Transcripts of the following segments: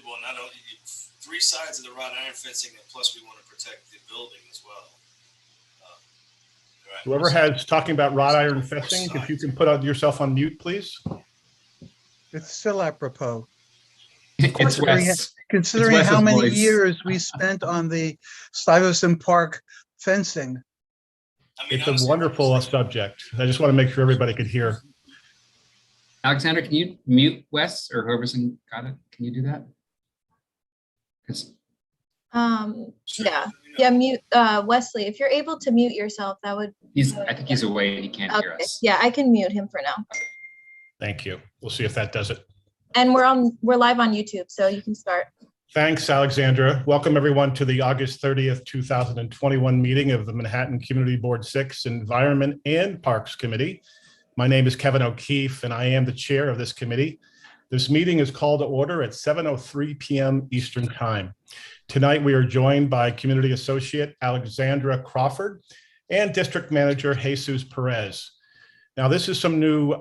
Well, not only three sides of the wrought iron fencing, and plus we want to protect the building as well. Right. Whoever has talking about wrought iron fencing, if you can put yourself on mute, please. It's still apropos. It's Wes. Considering It's how Wes's many voice. years we spent on the Stuyvesant Park fencing. I mean, It's a honestly, wonderful subject. I just want to make sure everybody could hear. Alexander, can you mute Wes or whoever's got it? Can you do that? 'Cause Yeah, mute Wesley. If you're able to mute yourself, that would. I think he's away. He can't hear Okay. us. Yeah, I can mute him for now. Thank you. We'll see if that does it. And we're live on YouTube, so you can start. Thanks, Alexandra. Welcome everyone to the August 30th, 2021 meeting of the Manhattan Community Board 6 Environment and Parks Committee. My name is Kevin O'Keefe and I am the chair of this committee. This meeting is called to order at 7:03 p.m. Eastern Time. Tonight, we are joined by Community Associate Alexandra Crawford and District Manager Jesus Perez. Now, this is some new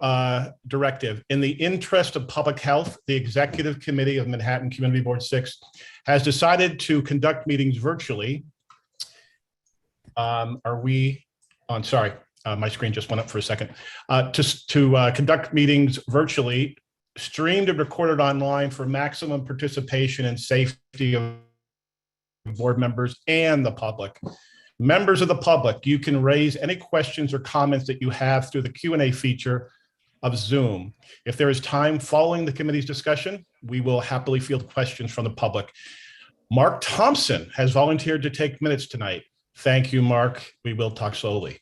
directive. In the interest of public health, the Executive Committee of Manhattan Community Board 6 has decided to conduct meetings virtually. Are we on? Sorry, my screen just went up for a second. To conduct meetings virtually, streamed and recorded online for maximum participation and safety of board members and the public. Members of the public, you can raise any questions or comments that you have through the Q&A feature of Zoom. If there is time following the committee's discussion, we will happily field questions from the public. Mark Thompson has volunteered to take minutes tonight. Thank you, Mark. We will talk slowly.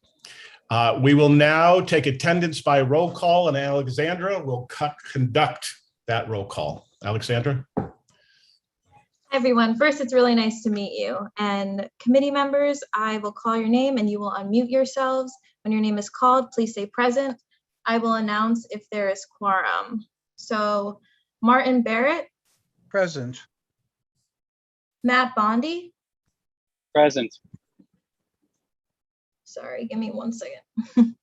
We will now take attendance by roll call, and Alexandra will conduct that roll call. Alexandra? Hi, everyone. First, it's really nice to meet you. And committee members, I will call your name and you will unmute yourselves. When your name is called, please say present. I will announce if there is quorum. So Martin Barrett. Present. Matt Bondi. Present. Sorry, give me 1 second.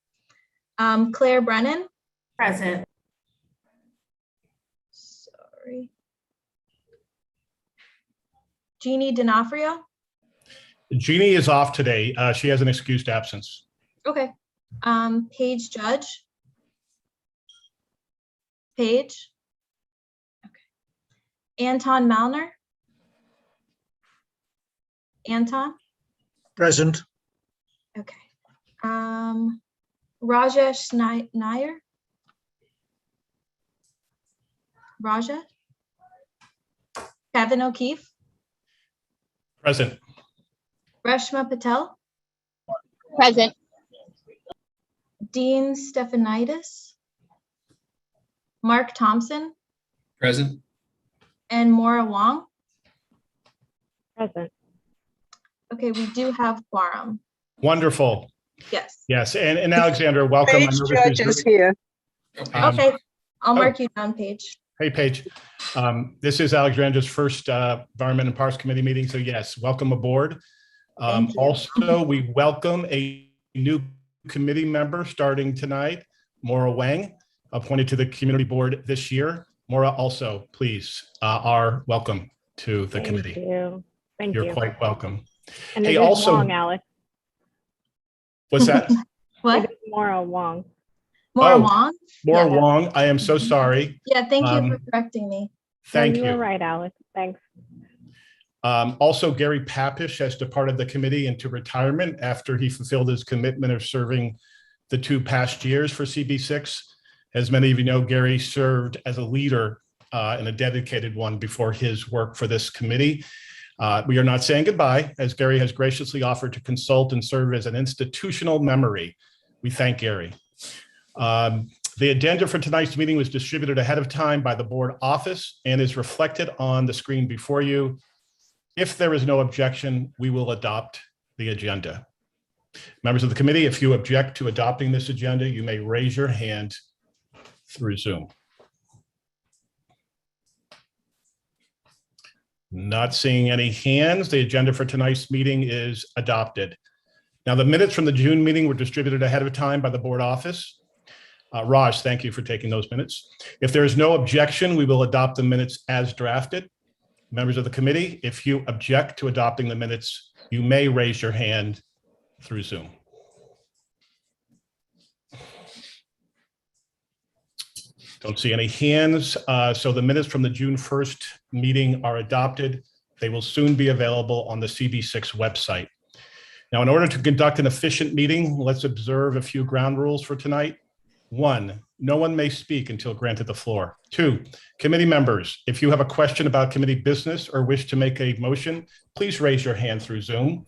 Claire Brennan. Present. Sorry. Jeannie D'Onofrio. Jeannie is off today. She has an excused absence. Okay. Paige Judge. Paige. Okay. Anton Malner. Anton. Present. Okay. Rajesh Nair. Raja. Kevin O'Keefe. Present. Reshma Patel. Present. Dean Stephanitis. Mark Thompson. Present. And Maura Wong. Present. Okay, we do have quorum. Wonderful. Yes. Yes, and Alexandra, welcome. Paige Judge is here. Okay, I'll mark you down, Paige. Hey, Paige. This is Alexandra's first Environment and Parks Committee meeting, so yes, welcome aboard. Thank you. Also, we welcome a new committee member starting tonight, Maura Wang, appointed to the Community Board this year. Maura, also, please, are welcome to the committee. Thank you. Thank You're you. quite welcome. And Hey, it is also- Wong, Alex. What's that? What? It is Maura Wong. Maura Oh. Wong? Maura Yeah. Wong, I am so sorry. Yeah, thank you for Um, correcting me. Thank You you. were right, Alex. Thanks. Also, Gary Papish has departed the committee into retirement after he fulfilled his commitment of serving the 2 past years for CB6. As many of you know, Gary served as a leader and a dedicated one before his work for this committee. We are not saying goodbye, as Gary has graciously offered to consult and serve as an institutional memory. We thank Gary. The agenda for tonight's meeting was distributed ahead of time by the board office and is reflected on the screen before you. If there is no objection, we will adopt the agenda. Members of the committee, if you object to adopting this agenda, you may raise your hand through Zoom. Not seeing any hands, the agenda for tonight's meeting is adopted. Now, the minutes from the June meeting were distributed ahead of time by the board office. Raj, thank you for taking those minutes. If there is no objection, we will adopt the minutes as drafted. Members of the committee, if you object to adopting the minutes, you may raise your hand through Zoom. Don't see any hands. So the minutes from the June 1st meeting are adopted. They will soon be available on the CB6 website. Now, in order to conduct an efficient meeting, let's observe a few ground rules for tonight. 1, no one may speak until granted the floor. 2, committee members, if you have a question about committee business or wish to make a motion, please raise your hand through Zoom.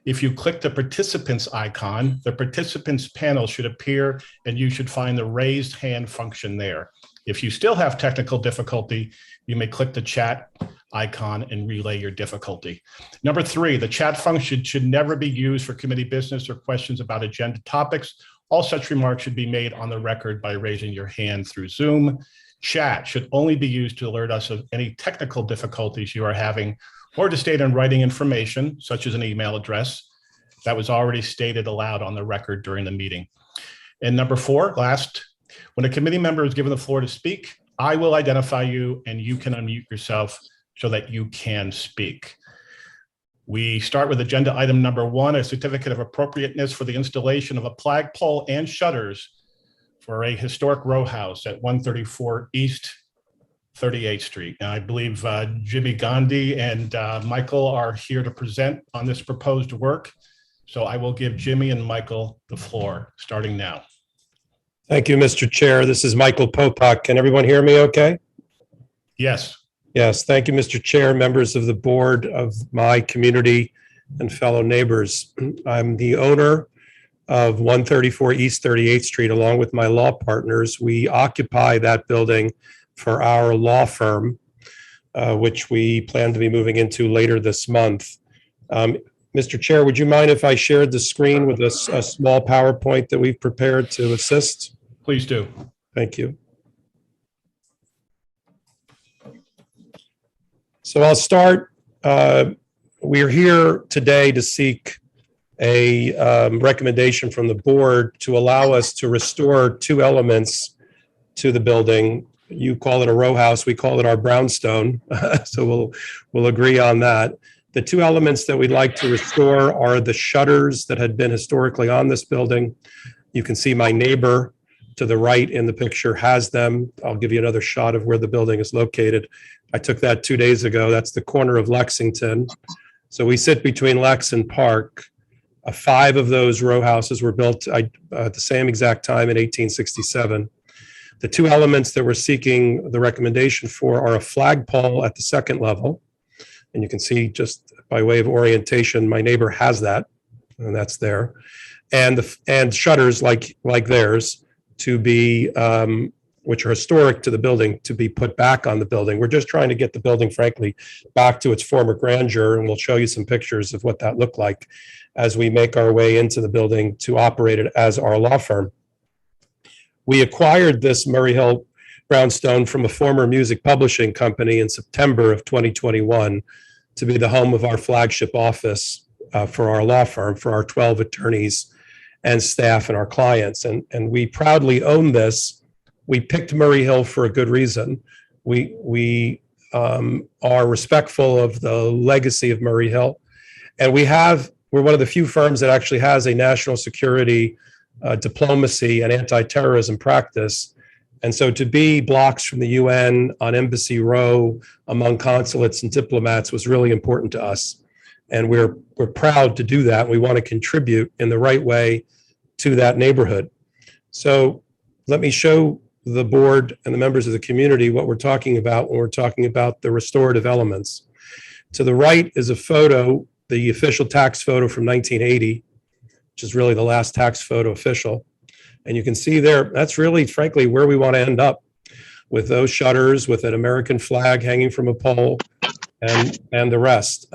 If you click the participants icon, the participants panel should appear and you should find the raised hand function there. If you still have technical difficulty, you may click the chat icon and relay your difficulty. Number 3, the chat function should never be used for committee business or questions about agenda topics. All such remarks should be made on the record by raising your hand through Zoom. Chat should only be used to alert us of any technical difficulties you are having or to state in writing information, such as an email address, that was already stated aloud on the record during the meeting. And number 4, last, when a committee member is given the floor to speak, I will identify you and you can unmute yourself so that you can speak. We start with agenda item number 1, a certificate of appropriateness for the installation of a flagpole and shutters for a historic row house at 134 East 38th Street. Now, I believe Jimmy Gandhi and Michael are here to present on this proposed work. So I will give Jimmy and Michael the floor, starting now. Thank you, Mr. Chair. This is Michael Popak. Can everyone hear me okay? Yes. Yes, thank you, Mr. Chair, members of the board, of my community and fellow neighbors. I'm the owner of 134 East 38th Street, along with my law partners. We occupy that building for our law firm, which we plan to be moving into later this month. Mr. Chair, would you mind if I shared the screen with a small PowerPoint that we've prepared to assist? Please do. Thank you. So I'll start. We're here today to seek a recommendation from the board to allow us to restore 2 elements to the building. You call it a row house, we call it our brownstone. So we'll agree on that. The 2 elements that we'd like to restore are the shutters that had been historically on this building. You can see my neighbor to the right in the picture has them. I'll give you another shot of where the building is located. I took that 2 days ago. That's the corner of Lexington. So we sit between Lex and Park. 5 of those row houses were built at the same exact time in 1867. The 2 elements that we're seeking the recommendation for are a flagpole at the 2nd level. And you can see, just by way of orientation, my neighbor has that, and that's there. And shutters like theirs to be, which are historic to the building, to be put back on the building. We're just trying to get the building, frankly, back to its former grandeur, and we'll show you some pictures of what that looked like as we make our way into the building to operate it as our law firm. We acquired this Murray Hill Brownstone from a former music publishing company in September of 2021 to be the home of our flagship office for our law firm, for our 12 attorneys and staff and our clients. And we proudly own this. We picked Murray Hill for a good reason. We are respectful of the legacy of Murray Hill. And we're one of the few firms that actually has a national security, diplomacy and anti-terrorism practice. And so to be blocks from the UN on Embassy Row among consulates and diplomats was really important to us. And we're proud to do that. We want to contribute in the right way to that neighborhood. So let me show the board and the members of the community what we're talking about when we're talking about the restorative elements. To the right is a photo, the official tax photo from 1980, which is really the last tax photo official. And you can see there, that's really, frankly, where we want to end up, with those shutters, with an American flag hanging from a pole, and the rest.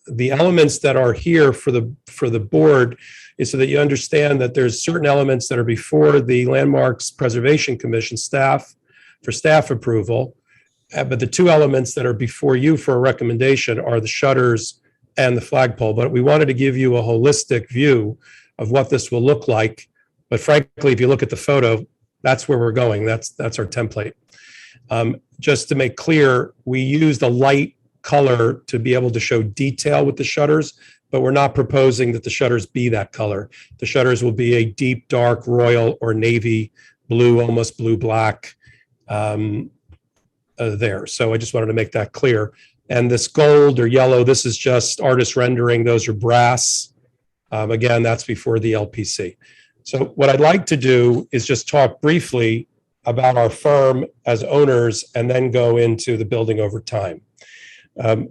The elements that are here for the board is so that you understand that there's certain elements that are before the Landmarks Preservation Commission staff for staff approval, but the 2 elements that are before you for a recommendation are the shutters and the flagpole. But we wanted to give you a holistic view of what this will look like. But frankly, if you look at the photo, that's where we're going. That's our template. Just to make clear, we used a light color to be able to show detail with the shutters, but we're not proposing that the shutters be that color. The shutters will be a deep, dark, royal or navy blue, almost blue-black there. So I just wanted to make that clear. And this gold or yellow, this is just artist rendering. Those are brass. Again, that's before the LPC. So what I'd like to do is just talk briefly about our firm as owners and then go into the building over time.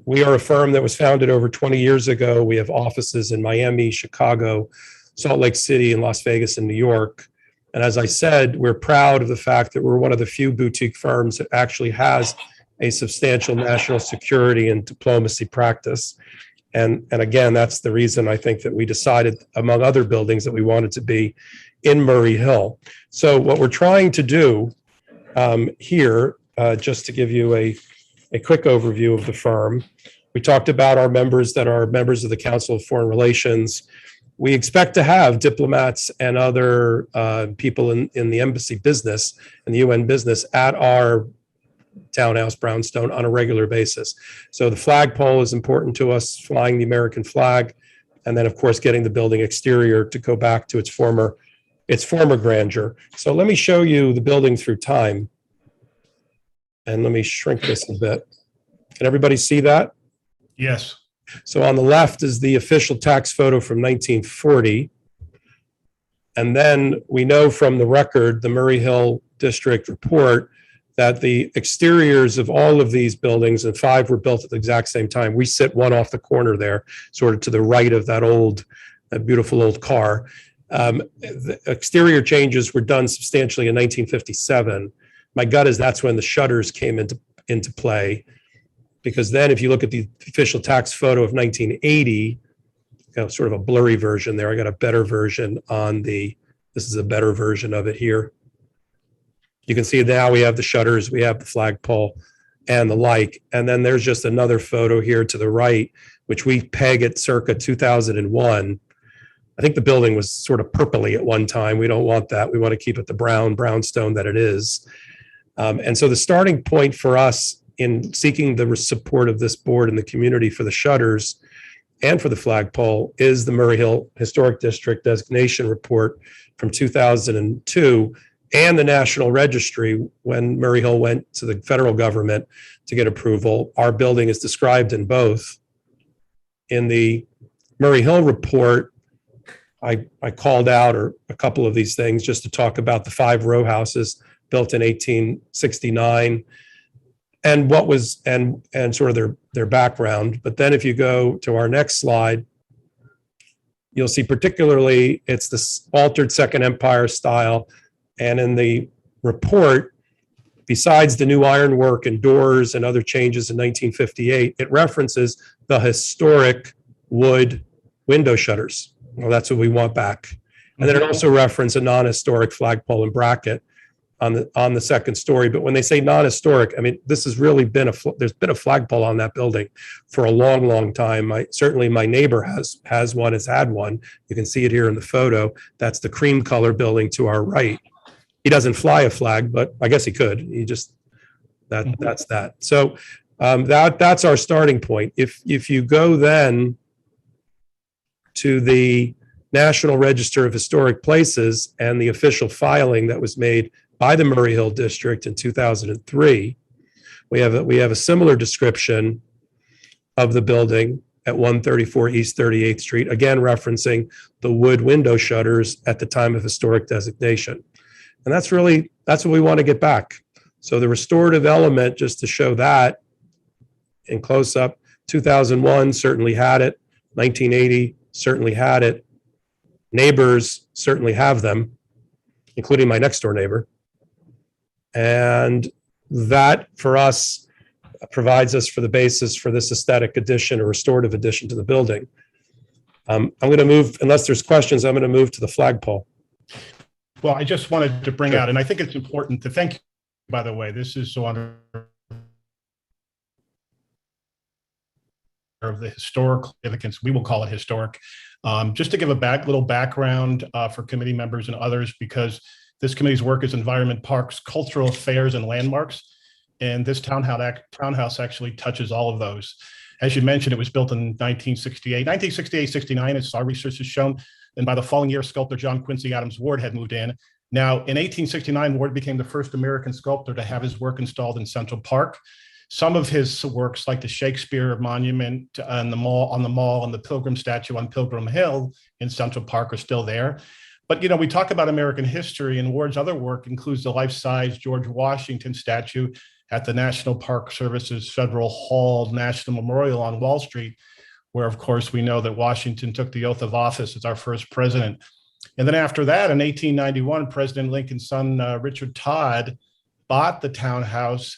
We are a firm that was founded over 20 years ago. We have offices in Miami, Chicago, Salt Lake City, and Las Vegas and New York. And as I said, we're proud of the fact that we're one of the few boutique firms that actually has a substantial national security and diplomacy practice. And again, that's the reason I think that we decided, among other buildings, that we wanted to be in Murray Hill. So what we're trying to do here, just to give you a quick overview of the firm, we talked about our members that are members of the Council of Foreign Relations. We expect to have diplomats and other people in the embassy business and the UN business at our townhouse, Brownstone, on a regular basis. So the flagpole is important to us, flying the American flag, and then, of course, getting the building exterior to go back to its former grandeur. So let me show you the building through time. And let me shrink this a bit. Can everybody see that? Yes. So on the left is the official tax photo from 1940. And then we know from the record, the Murray Hill District report, that the exteriors of all of these buildings, and 5 were built at the exact same time. We sit one off the corner there, sort of to the right of that beautiful old car. The exterior changes were done substantially in 1957. My gut is that's when the shutters came into play, because then if you look at the official tax photo of 1980, sort of a blurry version there. I got a better version this is a better version of it here. You can see now we have the shutters, we have the flagpole and the like. And then there's just another photo here to the right, which we peg at circa 2001. I think the building was sort of purpley at one time. We don't want that. We want to keep it the brownstone that it is. And so the starting point for us in seeking the support of this board and the community for the shutters and for the flagpole is the Murray Hill Historic District Designation Report from 2002 and the National Registry. When Murray Hill went to the federal government to get approval, our building is described in both. In the Murray Hill report, I called out a couple of these things just to talk about the 5 row houses built in 1869 and what was and sort of their background. But then if you go to our next slide, you'll see particularly it's this altered Second Empire style. And in the report, besides the new ironwork and doors and other changes in 1958, it references the historic wood window shutters. Well, that's what we want back. And then it also referenced a non-historic flagpole and bracket on the second story. But when they say non-historic, I mean, this has really been there's been a flagpole on that building for a long, long time. Certainly my neighbor has had one. You can see it here in the photo. That's the cream color building to our right. He doesn't fly a flag, but I guess he could. He just, that's that. So that's our starting point. If you go then to the National Register of Historic Places and the official filing that was made by the Murray Hill District in 2003, we have a similar description of the building at 134 East 38th Street, again referencing the wood window shutters at the time of historic designation. And that's what we want to get back. So the restorative element, just to show that in close up, 2001 certainly had it, 1980 certainly had it. Neighbors certainly have them, including my next door neighbor. And that for us provides us for the basis for this aesthetic addition or restorative addition to the building. I'm going to move, unless there's questions, I'm going to move to the flagpole. Well, I just wanted to bring out, and I think it's important to thank you, by the way, this is on of the historical significance, we will call it historic, just to give a little background for committee members and others, because this committee's work is environment, parks, cultural affairs, and landmarks. And this townhouse actually touches all of those. As you mentioned, it was built in 1968. 1968, 69, as our research has shown. And by the following year, sculptor John Quincy Adams Ward had moved in. Now, in 1869, Ward became the first American sculptor to have his work installed in Central Park. Some of his works, like the Shakespeare Monument on the Mall and the Pilgrim statue on Pilgrim Hill in Central Park, are still there. But, you know, we talk about American history, and Ward's other work includes the life-size George Washington statue at the National Park Service's Federal Hall National Memorial on Wall Street, where, of course, we know that Washington took the oath of office as our first president. And then after that, in 1891, President Lincoln's son, Richard Todd, bought the townhouse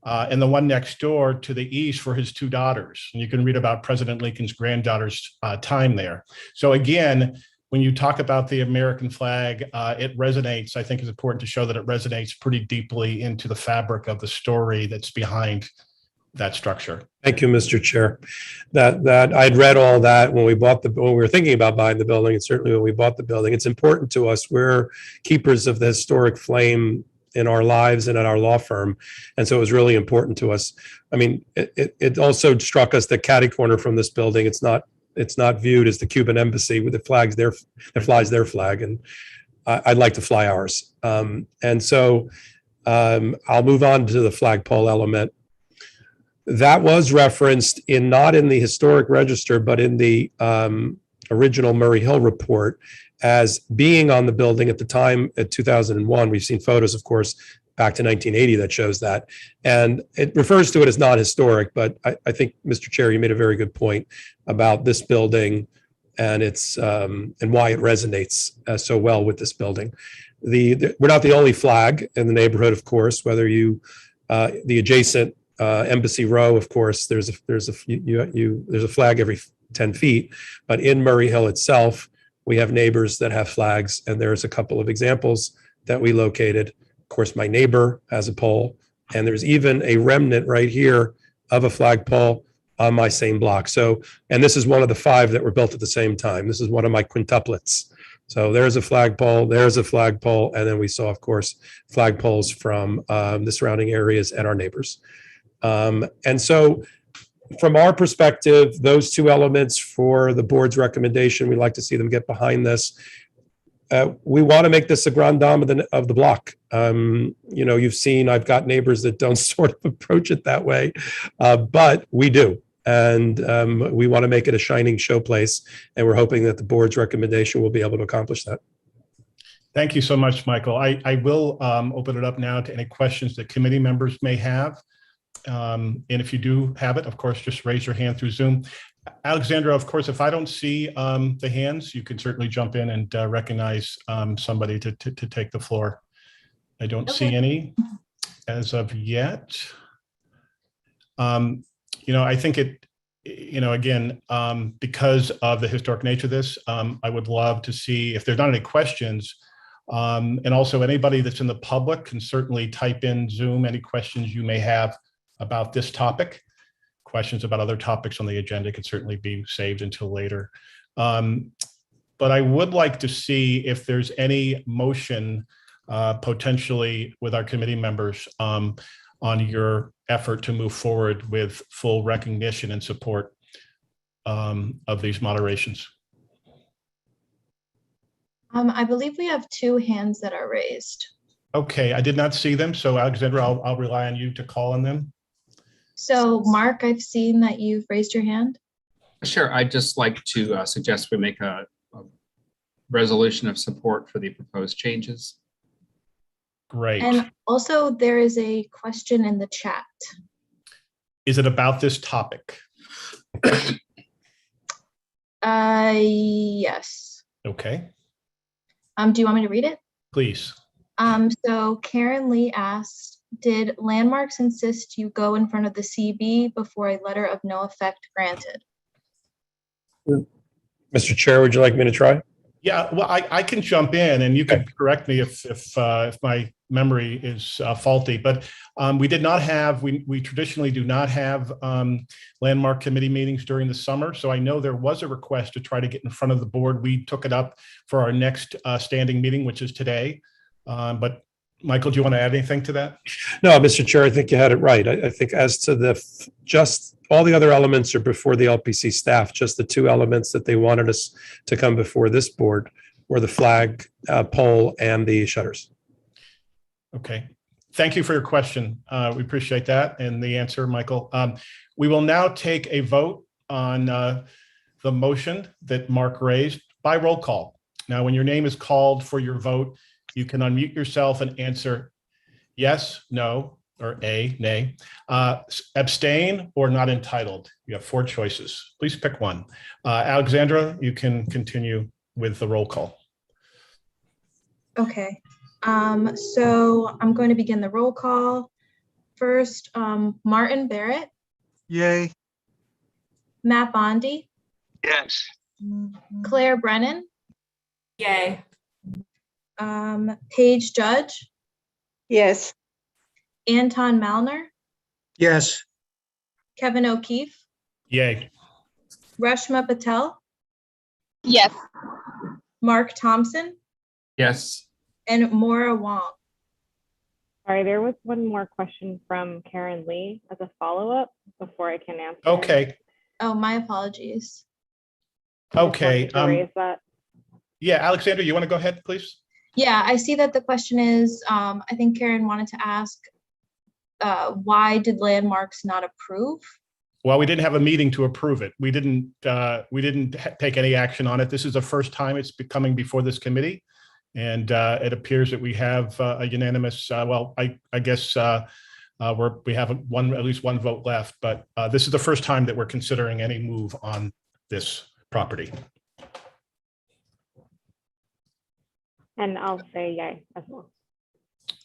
and the one next door to the east for his two daughters. And you can read about President Lincoln's granddaughter's time there. So again, when you talk about the American flag, it resonates. I think it's important to show that it resonates pretty deeply into the fabric of the story that's behind that structure. Thank you, Mr. Chair. That I'd read all that when we were thinking about buying the building, and certainly when we bought the building. It's important to us. We're keepers of the historic flame in our lives and at our law firm, and so it was really important to us. I mean, it also struck us that catty corner from this building, it's not viewed as the Cuban embassy with the flags there that flies their flag, and I'd like to fly ours. And so I'll move on to the flagpole element. That was referenced not in the historic register, but in the original Murray Hill report as being on the building at the time at 2001. We've seen photos, of course, back to 1980 that shows that. And it refers to it as not historic, but I think, Mr. Chair, you made a very good point about this building and its and why it resonates so well with this building. We're not the only flag in the neighborhood, of course, whether you, the adjacent Embassy Row, of course, there's a flag every 10 feet, but in Murray Hill itself, we have neighbors that have flags, and there's a couple of examples that we located. Of course, my neighbor has a pole, and there's even a remnant right here of a flagpole on my same block. So, and this is one of the 5 that were built at the same time. This is one of my quintuplets. So there's a flagpole, and then we saw, of course, flagpoles from the surrounding areas and our neighbors. And so from our perspective, those 2 elements for the board's recommendation, we'd like to see them get behind this. We want to make this a grand dame of the block. You know, you've seen, I've got neighbors that don't sort of approach it that way, but we do. And we want to make it a shining showplace. And we're hoping that the board's recommendation will be able to accomplish that. Thank you so much, Michael. I will open it up now to any questions that committee members may have. And if you do have it, of course, just raise your hand through Zoom. Alexandra, of course, if I don't see the hands, you can certainly jump in and recognize somebody to take the floor. I don't see any as of yet. You know, I think again, because of the historic nature of this, I would love to see if there's not any questions. And also anybody that's in the public can certainly type in Zoom any questions you may have about this topic. Questions about other topics on the agenda could certainly be saved until later. But I would like to see if there's any motion potentially with our committee members on your effort to move forward with full recognition and support of these moderations. I believe we have 2 hands that are raised. Okay, I did not see them. So Alexandra, I'll rely on you to call on them. So Mark, I've seen that you've raised your hand. Sure, I'd just like to suggest we make a resolution of support for the proposed changes. Great. And also there is a question in the chat. Is it about this topic? Yes. Okay, Do you want me to read it? please. So Karen Lee asked, did Landmarks insist you go in front of the CB before a letter of no effect granted? Mr. Chair, would you like me to try? Yeah, well, I can jump in and you can correct me if my memory is faulty, but we did not have, we traditionally do not have landmark committee meetings during the summer. So I know there was a request to try to get in front of the board. We took it up for our next standing meeting, which is today. But Michael, do you want to add anything to that? No, Mr. Chair, I think you had it right. I think as to just all the other elements are before the LPC staff, just the two elements that they wanted us to come before this board were the flag pole and the shutters. Okay. Thank you for your question. We appreciate that and the answer, Michael. We will now take a vote on the motion that Mark raised by roll call. Now, when your name is called for your vote, you can unmute yourself and answer yes, no, or a, nay, abstain, or not entitled. You have 4 choices. Please pick one. Alexandra, you can continue with the roll call. Okay. So I'm going to begin the roll call. First, Martin Barrett, Yay. Matt Bondi, Yes. Claire Brennan, Yay. Paige Judge, Yes. Anton Malner, Yes. Kevin O'Keefe, Yay. Reshma Patel, Yes. Mark Thompson, Yes. and Maura Wong. Sorry, there was one more question from Karen Lee as a follow-up before I can answer. Okay. Oh, my apologies. Okay. To raise that. Yeah, Alexandra, you want to go ahead, please? Yeah, I see that the question is, I think Karen wanted to ask, why did landmarks not approve? Well, we didn't have a meeting to approve it. We didn't take any action on it. This is the first time it's coming before this committee. And it appears that we have a unanimous, well, I guess we have at least one vote left, but this is the first time that we're considering any move on this property. And I'll say yay as well.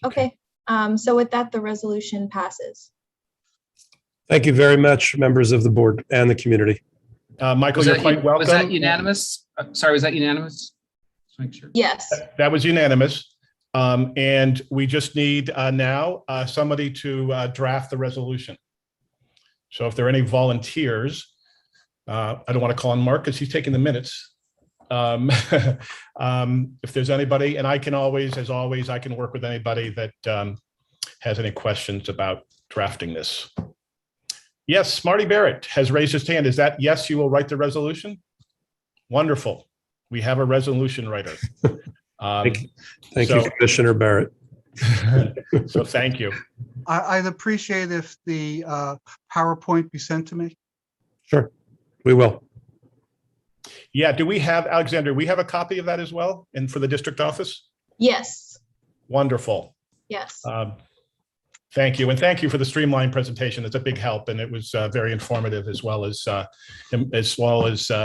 Okay, so with that, the resolution passes. Thank you very much, members of the board and the community. Michael, you're quite welcome. Was that unanimous? Sorry, was that unanimous? Just make sure. Yes. That was unanimous. And we just need now somebody to draft the resolution. So if there are any volunteers, I don't want to call on Mark because he's taking the minutes. If there's anybody, and I can always, as always, I can work with anybody that has any questions about drafting this. Yes, Marty Barrett has raised his hand. Is that yes, you will write the resolution? Wonderful. We have a resolution writer. Thank you, Commissioner Barrett. So thank you. I'd appreciate if the PowerPoint be sent to me. Sure, we will. Yeah, do we have, Alexander, we have a copy of that as well? And for the district office? Yes. Wonderful. Yes. Thank you. And thank you for the streamlined presentation. It's a big help and it was very informative as well as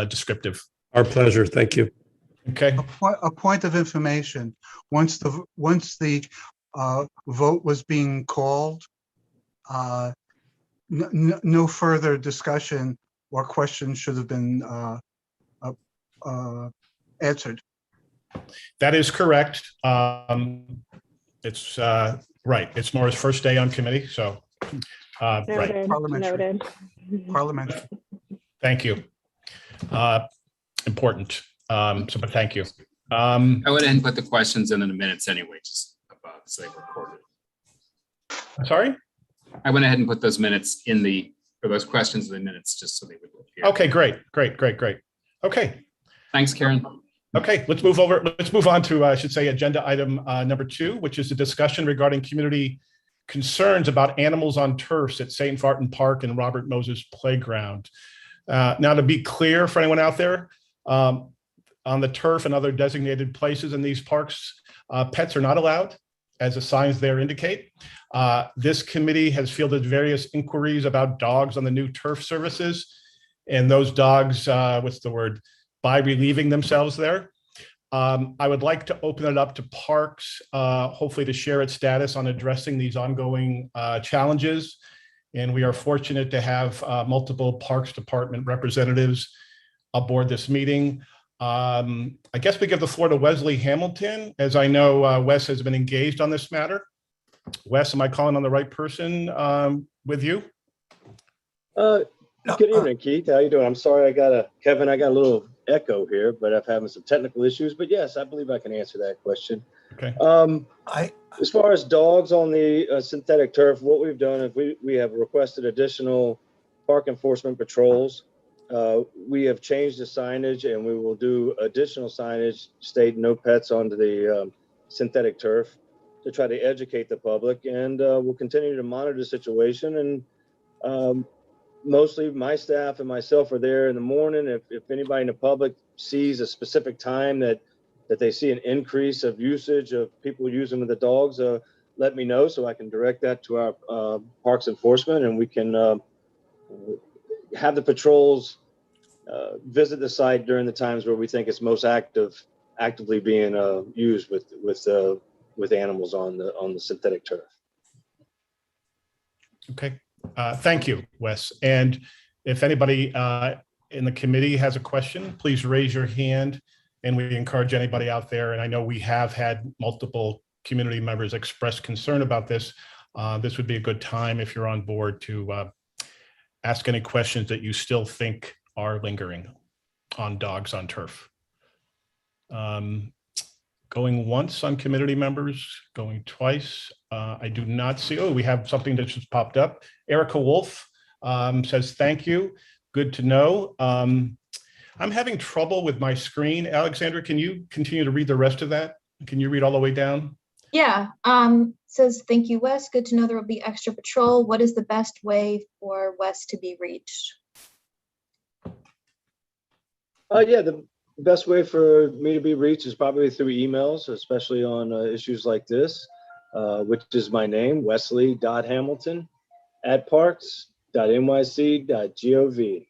descriptive. Our pleasure. Thank you. Okay. A point of information. Once the vote was being called, no further discussion or questions should have been answered. That is correct. It's right. It's Maura's first day on committee, so right. Noted. Parliamentary. Noted. Parliamentary. Thank you. Important. But thank you. I went ahead and put the questions in the minutes anyway, just above, so they recorded. Sorry? I went ahead and put those minutes or those questions in the minutes, just so they would appear. Okay, great. Okay. Thanks, Karen. Okay, let's move on to, I should say, agenda item number 2, which is a discussion regarding community concerns about animals on turfs at St. Barton Park and Robert Moses Playground. Now, to be clear for anyone out there, on the turf and other designated places in these parks, pets are not allowed, as the signs there indicate. This committee has fielded various inquiries about dogs on the new turf services, and those dogs, by relieving themselves there. I would like to open it up to Parks, hopefully to share its status on addressing these ongoing challenges. And we are fortunate to have multiple Parks Department representatives aboard this meeting. I guess we give the floor to Wesley Hamilton, as I know Wes has been engaged on this matter. Wes, am I calling on the right person with you? Good evening, Keith. How you doing? I'm sorry, Kevin, I got a little echo here, but I'm having some technical issues. But yes, I believe I can answer that question. Okay. As far as dogs on the synthetic turf, what we've done is we have requested additional park enforcement patrols. We have changed the signage, and we will do additional signage stating no pets onto the synthetic turf to try to educate the public. And we'll continue to monitor the situation. And mostly my staff and myself are there in the morning. If anybody in the public sees a specific time that they see an increase of usage of people using the dogs, let me know so I can direct that to our parks enforcement, and we can have the patrols visit the site during the times where we think it's most actively being used with animals on the synthetic turf. Okay. Thank you, Wes. And if anybody in the committee has a question, please raise your hand, and we encourage anybody out there. And I know we have had multiple community members express concern about this. This would be a good time, if you're on board, to ask any questions that you still think are lingering on dogs on turf. Going once on community members, going twice. I do not see, oh, we have something that just popped up. Erica Wolfe says, thank you. Good to know. I'm having trouble with my screen. Alexandra, can you continue to read the rest of that? Can you read all the way down? Yeah, says, thank you, Wes. Good to know there will be extra patrol. What is the best way for Wes to be reached? Yeah, the best way for me to be reached is probably through emails, especially on issues like this, which is my name, wesley.hamilton@parks.nyc.gov.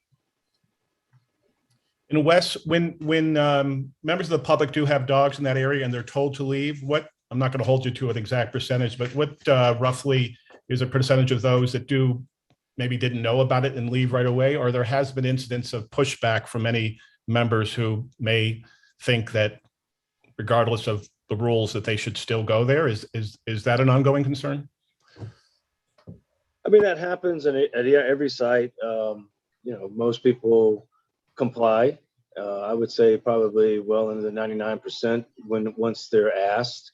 And Wes, when members of the public do have dogs in that area and they're told to leave, I'm not going to hold you to an exact percentage, but what roughly is a percentage of those that maybe didn't know about it and leave right away? Or there has been incidents of pushback from any members who may think that regardless of the rules that they should still go there? Is that an ongoing concern? I mean, that happens at every site. Most people comply. I would say probably well into the 99% once they're asked.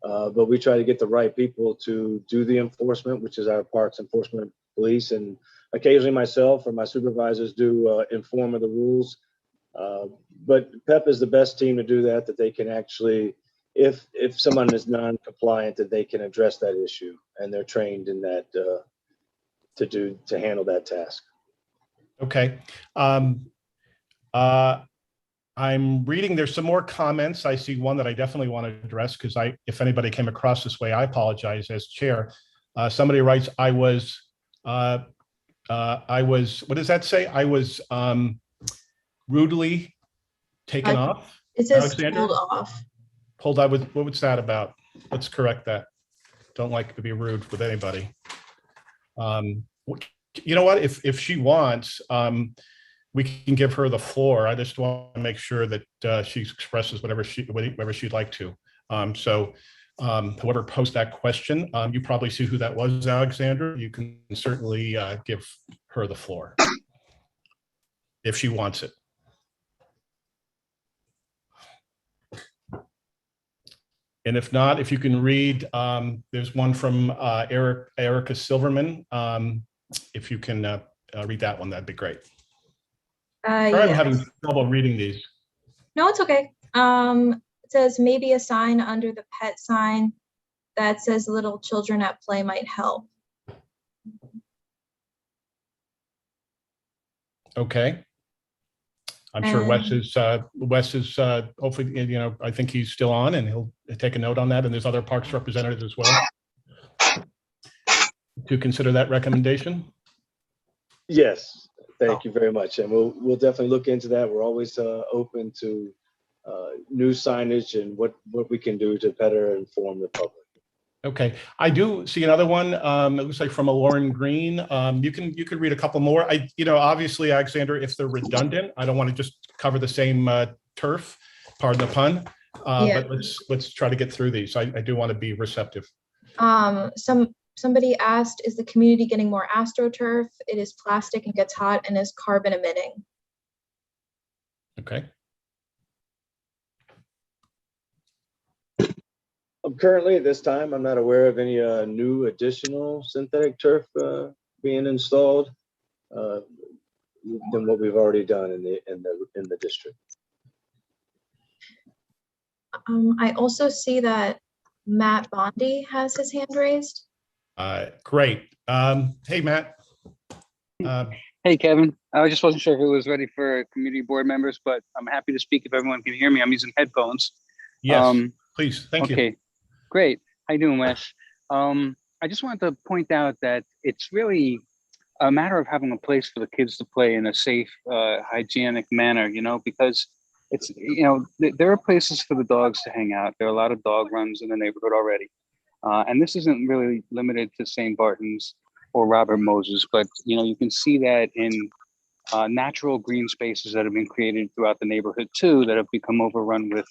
But we try to get the right people to do the enforcement, which is our parks enforcement police. And occasionally myself or my supervisors do inform of the rules. But PEP is the best team to do that they can actually, if someone is non-compliant, that they can address that issue. And they're trained in that to handle that task. Okay. I'm reading, there's some more comments. I see one that I definitely want to address because if anybody came across this way, I apologize as chair. Somebody writes, I was, what does that say? I was rudely taken off. It says Alexander? pulled off. Pulled out with, what was that about? Let's correct that. Don't like to be rude with anybody. You know what, if she wants, we can give her the floor. I just want to make sure that she expresses whatever she'd like to. Whoever posed that question, you probably see who that was, Alexander. You can certainly give her the floor if she wants it. And if not, if you can read, there's one from Erica Silverman. If you can read that one, that'd be great. Sorry, I'm having trouble reading these. No, it's okay. It says maybe a sign under the pet sign that says little children at play might help. Okay. I'm sure Wes is hopefully, I think he's still on and he'll take a note on that. And there's other parks representatives as well to consider that recommendation. Yes, thank you very much. And we'll definitely look into that. We're always open to new signage and what we can do to better inform the public. Okay, I do see another one. It looks like from a Lauren Green. You could read a couple more. Obviously, Alexander, if they're redundant, I don't want to just cover the same turf. Pardon the pun. But let's try to get through these. I do want to be receptive. Somebody asked, is the community getting more AstroTurf? It is plastic and gets hot and is carbon emitting. Okay. Currently, at this time, I'm not aware of any new additional synthetic turf being installed than what we've already done in the district. I also see that Matt Bondi has his hand raised. Great. Hey, Matt. Hey, Kevin. I just wasn't sure if it was ready for community board members, but I'm happy to speak if everyone can hear me. I'm using headphones. Yes, please. Thank you. Okay, great. How you doing, Wes? I just wanted to point out that it's really a matter of having a place for the kids to play in a safe, hygienic manner, you know, because it's, you know, there are places for the dogs to hang out. There are a lot of dog runs in the neighborhood already. And this isn't really limited to St. Barton's or Robert Moses, but, you know, you can see that in natural green spaces that have been created throughout the neighborhood too, that have become overrun with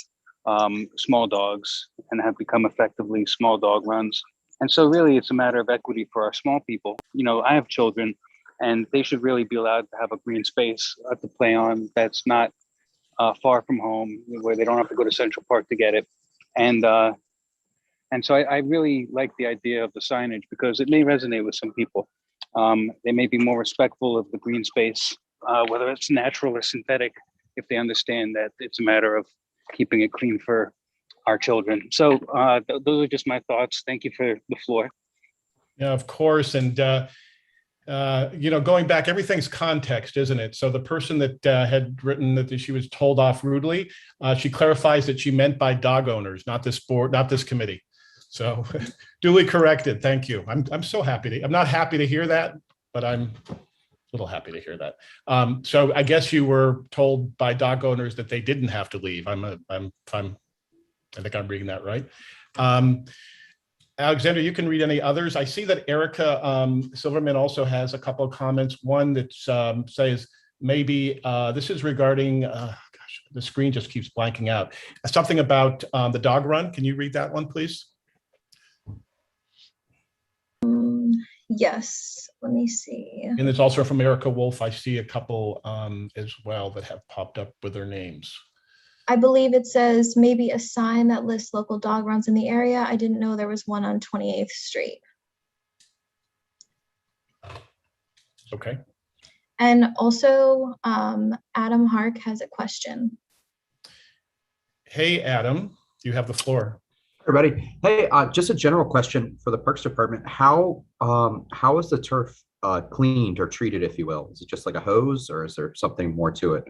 small dogs and have become effectively small dog runs. And so really it's a matter of equity for our small people. You know, I have children and they should really be allowed to have a green space to play on that's not far from home, where they don't have to go to Central Park to get it. And so I really like the idea of the signage because it may resonate with some people. They may be more respectful of the green space, whether it's natural or synthetic, if they understand that it's a matter of keeping it clean for our children. So those are just my thoughts. Thank you for the floor. Yeah, of course. And, you know, going back, everything's context, isn't it? So the person that had written that she was told off rudely, she clarifies that she meant by dog owners, not this board, not this committee. So duly corrected. Thank you. I'm so happy I'm not happy to hear that, but I'm a little happy to hear that. So I guess you were told by dog owners that they didn't have to leave. I think I'm reading that right. Alexander, you can read any others. I see that Erica Silverman also has a couple of comments. One that says maybe this is regarding, gosh, the screen just keeps blanking out. Something about the dog run. Can you read that one, please? Yes, let me see. And it's also from Erica Wolfe. I see a couple as well that have popped up with their names. I believe it says maybe a sign that lists local dog runs in the area. I didn't know there was one on 28th Street. Okay. And also, Adam Hark has a question. Hey, Adam, you have the floor. Everybody, hey, just a general question for the Parks Department. How is the turf cleaned or treated, if you will? Is it just like a hose, or is there something more to it?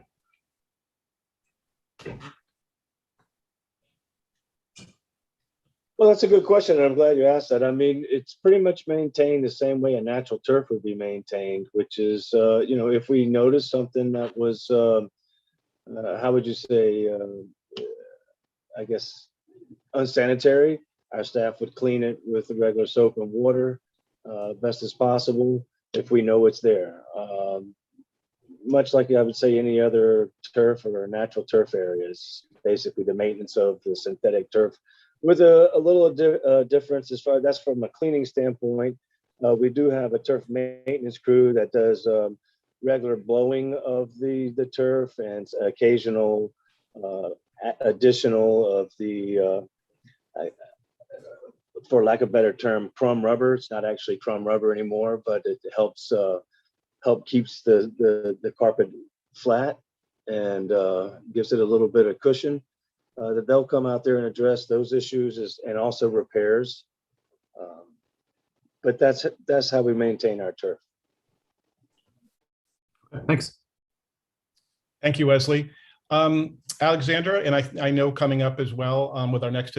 Well, that's a good question, and I'm glad you asked that. I mean, it's pretty much maintained the same way a natural turf would be maintained, which is, you know, if we notice something that was, how would you say, I guess, unsanitary, our staff would clean it with the regular soap and water best as possible if we know it's there. Much like I would say any other turf or natural turf areas, basically the maintenance of the synthetic turf with a little difference as far as that's from a cleaning standpoint. We do have a turf maintenance crew that does regular blowing of the turf and occasional additional of the for lack of a better term, crumb rubber. It's not actually crumb rubber anymore, but it helps keeps the carpet flat and gives it a little bit of cushion. That they'll come out there and address those issues and also repairs. But that's how we maintain our turf. Thanks. Thank you, Wesley. Alexandra, and I know coming up as well with our next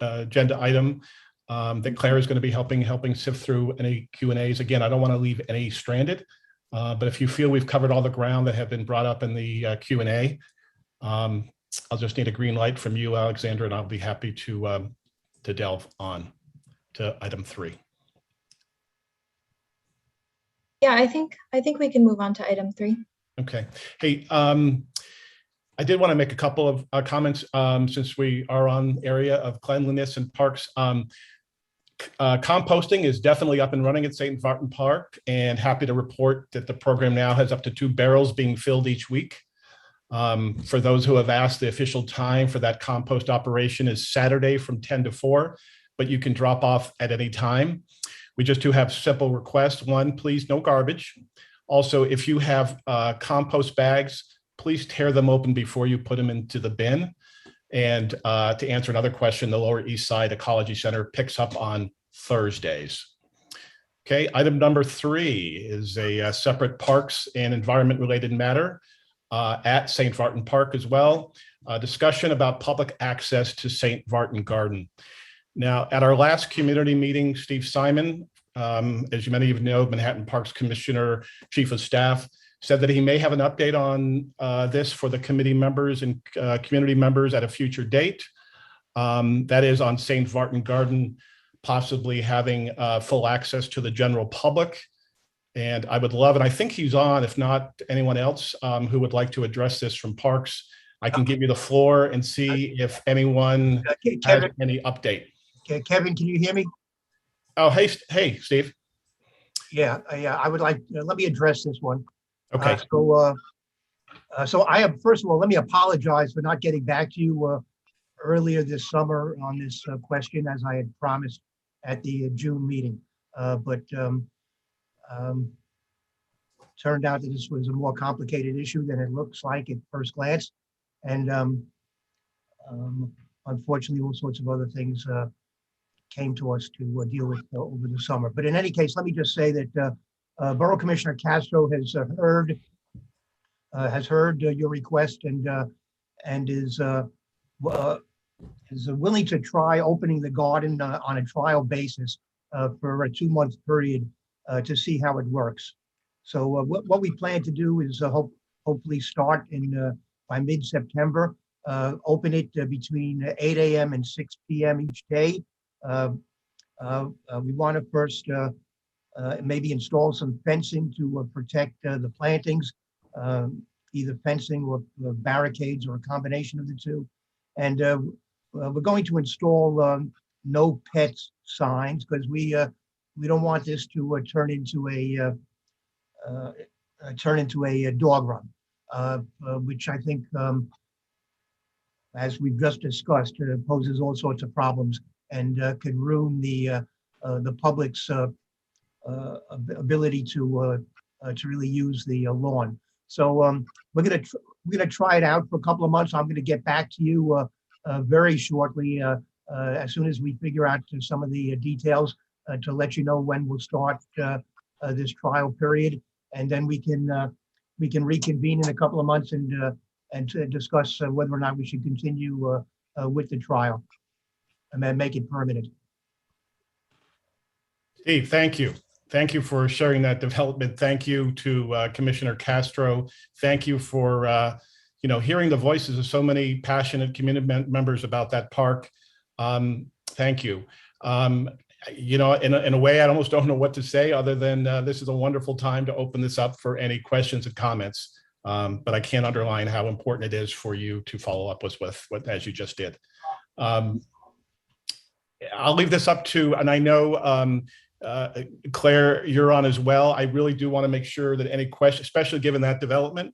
agenda item that Claire is going to be helping sift through any Q&As. Again, I don't want to leave any stranded, but if you feel we've covered all the ground that have been brought up in the Q&A, I'll just need a green light from you, Alexandra, and I'll be happy to delve on to item 3. Yeah, I think we can move on to item 3. Okay. Hey, I did want to make a couple of comments since we are on area of cleanliness and parks. Composting is definitely up and running at St. Barton Park, and happy to report that the program now has up to 2 barrels being filled each week. For those who have asked, the official time for that compost operation is Saturday from 10 to 4, but you can drop off at any time. We just do have simple requests. One, please, no garbage. Also, if you have compost bags, please tear them open before you put them into the bin. And to answer another question, the Lower East Side Ecology Center picks up on Thursdays. Okay, item number 3 is a separate parks and environment related matter at St. Vartan Park as well. Discussion about public access to St. Vartan Garden. Now, at our last community meeting, Steve Simon, as many of you know, Manhattan Parks Commissioner, Chief of Staff, said that he may have an update on this for the committee members and community members at a future date. That is on St. Vartan Garden, possibly having full access to the general public. And I would love, and I think he's on, if not anyone else who would like to address this from Parks, I can give you the floor and see if anyone has any update. Okay, Kevin, can you hear me? Oh, hey, Steve. Yeah, I would like, let me address this one. Okay. So I have, first of all, let me apologize for not getting back to you earlier this summer on this question, as I had promised at the June meeting. But turned out that this was a more complicated issue than it looks like at first glance. And unfortunately, all sorts of other things came to us to deal with over the summer. But in any case, let me just say that Borough Commissioner Castro has heard your request and is willing to try opening the garden on a trial basis for a 2-month period to see how it works. So what we plan to do is hopefully start by mid-September, open it between 8 a.m. and 6 p.m. each day. We want to first maybe install some fencing to protect the plantings, either fencing or barricades or a combination of the two. And we're going to install no pets signs because we don't want this to turn into a dog run, which I think, as we've just discussed, poses all sorts of problems and could ruin the public's ability to really use the lawn. So we're gonna try it out for a couple of months. I'm gonna get back to you very shortly as soon as we figure out some of the details to let you know when we'll start this trial period, and then we can reconvene in a couple of months and to discuss whether or not we should continue with the trial and then make it permanent. Steve, thank you. Thank you for sharing that development. Thank you to Commissioner Castro. Thank you for hearing the voices of so many passionate community members about that park. Thank you. In a way, I almost don't know what to say other than this is a wonderful time to open this up for any questions and comments. But I can't underline how important it is for you to follow up with as you just did. I'll leave this up to, and I know Claire, you're on as well. I really do want to make sure that any questions, especially given that development,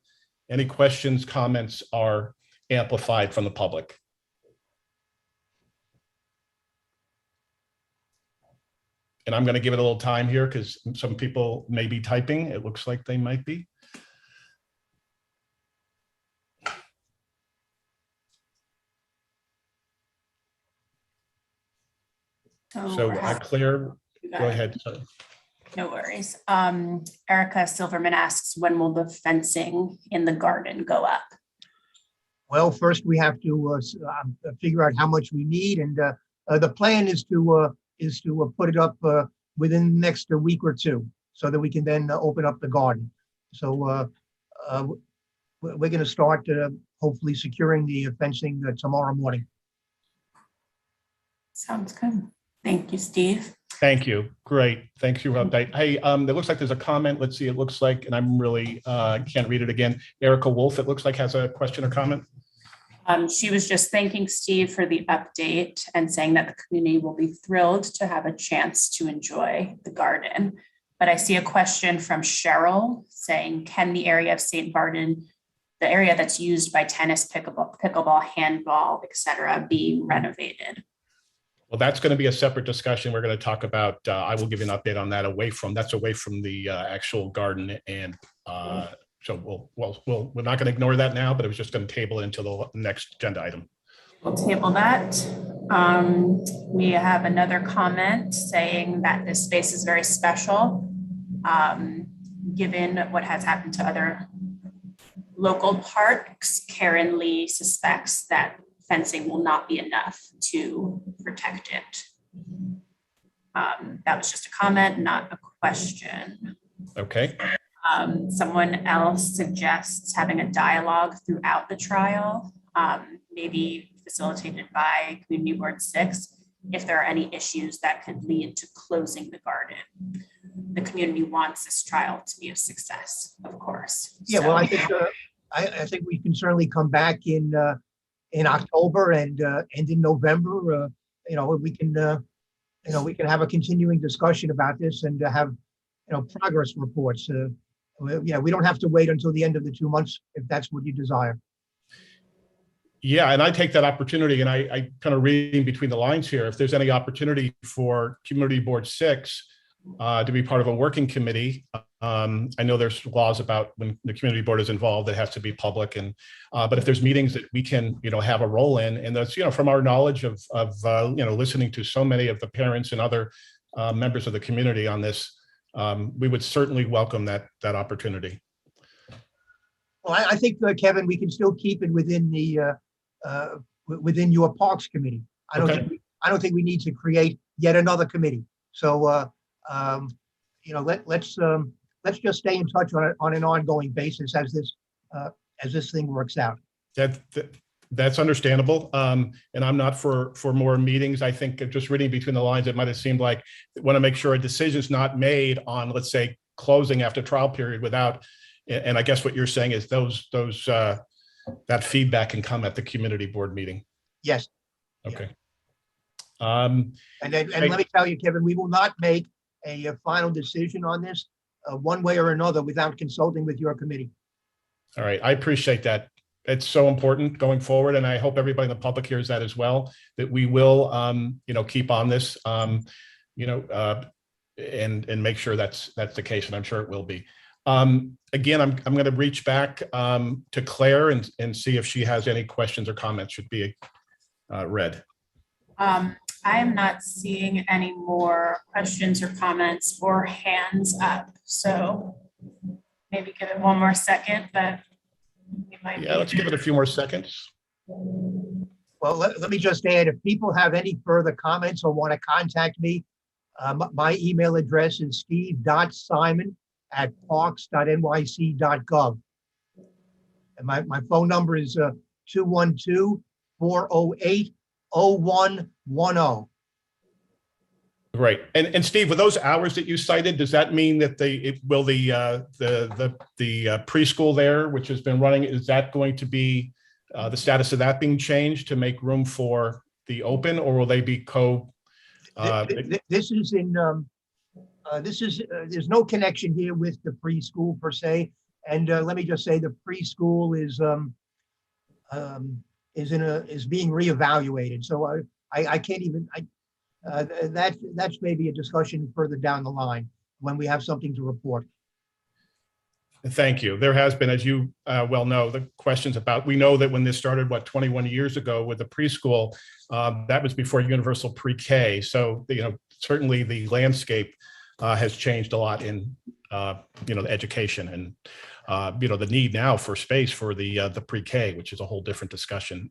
any questions, comments are amplified from the public. And I'm going to give it a little time here because some people may be typing. It looks like they might be. So Claire, go ahead. Sorry. No worries. Erica Silverman asks, when will the fencing in the garden go up? Well, first we have to figure out how much we need, and the plan is to put it up within the next week or two, so that we can then open up the garden. So we're going to start hopefully securing the fencing tomorrow morning. Sounds good. Thank you, Steve. Thank you. Great. Thanks for your update. Hey, it looks like there's a comment. Let's see. It looks like, and I'm really can't read it again. Erica Wolfe, it looks like, has a question or comment. She was just thanking Steve for the update and saying that the community will be thrilled to have a chance to enjoy the garden. But I see a question from Cheryl saying, can the area of St. Barton the area that's used by tennis, pickleball, handball, et cetera, be renovated. Well, that's going to be a separate discussion. We're going to talk about, I will give you an update on that away from the actual garden. And so we're not going to ignore that now, but I was just going to table it until the next agenda item. We'll table that. We have another comment saying that this space is very special, given what has happened to other local parks. Karen Lee suspects that fencing will not be enough to protect it. That was just a comment, not a question. Okay. Someone else suggests having a dialogue throughout the trial, maybe facilitated by Community Board 6, if there are any issues that could lead to closing the garden. The community wants this trial to be a success, of course. Yeah, well, I think we can certainly come back in October and in November. We can have a continuing discussion about this and have progress reports. We don't have to wait until the end of the 2 months if that's what you desire. Yeah, and I take that opportunity, and I kind of reading between the lines here. If there's any opportunity for Community Board 6 to be part of a working committee, I know there's laws about when the community board is involved, it has to be public, and but if there's meetings that we can have a role in, and that's from our knowledge of listening to so many of the parents and other members of the community on this, we would certainly welcome that opportunity. Well, I think Kevin, we can still keep it within the within your Parks Committee. I don't think we need to create yet another committee. So let's just stay in touch on an ongoing basis as this thing works out. That's understandable. And I'm not for more meetings. I think just reading between the lines, it might have seemed like they want to make sure a decision is not made on, let's say, closing after trial period without. And I guess what you're saying is that feedback can come at the community board meeting. Yes. Okay. And let me tell you, Kevin, we will not make a final decision on this one way or another without consulting with your committee. All right. I appreciate that. It's so important going forward. And I hope everybody in the public hears that as well, that we will, keep on this, and make sure that's the case. And I'm sure it will be. Again, I'm going to reach back to Claire and see if she has any questions or comments should be read. I am not seeing any more questions or comments or hands up. So maybe give it one more second, but we might. Yeah, let's give it a few more seconds. Well, let me just add, if people have any further comments or want to contact me, my email address is steve.simon@parks.nyc.gov. And my phone number is 212-408-0110. Right. And Steve, with those hours that you cited, does that mean that the preschool there, which has been running, is that going to be the status of that being changed to make room for the open, or will they be This is there's no connection here with the preschool per se. And let me just say the preschool is being reevaluated. So I can't even, that's maybe a discussion further down the line when we have something to report. Thank you. There has been, as you well know, the questions about, we know that when this started, 21 years ago with the preschool, that was before universal pre-K. So, certainly the landscape has changed a lot in, the education and, the need now for space for the pre-K, which is a whole different discussion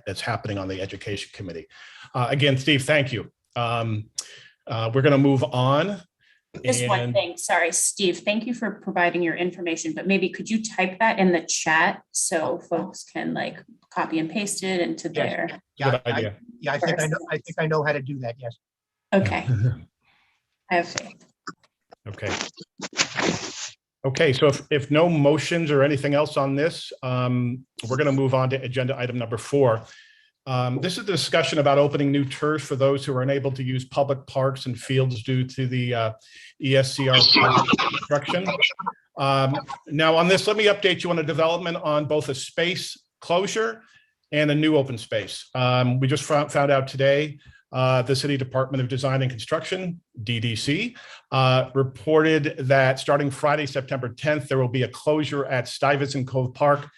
that's happening on the education committee. Again, Steve, thank you. We're going to move on. Just one thing, sorry, Steve, thank you for providing your information, but maybe could you type that in the chat so folks can copy and paste it into their. Yeah, I think I know how to do that. Yes. Okay. I have faith. Okay, so if no motions or anything else on this, we're going to move on to agenda item number 4. This is a discussion about opening new turf for those who are unable to use public parks and fields due to the ESCR construction. Now on this, let me update you on a development on both a space closure and a new open space. We just found out today, the City Department of Design and Construction, DDC, reported that starting Friday, September 10th, there will be a closure at Stuyvesant Cove Park,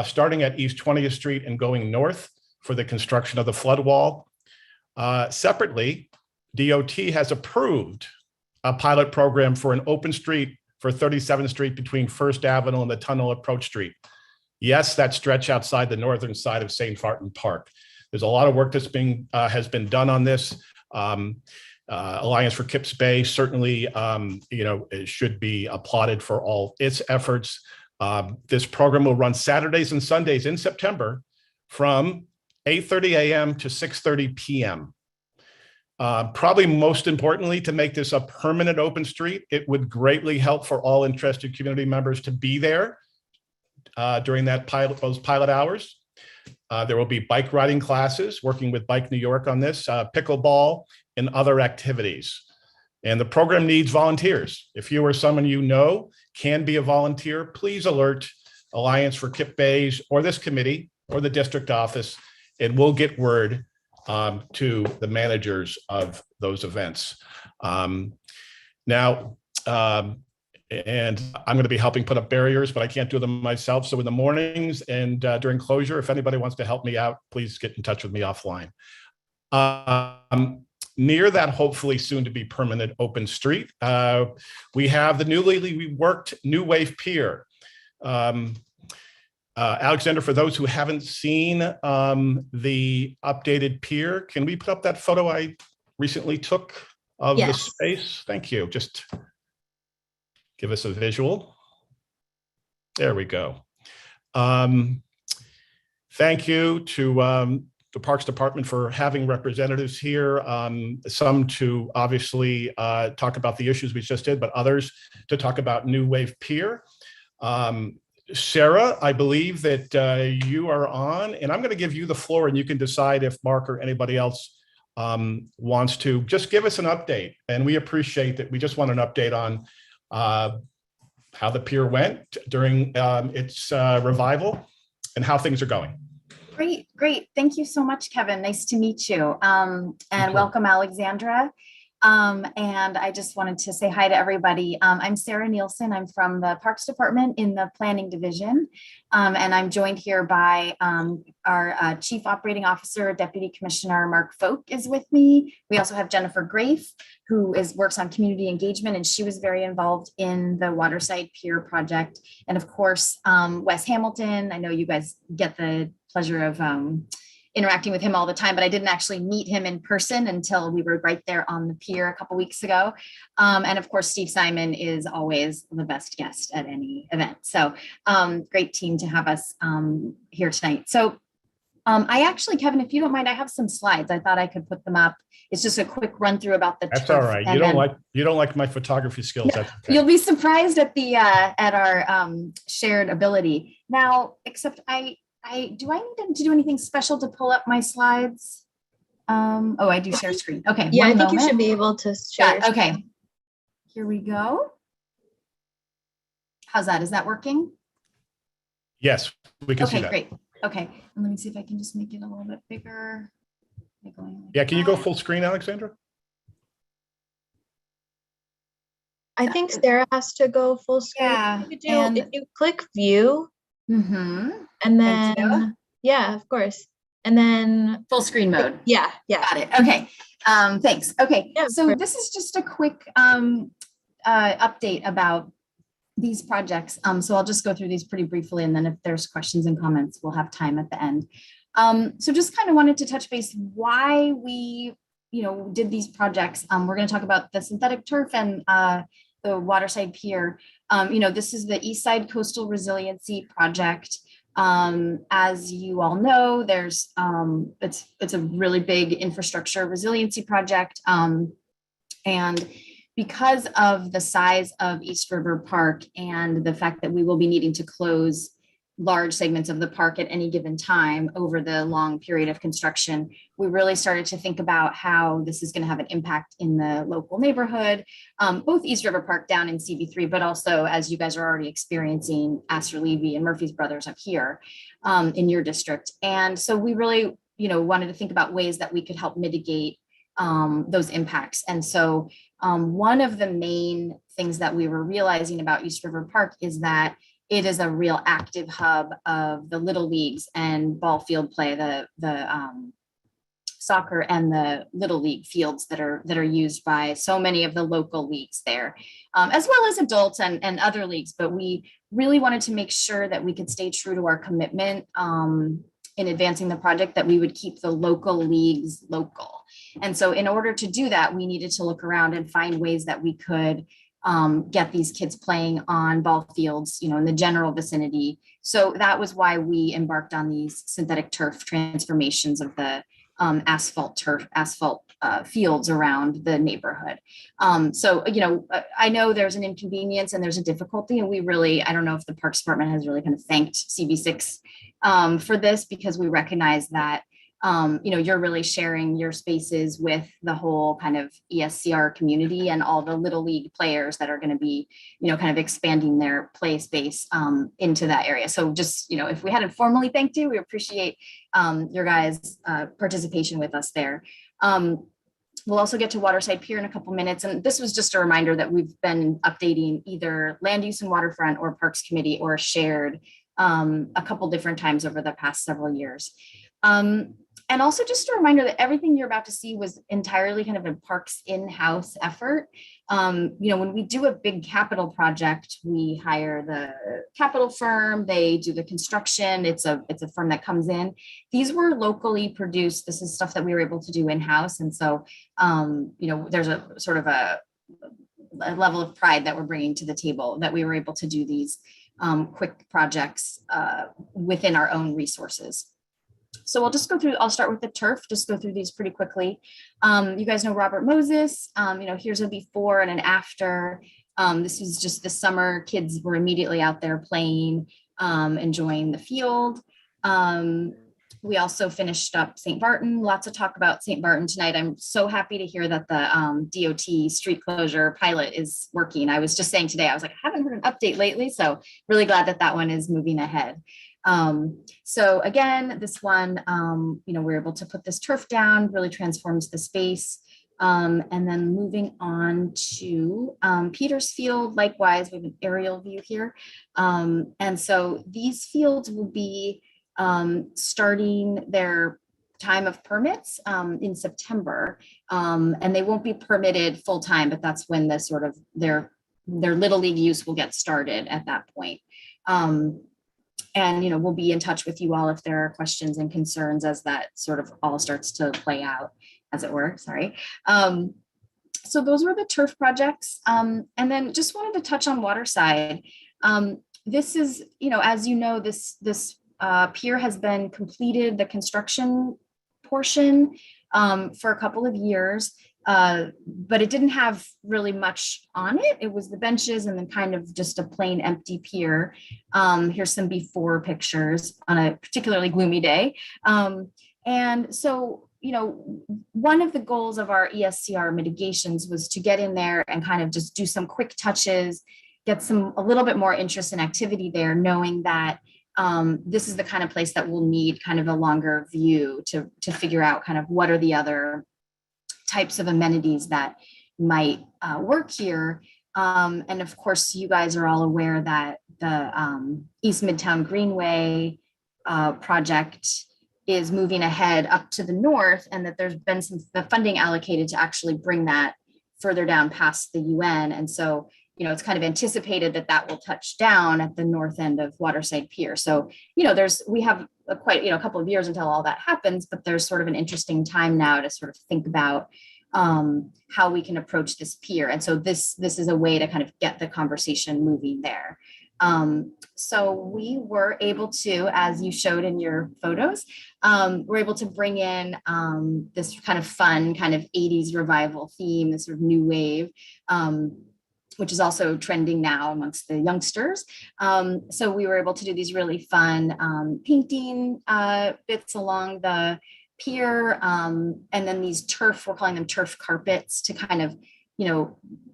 starting at East 20th Street and going north for the construction of the flood wall. Separately, DOT has approved a pilot program for an open street for 37th Street between First Avenue and the Tunnel Approach Street. Yes, that stretch outside the northern side of St. Farton Park. There's a lot of work that's has been done on this. Alliance for Kips Bay certainly, it should be applauded for all its efforts. This program will run Saturdays and Sundays in September from 8:30 a.m. to 6:30 p.m. Probably most importantly, to make this a permanent open street, it would greatly help for all interested community members to be there during those pilot hours. There will be bike riding classes, working with Bike New York on this, pickleball, and other activities. And the program needs volunteers. If you or someone you know can be a volunteer, please alert Alliance for Kip Bays or this committee or the district office, and we'll get word to the managers of those events. And I'm going to be helping put up barriers, but I can't do them myself. So in the mornings and during closure, if anybody wants to help me out, please get in touch with me offline. Near that hopefully soon to be permanent open street, we have the newly reworked New Wave Pier. Alexander, for those who haven't seen the updated pier, can we put up that photo I recently took of the space? Thank you. Just give us a visual. There we go. Thank you to the Parks Department for having representatives here, some to obviously talk about the issues we just did, but others to talk about New Wave Pier. Sarah, I believe that you are on, and I'm going to give you the floor, and you can decide if Mark or anybody else wants to just give us an update. And we appreciate that. We just want an update on how the pier went during its revival and how things are going. Great. Thank you so much, Kevin. Nice to meet you. And welcome, Alexandra. And I just wanted to say hi to everybody. I'm Sarah Nielsen. I'm from the Parks Department in the Planning Division. And I'm joined here by our Chief Operating Officer, Deputy Commissioner Mark Folk is with me. We also have Jennifer Grafe, who works on community engagement, and she was very involved in the Waterside Pier project. And of course, Wes Hamilton. I know you guys get the pleasure of interacting with him all the time, but I didn't actually meet him in person until we were right there on the pier a couple weeks ago. And of course, Steve Simon is always the best guest at any event. So great team to have us here tonight. So I actually, Kevin, if you don't mind, I have some slides. I thought I could put them up. It's just a quick run through about the That's turf. all right. You don't like my photography skills. That's okay. You'll be surprised at the at our shared ability. Now, except do I need to do anything special to pull up my slides? Oh, I do share screen. Okay. Yeah, I think you should be able to share. Okay. Here we go. How's that? Is that working? Yes, we can see that. Okay, great. Okay. And let me see if I can just make it a little bit bigger. Yeah, can you go full screen, Alexandra? I think Sarah has to go full screen. Yeah, if you click view, and then, yeah, of course. And then full screen mode. Yeah. Got it. Okay. Thanks. Okay. Yeah, so this is just a quick update about these projects. So I'll just go through these pretty briefly, and then if there's questions and comments, we'll have time at the end. So just kind of wanted to touch base why we, did these projects. We're going to talk about the synthetic turf and the Waterside Pier. This is the East Side Coastal Resiliency Project. As you all know, there's it's a really big infrastructure resiliency project. And because of the size of East River Park and the fact that we will be needing to close large segments of the park at any given time over the long period of construction, we really started to think about how this is going to have an impact in the local neighborhood, both East River Park down in CB3, but also, as you guys are already experiencing, Astor Levy and Murphy's Brothers up here in your district. And so we really, wanted to think about ways that we could help mitigate those impacts. And so one of the main things that we were realizing about East River Park is that it is a real active hub of the little leagues and ball field play, the soccer and the little league fields that are used by so many of the local leagues there, as well as adults and other leagues. But we really wanted to make sure that we could stay true to our commitment in advancing the project, that we would keep the local leagues local. And so in order to do that, we needed to look around and find ways that we could get these kids playing on ball fields, in the general vicinity. So that was why we embarked on these synthetic turf transformations of the asphalt fields around the neighborhood. So, I know there's an inconvenience and there's a difficulty, and I don't know if the Parks Department has really kind of thanked CB6 for this, because we recognize that you're really sharing your spaces with the whole kind of ESCR community and all the little league players that are going to be, kind of expanding their play space into that area. So just, if we hadn't formally thanked you, we appreciate your guys' participation with us there. We'll also get to Waterside Pier in a couple minutes. And this was just a reminder that we've been updating either Land Use and Waterfront or Parks Committee or shared a couple different times over the past several years. And also just a reminder that everything you're about to see was entirely kind of a Parks in-house effort. When we do a big capital project, we hire the capital firm, they do the construction, it's a firm that comes in. These were locally produced. This is stuff that we were able to do in-house. And so, there's a sort of a level of pride that we're bringing to the table, that we were able to do these quick projects within our own resources. So I'll start with the turf, just go through these pretty quickly. You guys know Robert Moses, here's a before and an after. This was just the summer. Kids were immediately out there playing, enjoying the field. We also finished up St. Barton. Lots of talk about St. Barton tonight. I'm so happy to hear that the DOT street closure pilot is working. I was just saying today, I was like, I haven't heard an update lately. So really glad that one is moving ahead. So again, this one, we're able to put this turf down, really transforms the space. And then moving on to Petersfield, likewise, we have an aerial view here. And so these fields will be starting their time of permits in September, and they won't be permitted full time, but that's when the sort of their little league use will get started at that point. And, we'll be in touch with you all if there are questions and concerns as that sort of all starts to play out, as it were, sorry. So those were the turf projects. And then just wanted to touch on Waterside. This is, as you know, this pier has been completed, the construction portion, for a couple of years. But it didn't have really much on it. It was the benches and then kind of just a plain empty pier. Here's some before pictures on a particularly gloomy day. And so, one of the goals of our ESCR mitigations was to get in there and kind of just do some quick touches, get a little bit more interest and activity there, knowing that this is the kind of place that will need kind of a longer view to figure out kind of what are the other types of amenities that might work here. And of course, you guys are all aware that the East Midtown Greenway project is moving ahead up to the north, and that there's been the funding allocated to actually bring that further down past the UN. And so, it's kind of anticipated that will touch down at the north end of Waterside Pier. So, we have a couple of years until all that happens, but there's sort of an interesting time now to sort of think about how we can approach this pier. And so this is a way to kind of get the conversation moving there. So we were able to, as you showed in your photos, we're able to bring in this kind of fun kind of 80s revival theme, this sort of new wave, which is also trending now amongst the youngsters. So we were able to do these really fun painting bits along the pier, and then these turf, we're calling them turf carpets, to kind of,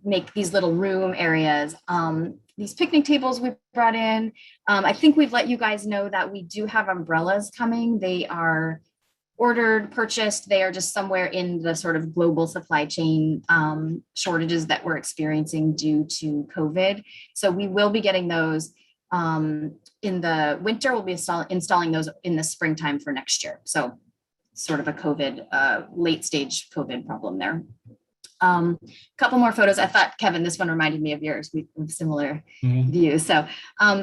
make these little room areas. These picnic tables we brought in. I think we've let you guys know that we do have umbrellas coming. They are ordered, purchased. They are just somewhere in the sort of global supply chain shortages that we're experiencing due to COVID. So we will be getting those in the winter. We'll be installing those in the springtime for next year. So sort of a COVID, late stage COVID problem there. Couple more photos. I thought, Kevin, this one reminded me of yours. We have similar views. So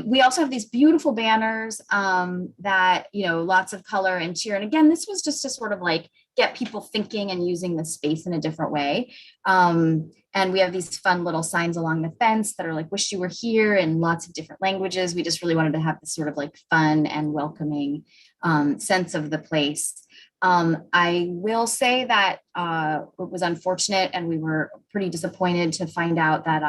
we also have these beautiful banners that, lots of color and cheer. And again, this was just to sort of like get people thinking and using the space in a different way. And we have these fun little signs along the fence that are like, wish you were here, in lots of different languages. We just really wanted to have this sort of like fun and welcoming sense of the place. I will say that it was unfortunate, and we were pretty disappointed to find out that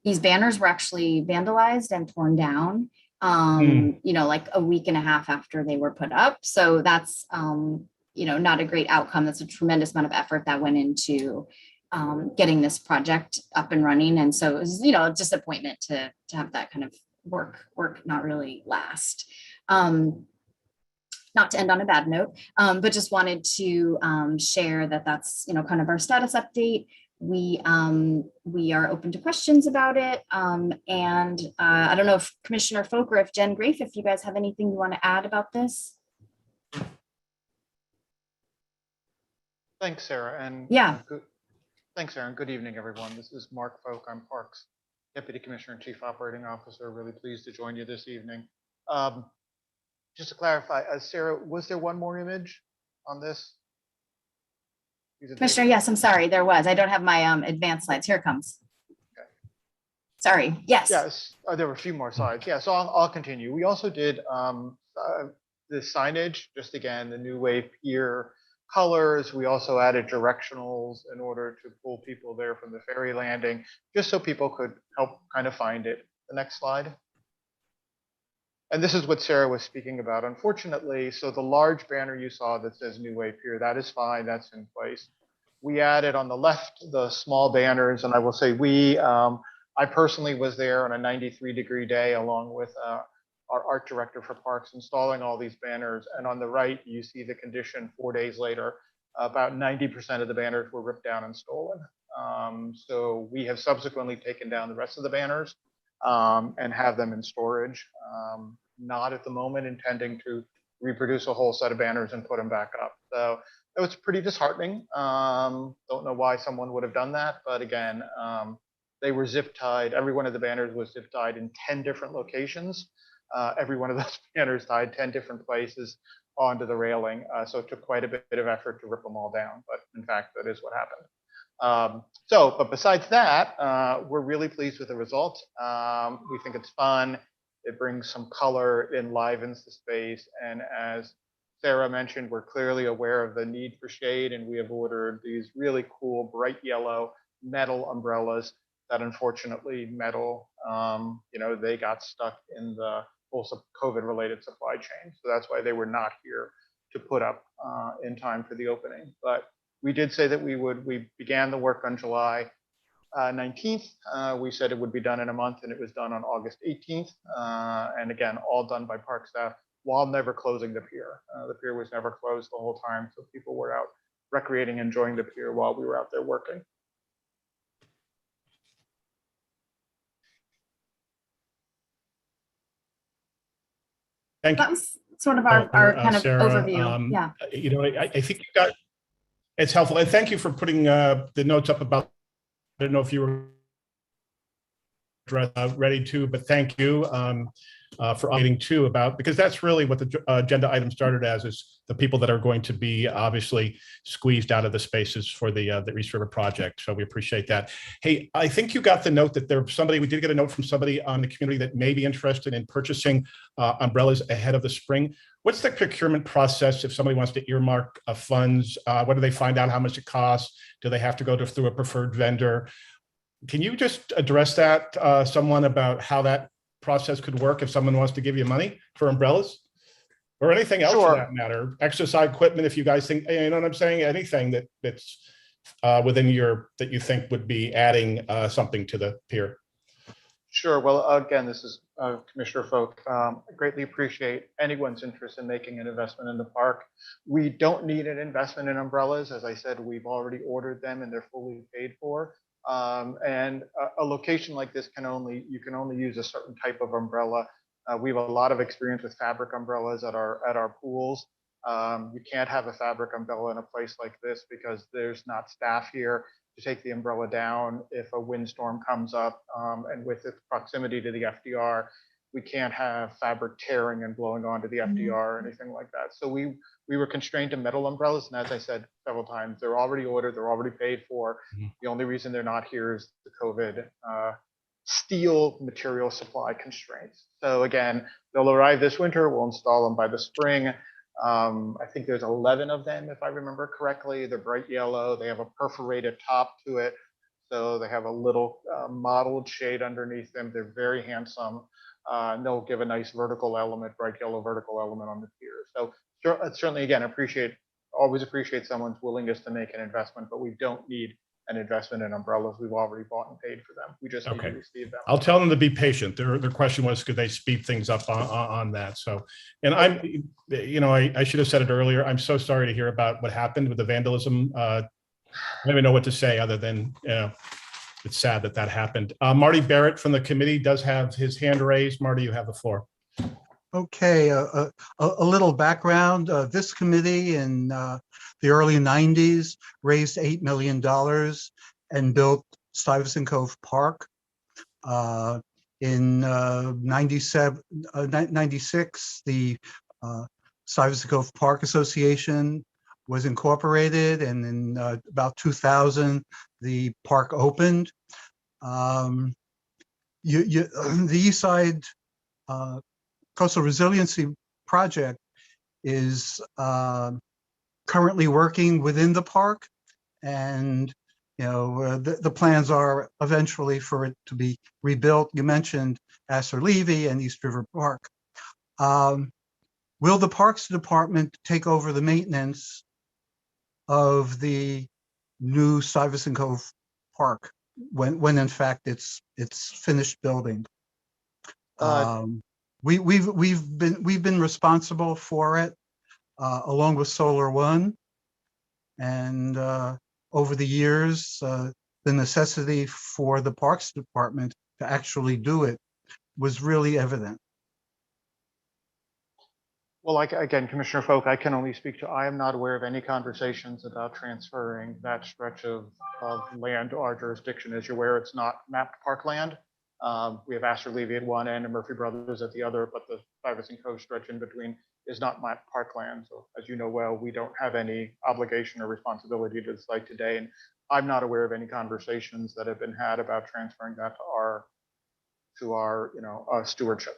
these banners were actually vandalized and torn down, like a week and a half after they were put up. So that's, not a great outcome. That's a tremendous amount of effort that went into getting this project up and running. And so it was, a disappointment to have that kind of work not really last. Not to end on a bad note, but just wanted to share that that's, kind of our status update. We are open to questions about it. And I don't know if Commissioner Folk or if Jen Grafe, if you guys have anything you want to add about this. Thanks, Sarah. And yeah. Thanks, Sarah. And good evening, everyone. This is Mark Folk. I'm Parks Deputy Commissioner and Chief Operating Officer. Really pleased to join you this evening. Just to clarify, Sarah, was there one more image on this? Commissioner, yes, I'm sorry, there was. I don't have my advanced slides. Here it comes. Okay. Sorry, yes. Yes, there were a few more slides. Yeah, so I'll continue. We also did the signage, just again, the New Wave Pier colors. We also added directionals in order to pull people there from the ferry landing, just so people could help kind of find it. The next slide. And this is what Sarah was speaking about. Unfortunately, so the large banner you saw that says New Wave Pier, that is fine, that's in place. We added on the left the small banners, and I will say I personally was there on a 93-degree day along with our art director for parks, installing all these banners. And on the right, you see the condition 4 days later. About 90% of the banners were ripped down and stolen. So we have subsequently taken down the rest of the banners and have them in storage. Not at the moment intending to reproduce a whole set of banners and put them back up. So it was pretty disheartening. Don't know why someone would have done that, but again, they were zip tied. Every one of the banners was zip tied in 10 different locations. Every one of those banners tied 10 different places onto the railing. So it took quite a bit of effort to rip them all down, but in fact, that is what happened. But besides that, we're really pleased with the result. We think it's fun. It brings some color, enlivens the space. And as Sarah mentioned, we're clearly aware of the need for shade, and we have ordered these really cool, bright yellow metal umbrellas that unfortunately they got stuck in the whole COVID-related supply chain. So that's why they were not here to put up in time for the opening. But we did say that we began the work on July 19th. We said it would be done in a month, and it was done on August 18th. And again, all done by park staff while never closing the pier. The pier was never closed the whole time, so people were out recreating, enjoying the pier while we were out there working. Thank you. That was sort of our kind of Sarah, overview. Yeah. I think you got, it's helpful. And thank you for putting the notes up about, I don't know if you were ready to, but thank you for updating too about, because that's really what the agenda item started as, is the people that are going to be obviously squeezed out of the spaces for the East River project. So we appreciate that. Hey, I think you got the note that we did get a note from somebody on the community that may be interested in purchasing umbrellas ahead of the spring. What's the procurement process if somebody wants to earmark funds? What do they find out how much it costs? Do they have to go through a preferred vendor? Can you just address that, someone about how that process could work if someone wants to give you money for umbrellas? Or anything else for Sure. that matter, exercise equipment, if you guys think, you know what I'm saying, anything that's within that you think would be adding something to the pier. Sure. Well, again, this is Commissioner Folk. I greatly appreciate anyone's interest in making an investment in the park. We don't need an investment in umbrellas. As I said, we've already ordered them and they're fully paid for. And a location like this you can only use a certain type of umbrella. We have a lot of experience with fabric umbrellas at our pools. You can't have a fabric umbrella in a place like this because there's not staff here to take the umbrella down if a windstorm comes up, and with its proximity to the FDR, we can't have fabric tearing and blowing onto the FDR or anything like that. So we were constrained to metal umbrellas, and as I said several times, they're already ordered, they're already paid for. The only reason they're not here is the COVID steel material supply constraints. So again, they'll arrive this winter, we'll install them by the spring. I think there's 11 of them, if I remember correctly. They're bright yellow. They have a perforated top to it. So they have a little mottled shade underneath them. They're very handsome. And they'll give a nice vertical element, bright yellow vertical element on the pier. So certainly, again, always appreciate someone's willingness to make an investment, but we don't need an investment in umbrellas. We've already bought and paid for them. We just need to receive them. I'll tell them to be patient. Their question was, could they speed things up on that? So, and I should have said it earlier. I'm so sorry to hear about what happened with the vandalism. I don't even know what to say other than, it's sad that happened. Marty Barrett from the committee does have his hand raised. Marty, you have the floor. Okay, a little background. This committee in the early 90s raised $8 million and built Stuyvesant Cove Park. In 96, the Stuyvesant Cove Park Association was incorporated, and in about 2000, the park opened. The East Side Coastal Resiliency Project is currently working within the park, and the plans are eventually for it to be rebuilt. You mentioned Astor Levy and East River Park. Will the Parks Department take over the maintenance of the new Stuyvesant Cove Park when in fact it's finished building? We've been responsible for it, along with Solar One, and over the years, the necessity for the Parks Department to actually do it was really evident. Well, again, Commissioner Folk, I can only speak to, I am not aware of any conversations about transferring that stretch of land to our jurisdiction. As you're aware, it's not mapped parkland. We have Astor Levy at one end and Murphy Brothers at the other, but the Stuyvesant Cove stretch in between is not mapped parkland. So as you know well, we don't have any obligation or responsibility to the site today. And I'm not aware of any conversations that have been had about transferring that to our stewardship.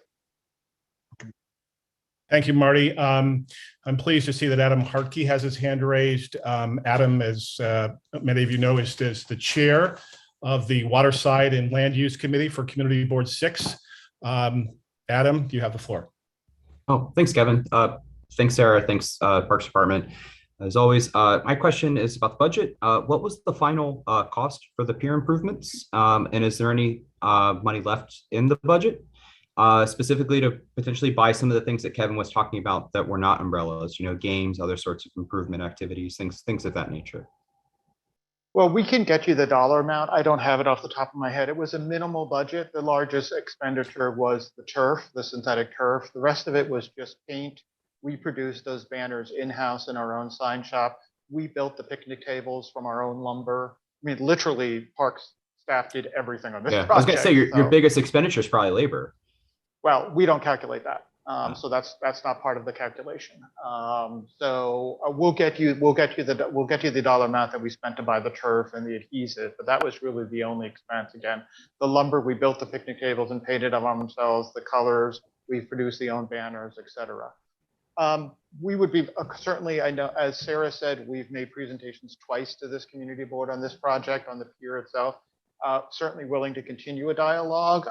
Thank you, Marty. I'm pleased to see that Adam Hartke has his hand raised. Adam, as many of you know, is the chair of the Waterside and Land Use Committee for Community Board 6. Adam, you have the floor. Oh, thanks, Kevin. Thanks, Sarah. Thanks, Parks Department. As always, my question is about the budget. What was the final cost for the pier improvements? And is there any money left in the budget? Specifically to potentially buy some of the things that Kevin was talking about that were not umbrellas, games, other sorts of improvement activities, things of that nature. Well, we can get you the dollar amount. I don't have it off the top of my head. It was a minimal budget. The largest expenditure was the turf, the synthetic turf. The rest of it was just paint. We produced those banners in-house in our own sign shop. We built the picnic tables from our own lumber. I mean, literally, Parks staff did everything on this project. I was going to say, your biggest expenditure is probably labor. Well, we don't calculate that. So that's not part of the calculation. So we'll get you the dollar amount that we spent to buy the turf and the adhesive, but that was really the only expense. Again, the lumber, we built the picnic tables and painted them on themselves, the colors, we produced the own banners, etc. We would be certainly, I know, as Sarah said, we've made presentations twice to this community board on this project, on the pier itself. certainly willing to continue a dialogue.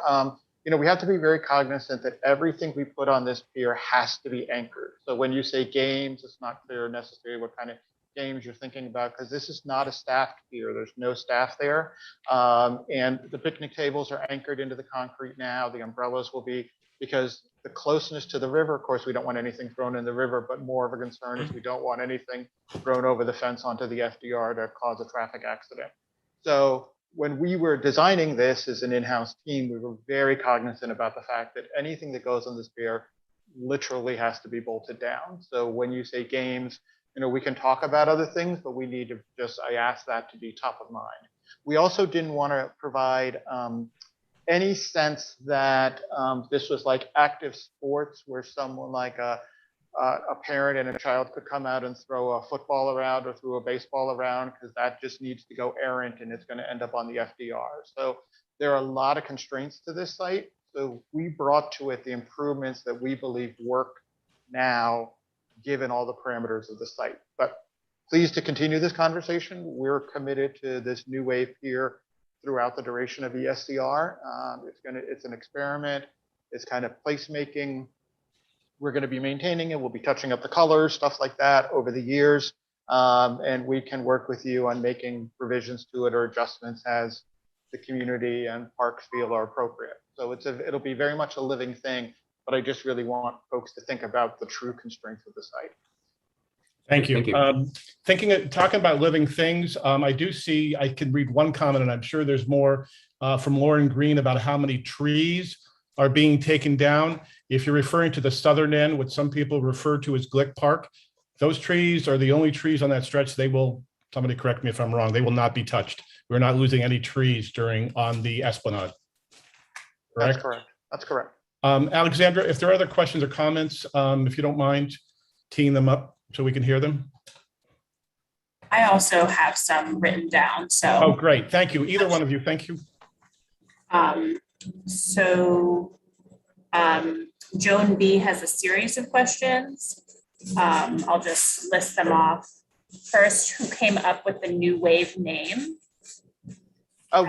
We have to be very cognizant that everything we put on this pier has to be anchored. So when you say games, it's not clear necessarily what kind of games you're thinking about, because this is not a staffed pier. There's no staff there. And the picnic tables are anchored into the concrete now. The umbrellas will be, because the closeness to the river, of course, we don't want anything thrown in the river, but more of a concern is we don't want anything thrown over the fence onto the FDR to cause a traffic accident. So when we were designing this as an in-house team, we were very cognizant about the fact that anything that goes on this pier literally has to be bolted down. So when you say games, we can talk about other things, but we need to I asked that to be top of mind. We also didn't want to provide any sense that this was like active sports where someone like a parent and a child could come out and throw a football around or throw a baseball around, because that just needs to go errant and it's going to end up on the FDR. So there are a lot of constraints to this site. So we brought to it the improvements that we believe work now, given all the parameters of the site. But pleased to continue this conversation. We're committed to this new wave pier throughout the duration of ESCR. It's an experiment. It's kind of placemaking. We're going to be maintaining it. We'll be touching up the colors, stuff like that over the years. And we can work with you on making revisions to it or adjustments as the community and parks feel are appropriate. So it'll be very much a living thing, but I just really want folks to think about the true constraints of the site. Thank you. Talking about living things, I do see, I can read one comment, and I'm sure there's more from Lauren Green about how many trees are being taken down. If you're referring to the southern end, what some people refer to as Glick Park, those trees are the only trees on that stretch. They will, somebody correct me if I'm wrong, they will not be touched. We're not losing any trees on the Esplanade. Correct? That's correct. That's correct. Alexandra, if there are other questions or comments, if you don't mind teeing them up so we can hear them. I also have some written down, so. Oh, great. Thank you. Either one of you. Thank you. Joan B has a series of questions. I'll just list them off. First, who came up with the New Wave name?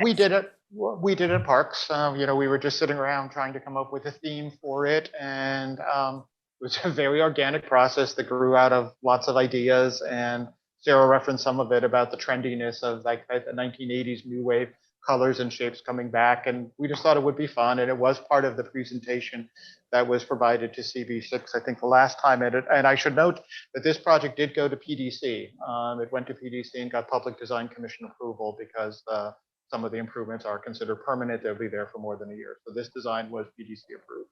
We did it. We did it at Parks. We were just sitting around trying to come up with a theme for it, and it was a very organic process that grew out of lots of ideas. And Sarah referenced some of it about the trendiness of like the 1980s new wave colors and shapes coming back, and we just thought it would be fun. And it was part of the presentation that was provided to CB6, I think, the last time. And I should note that this project did go to PDC. It went to PDC and got Public Design Commission approval, because some of the improvements are considered permanent. They'll be there for more than a year. So this design was PDC approved.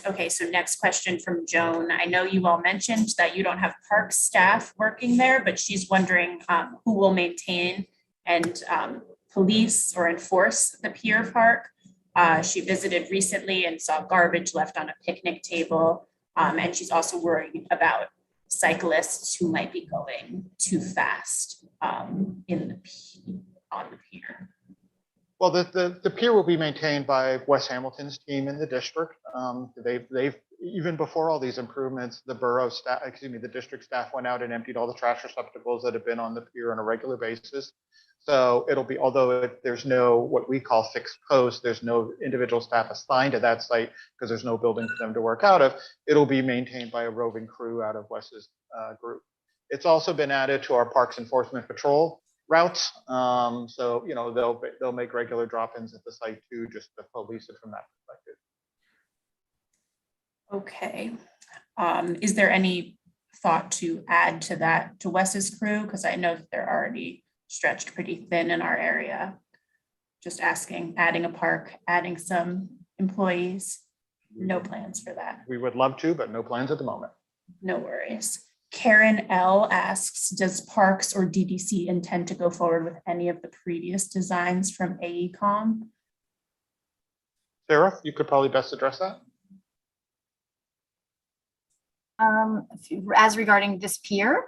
Okay, so next question from Joan. I know you all mentioned that you don't have park staff working there, but she's wondering who will maintain and police or enforce the Pier Park. She visited recently and saw garbage left on a picnic table. And she's also worried about cyclists who might be going too fast on the pier. Well, the pier will be maintained by Wes Hamilton's team in the district. They've even before all these improvements, the the district staff went out and emptied all the trash receptacles that have been on the pier on a regular basis. So it'll be, although there's no what we call fixed post, there's no individual staff assigned to that site because there's no building for them to work out of. It'll be maintained by a roving crew out of Wes's group. It's also been added to our Parks Enforcement Patrol routes. So, they'll make regular drop-ins at the site too, just to police it from that perspective. Okay. Is there any thought to add to that, to Wes's crew? Because I know that they're already stretched pretty thin in our area. Just asking, adding a park, adding some employees. No plans for that. We would love to, but no plans at the moment. No worries. Karen L asks, does Parks or DDC intend to go forward with any of the previous designs from AECom? Sarah, you could probably best address that. As regarding this pier?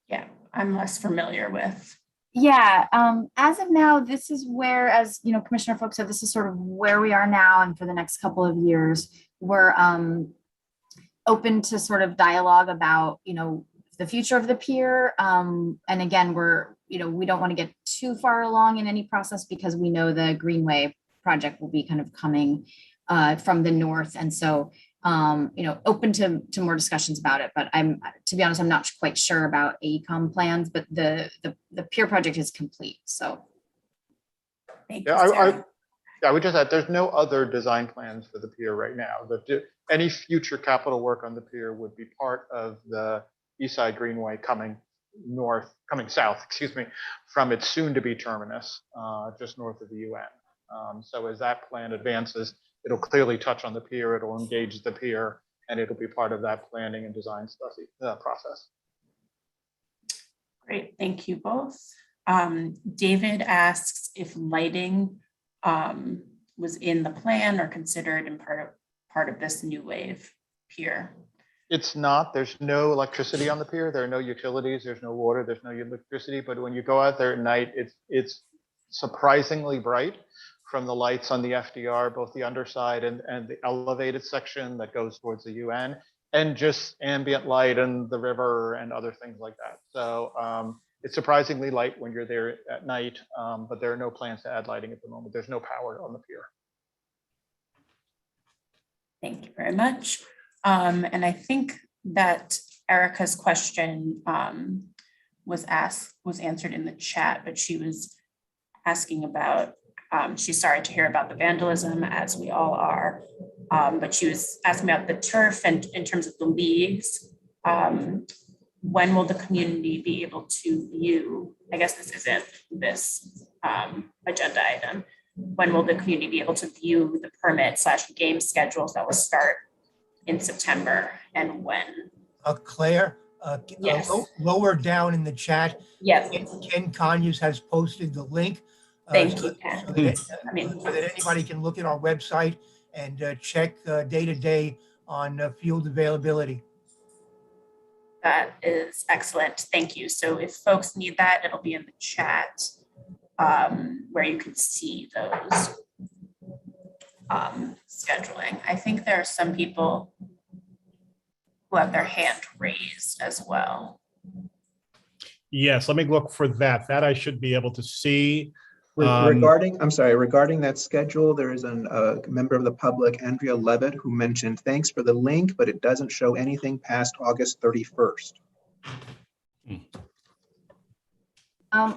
Yeah, I'm less familiar with. Yeah, as of now, this is where, as Commissioner Folk said, this is sort of where we are now, and for the next couple of years, we're open to sort of dialogue about, the future of the pier. And again, we don't want to get too far along in any process because we know the Greenway project will be kind of coming from the north. And so, open to more discussions about it. But to be honest, I'm not quite sure about AECOM plans, but the pier project is complete. So. Thank Yeah, you, Sarah. I would just add, there's no other design plans for the pier right now. Any future capital work on the pier would be part of the East Side Greenway coming south, from its soon-to-be terminus, just north of the UN. So as that plan advances, it'll clearly touch on the pier, it'll engage the pier, and it'll be part of that planning and design process. Great, thank you both. David asks if lighting was in the plan or considered in part of this new wave pier. It's not. There's no electricity on the pier. There are no utilities. There's no water. There's no electricity. But when you go out there at night, it's surprisingly bright from the lights on the FDR, both the underside and the elevated section that goes towards the UN, and just ambient light and the river and other things like that. So it's surprisingly light when you're there at night, but there are no plans to add lighting at the moment. There's no power on the pier. Thank you very much. And I think that Erica's question was answered in the chat, but she was asking about, she's sorry to hear about the vandalism, as we all are, but she was asking about the turf and in terms of the leagues. When will the community be able to view, I guess this isn't this agenda item, when will the community be able to view the permit/game schedules that will start in September, and when? Claire, Yes. lower down in the chat, Yes. Ken Conyers has posted the link. Thank you, Ken. So that anybody can look at our website and check day to day on field availability. That is excellent. Thank you. So if folks need that, it'll be in the chat where you can see those scheduling. I think there are some people who have their hand raised as well. Yes, let me look for that. That I should be able to see. Regarding that schedule, there is a member of the public, Andrea Levitt, who mentioned, thanks for the link, but it doesn't show anything past August 31st.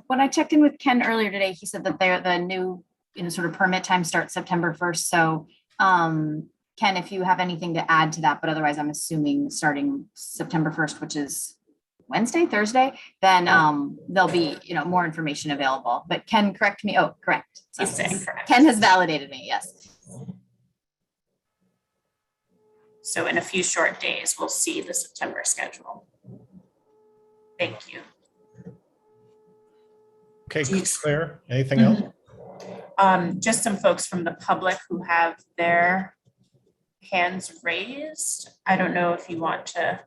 When I checked in with Ken earlier today, he said that the new sort of permit time starts September 1st. So Ken, if you have anything to add to that, but otherwise I'm assuming starting September 1st, which is Thursday, then there'll be more information available. But Ken, correct me. Oh, correct. He's saying correct. Ken has validated me. Yes. So in a few short days, we'll see the September schedule. Thank you. Okay, Claire, anything else? Just some folks from the public who have their hands raised. I don't know if you want to.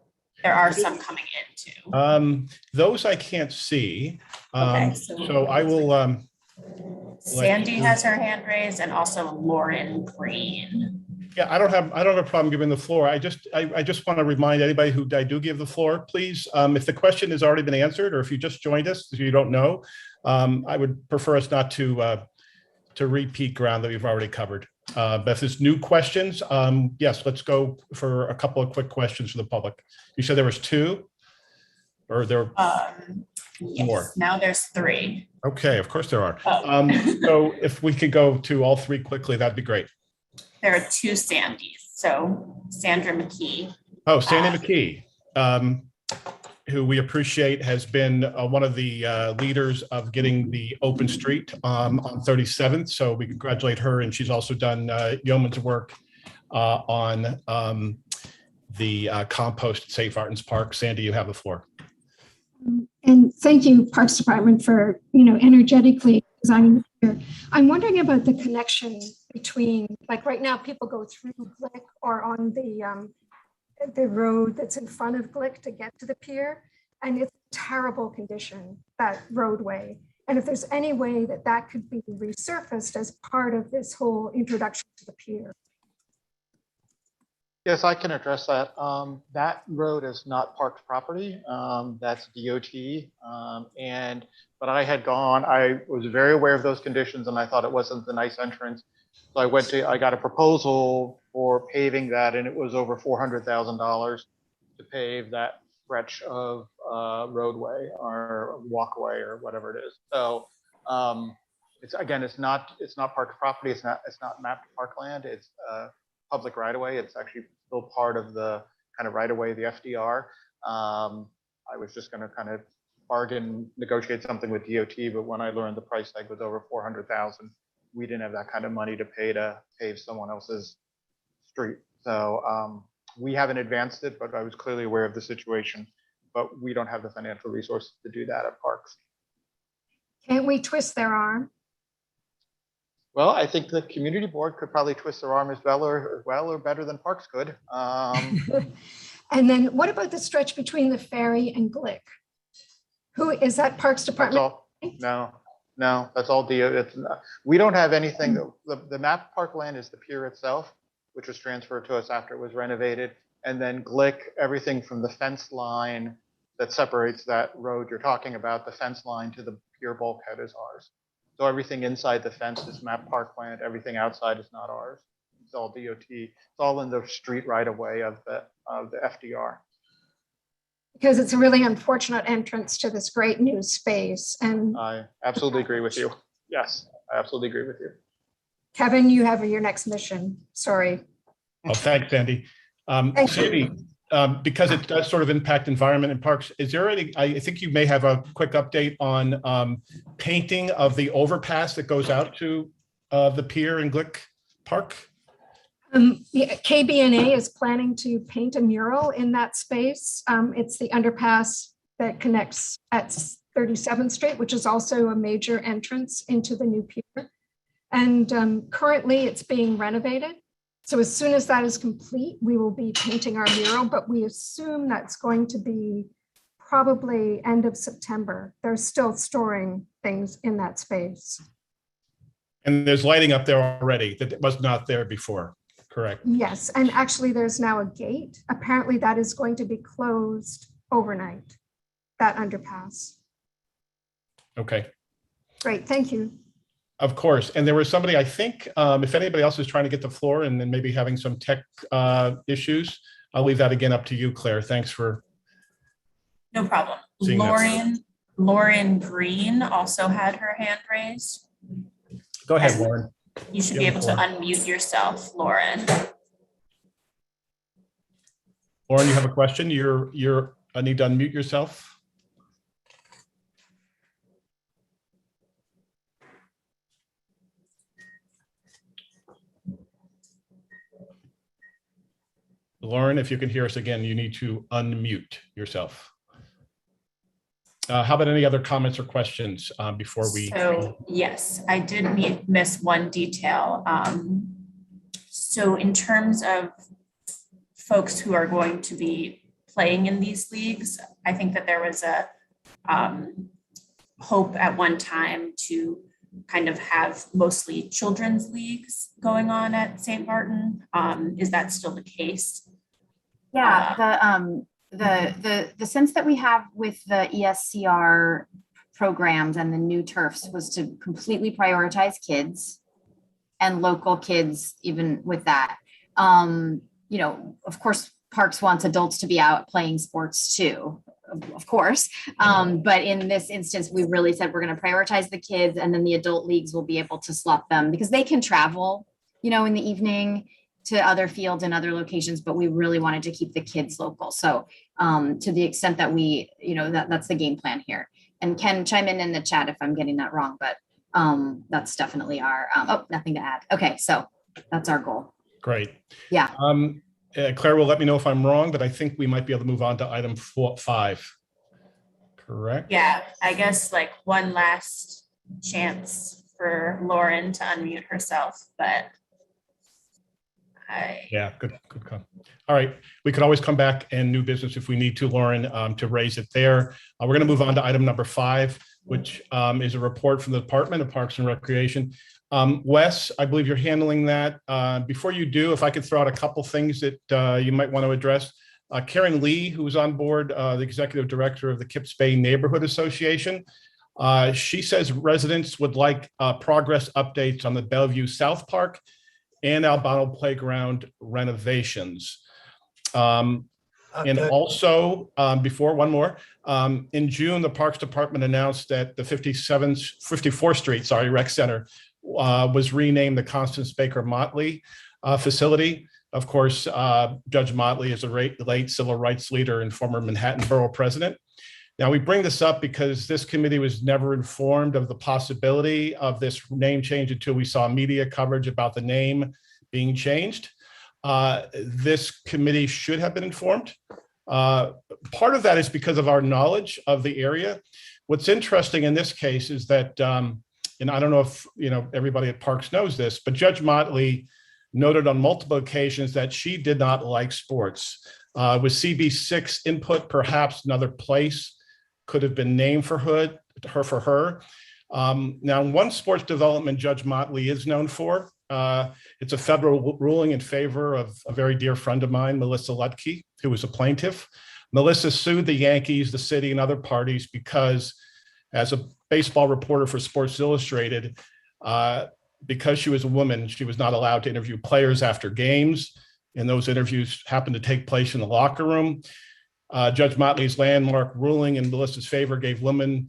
There are some coming in too. Those I can't see. Okay, so I will. Sandy has her hand raised, and also Lauren Green. Yeah, I don't have a problem giving the floor. I just want to remind anybody who I do give the floor, please. If the question has already been answered, or if you just joined us, if you don't know, I would prefer us not to repeat ground that we've already covered. But if there's new questions, yes, let's go for a couple of quick questions for the public. You said there was two, or there were yes, more? Now there's three. Okay, of course there are. Oh. So if we could go to all three quickly, that'd be great. There are two Sandys. So Sandra McKee. Oh, Sandy McKee, who we appreciate has been one of the leaders of getting the open street on 37th. So we congratulate her, and she's also done yeoman's work on the compost at St. Martin's Park. Sandy, you have the floor. And thank you, Parks Department, for energetically designing here. I'm wondering about the connection between, like right now, people go through Glick or on the road that's in front of Glick to get to the pier, and it's terrible condition, that roadway. And if there's any way that that could be resurfaced as part of this whole introduction to the pier. Yes, I can address that. That road is not parked property. That's DOT. But I was very aware of those conditions and I thought it wasn't the nice entrance. So I got a proposal for paving that and it was over $400,000 to pave that stretch of roadway or walkway or whatever it is. So it's not parked property. It's not mapped parkland. It's public right of way. It's actually still part of the kind of right of way, the FDR. I was just going to kind of negotiate something with DOT, but when I learned the price tag was over $400,000, we didn't have that kind of money to pave someone else's street. So we haven't advanced it, but I was clearly aware of the situation. But we don't have the financial resources to do that at Parks. Can't we twist their arm? Well, I think the community board could probably twist their arm as well or better than Parks could. And then what about the stretch between the ferry and Glick? Who is that? Parks Department? No, that's all we don't have anything. The map parkland is the pier itself, which was transferred to us after it was renovated. And then Glick, everything from the fence line that separates that road you're talking about, the fence line to the pier bulkhead is ours. So everything inside the fence is map parkland. Everything outside is not ours. It's all DOT. It's all in the street right of way of the FDR. Because it's a really unfortunate entrance to this great new space. And I absolutely agree with you. Yes, I absolutely agree with you. Kevin, you have your next mission. Sorry. Oh, thanks, Sandy. Sandy, because it does sort of impact environment and parks, is there any, I think you may have a quick update on painting of the overpass that goes out to the pier in Glick Park? KBNA is planning to paint a mural in that space. It's the underpass that connects at 37th Street, which is also a major entrance into the new pier. And currently it's being renovated. So as soon as that is complete, we will be painting our mural, but we assume that's going to be probably end of September. They're still storing things in that space. And there's lighting up there already that was not there before, correct? Yes, and actually there's now a gate. Apparently that is going to be closed overnight, that underpass. Okay. Great, thank you. Of course. And there was somebody, I think, if anybody else is trying to get the floor and then maybe having some tech issues, I'll leave that again up to you, Claire. Thanks for. No problem. Lauren Green also had her hand raised. Go ahead, Lauren. You should be able to unmute yourself, Lauren. Lauren, you have a question? I need to unmute yourself. Lauren, if you can hear us again, you need to unmute yourself. How about any other comments or questions before we? So yes, I did miss one detail. So in terms of folks who are going to be playing in these leagues, I think that there was a hope at one time to kind of have mostly children's leagues going on at St. Barton. Is that still the case? Yeah, the sense that we have with the ESCR programs and the new turfs was to completely prioritize kids and local kids, even with that. You know, of course, Parks wants adults to be out playing sports too, of course. But in this instance, we really said we're going to prioritize the kids, and then the adult leagues will be able to slot them because they can travel, you know, in the evening to other fields and other locations, but we really wanted to keep the kids local. So to the extent that we, you know, that's the game plan here. And Ken, chime in the chat if I'm getting that wrong, but that's definitely our, oh, nothing to add. Okay, so that's our goal. Great. Yeah. Claire will let me know if I'm wrong, but I think we might be able to move on to item 5. Correct? Yeah, I guess like one last chance for Lauren to unmute herself, but yeah, good call. All right, we could always come back and new business if we need to, Lauren, to raise it there. We're going to move on to item number 5. which is a report from the Department of Parks and Recreation. Wes, I believe you're handling that. Before you do, if I could throw out a couple things that you might want to address. Karen Lee, who was on board, the executive director of the Kips Bay Neighborhood Association. She says residents would like progress updates on the Bellevue South Park and Albano Playground renovations. And also, before one more, in June, the Parks Department announced that the 54th Street, rec center was renamed the Constance Baker Motley facility. Of course, Judge Motley is a late civil rights leader and former Manhattan Borough president. Now, we bring this up because this committee was never informed of the possibility of this name change until we saw media coverage about the name being changed. This committee should have been informed. Part of that is because of our knowledge of the area. What's interesting in this case is that, and I don't know if everybody at Parks knows this, but Judge Motley noted on multiple occasions that she did not like sports. With CB6 input, perhaps another place could have been named for her. Now, one sports development Judge Motley is known for. It's a federal ruling in favor of a very dear friend of mine, Melissa Lutke, who was a plaintiff. Melissa sued the Yankees, the city, and other parties because, as a baseball reporter for Sports Illustrated, because she was a woman, she was not allowed to interview players after games, and those interviews happened to take place in the locker room. Judge Motley's landmark ruling in Melissa's favor gave women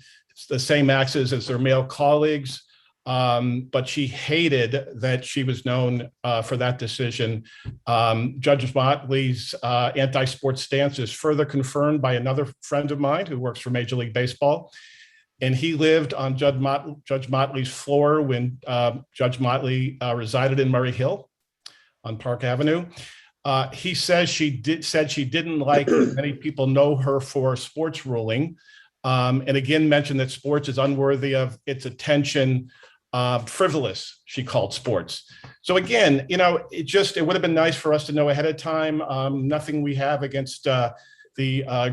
the same access as their male colleagues, but she hated that she was known for that decision. Judge Motley's anti-sports stance is further confirmed by another friend of mine who works for Major League Baseball. And he lived on Judge Motley's floor when Judge Motley resided in Murray Hill on Park Avenue. He says she didn't like that many people know her for sports ruling, and again mentioned that sports is unworthy of its attention, frivolous, she called sports. So again, it would have been nice for us to know ahead of time. Nothing we have against the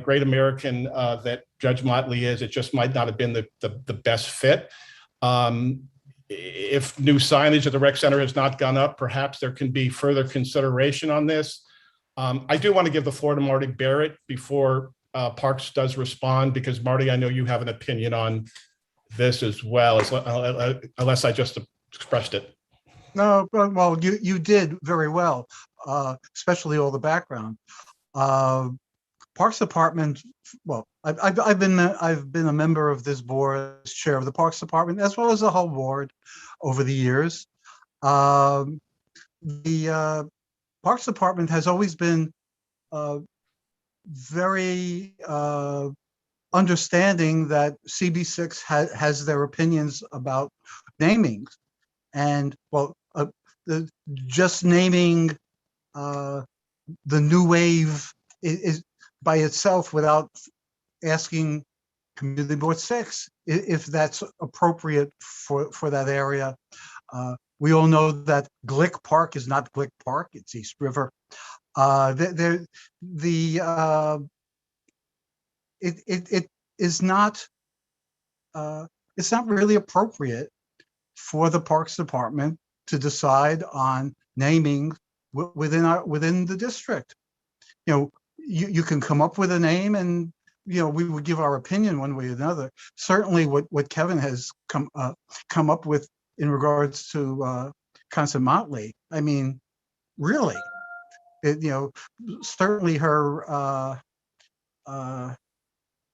great American that Judge Motley is. It just might not have been the best fit. If new signage at the rec center has not gone up, perhaps there can be further consideration on this. I do want to give the floor to Marty Barrett before Parks does respond, because Marty, I know you have an opinion on this as well, unless I just expressed it. No, well, you did very well, especially all the background. Parks Department. Well, I've been a member of this board, as chair of the Parks Department, as well as the whole board over the years. The Parks Department has always been very understanding that CB6 has their opinions about namings, and just naming the new wave is by itself, without asking Community Board 6 if that's appropriate for that area. We all know that Glick Park is not Glick Park; it's East River. It is not. It's not really appropriate for the Parks Department to decide on naming within the district. You can come up with a name, and we would give our opinion one way or another. Certainly, what Kevin has come up with in regards to Constance Motley, I mean, really, certainly her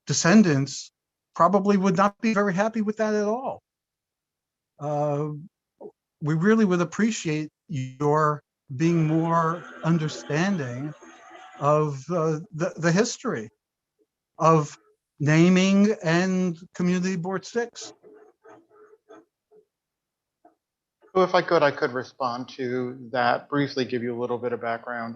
descendants probably would not be very happy with that at all. We really would appreciate your being more understanding of the history of naming and Community Board 6. So if I could respond to that briefly, give you a little bit of background.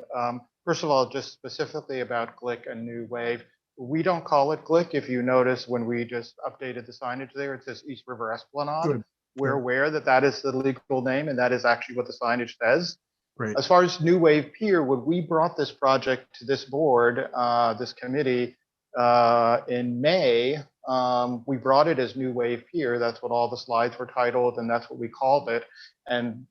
First of all, just specifically about Glick and New Wave, we don't call it Glick. If you notice, when we just updated the signage there, it says East River Esplanade. Good. We're aware that that is the legal name, and that is actually what the signage says. Great. As far as New Wave Pier, when we brought this project to this board, this committee, In May, we brought it as New Wave Pier. That's what all the slides were titled, and that's what we called it. And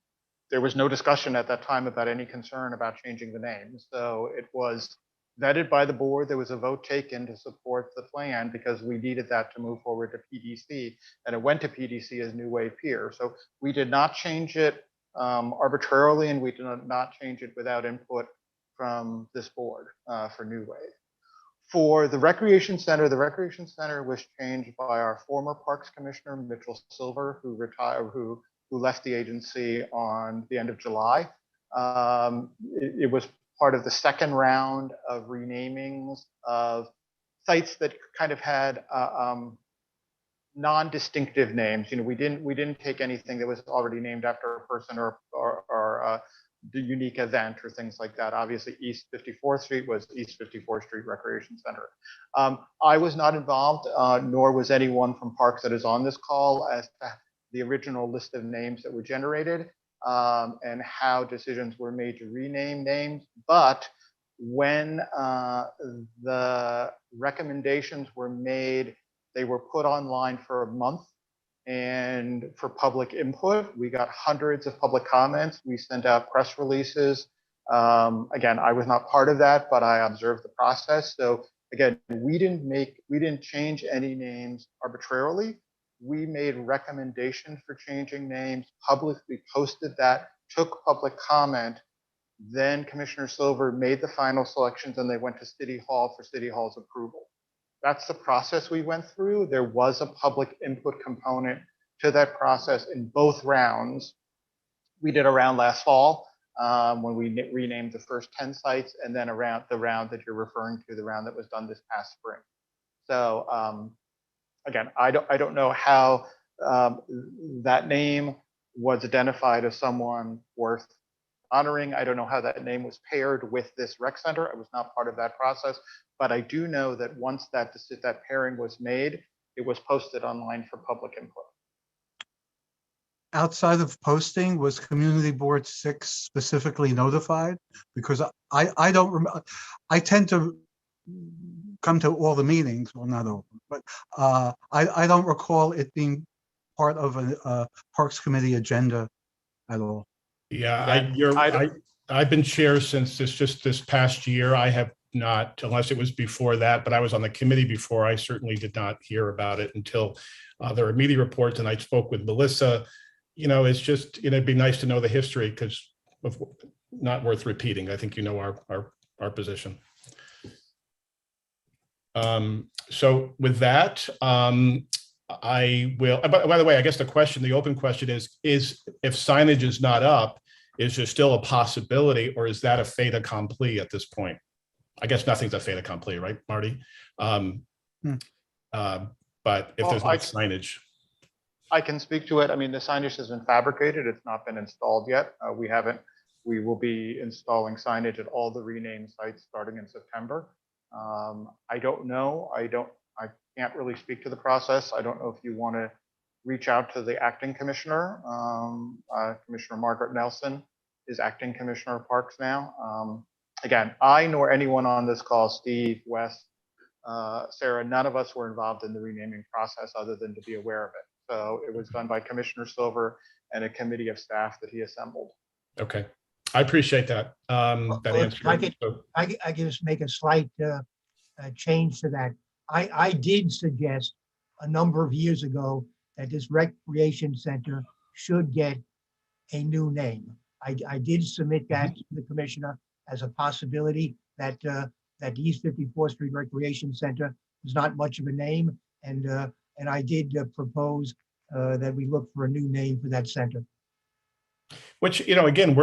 there was no discussion at that time about any concern about changing the name. So it was vetted by the board. There was a vote taken to support the plan because we needed that to move forward to PDC, and it went to PDC as New Wave Pier. So we did not change it arbitrarily, and we did not change it without input from this board for New Wave. For the Recreation Center was changed by our former Parks Commissioner, Mitchell Silver, who retired, who left the agency on the end of July. It was part of the second round of renamings of sites that kind of had non-distinctive names. You know, we didn't take anything that was already named after a person or the unique event or things like that. Obviously, East 54th Street was East 54th Street Recreation Center. I was not involved, nor was anyone from Parks that is on this call, as to the original list of names that were generated and how decisions were made to rename names. But when the recommendations were made, they were put online for a month and for public input. We got hundreds of public comments. We sent out press releases. Again, I was not part of that, but I observed the process. So again, we didn't change any names arbitrarily. We made recommendations for changing names, publicly posted that, took public comment. Then Commissioner Silver made the final selections, and they went to City Hall for City Hall's approval. That's the process we went through. There was a public input component to that process in both rounds. We did a round last fall when we renamed the first 10 sites, and then around the round that you're referring to, the round that was done this past spring. So again, I don't know how that name was identified as someone worth honoring. I don't know how that name was paired with this rec center. I was not part of that process, but I do know that once that pairing was made, it was posted online for public input. Outside of posting, was Community Board 6 specifically notified? Because I don't remember. I tend to come to all the meetings, well, not all, but I don't recall it being part of a Parks Committee agenda at all. Yeah, I've been chair since this past year. I have not, unless it was before that, but I was on the committee before. I certainly did not hear about it until there were media reports, and I spoke with Melissa. You know, it's just, it'd be nice to know the history, because not worth repeating. I think you know our position. So with that, I will, by the way, I guess the open question is if signage is not up, is there still a possibility, or is that a fait accompli at this point? I guess nothing's a fait accompli, right, Marty? But if there's not signage. I can speak to it. I mean, the signage has been fabricated. It's not been installed yet. We will be installing signage at all the renamed sites starting in September. I don't know. I can't really speak to the process. I don't know if you want to reach out to the acting commissioner. Commissioner Margaret Nelson is acting commissioner of Parks now. Again, I nor anyone on this call, Steve, Wes, Sarah, none of us were involved in the renaming process other than to be aware of it. So it was done by Commissioner Silver and a committee of staff that he assembled. Okay, I appreciate that. That answer. I could just make a slight change to that. I did suggest a number of years ago that this recreation center should get a new name. I did submit that to the commissioner as a possibility that that East 54th Street Recreation Center is not much of a name, and I did propose that we look for a new name for that center. Which, you know, again,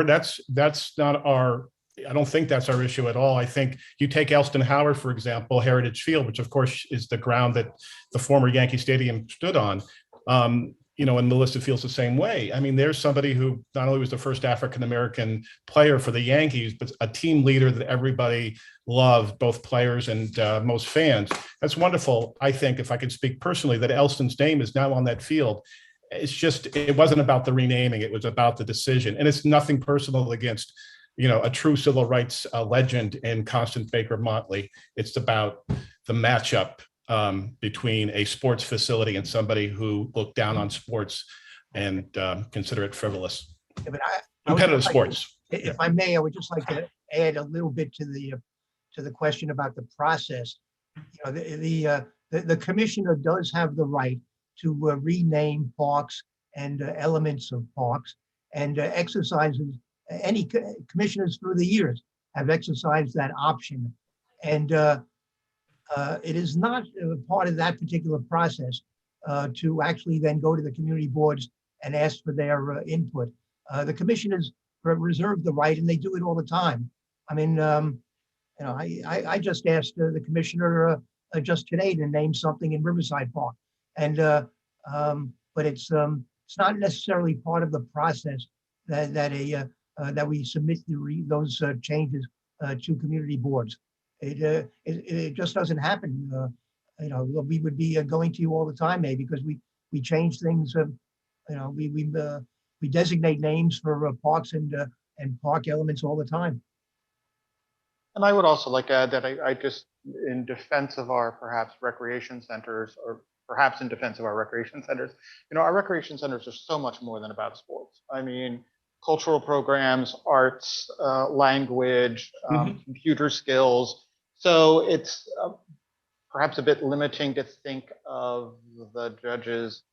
that's not our. I don't think that's our issue at all. I think you take Elston Howard, for example, Heritage Field, which of course is the ground that the former Yankee Stadium stood on. You know, and Melissa feels the same way. I mean, there's somebody who not only was the first African-American player for the Yankees, but a team leader that everybody loved, both players and most fans. That's wonderful. I think, if I could speak personally, that Elston's name is now on that field. It's just, it wasn't about the renaming. It was about the decision. And it's nothing personal against, you know, a true civil rights legend in Constance Baker Motley. It's about the matchup between a sports facility and somebody who looked down on sports and consider it frivolous. Yeah, but Competitive sports. If I may, I would just like to add a little bit to the question about the process. You know, the commissioner does have the right to rename parks and elements of parks, and exercises. Any commissioners through the years have exercised that option, and it is not part of that particular process to actually then go to the community boards and ask for their input. The commissioners reserve the right, and they do it all the time. I mean, you know, I just asked the commissioner just today to name something in Riverside Park, and but it's not necessarily part of the process that we submit those changes to community boards. It just doesn't happen. You know, we would be going to you all the time, maybe, because we change things. You know, we designate names for parks and park elements all the time. And I would also like to add that I just, in defense of our perhaps recreation centers, or perhaps in defense of our recreation centers, you know, our recreation centers are so much more than about sports. I mean, cultural programs, arts, language, computer skills. So it's perhaps a bit limiting to think of the judge's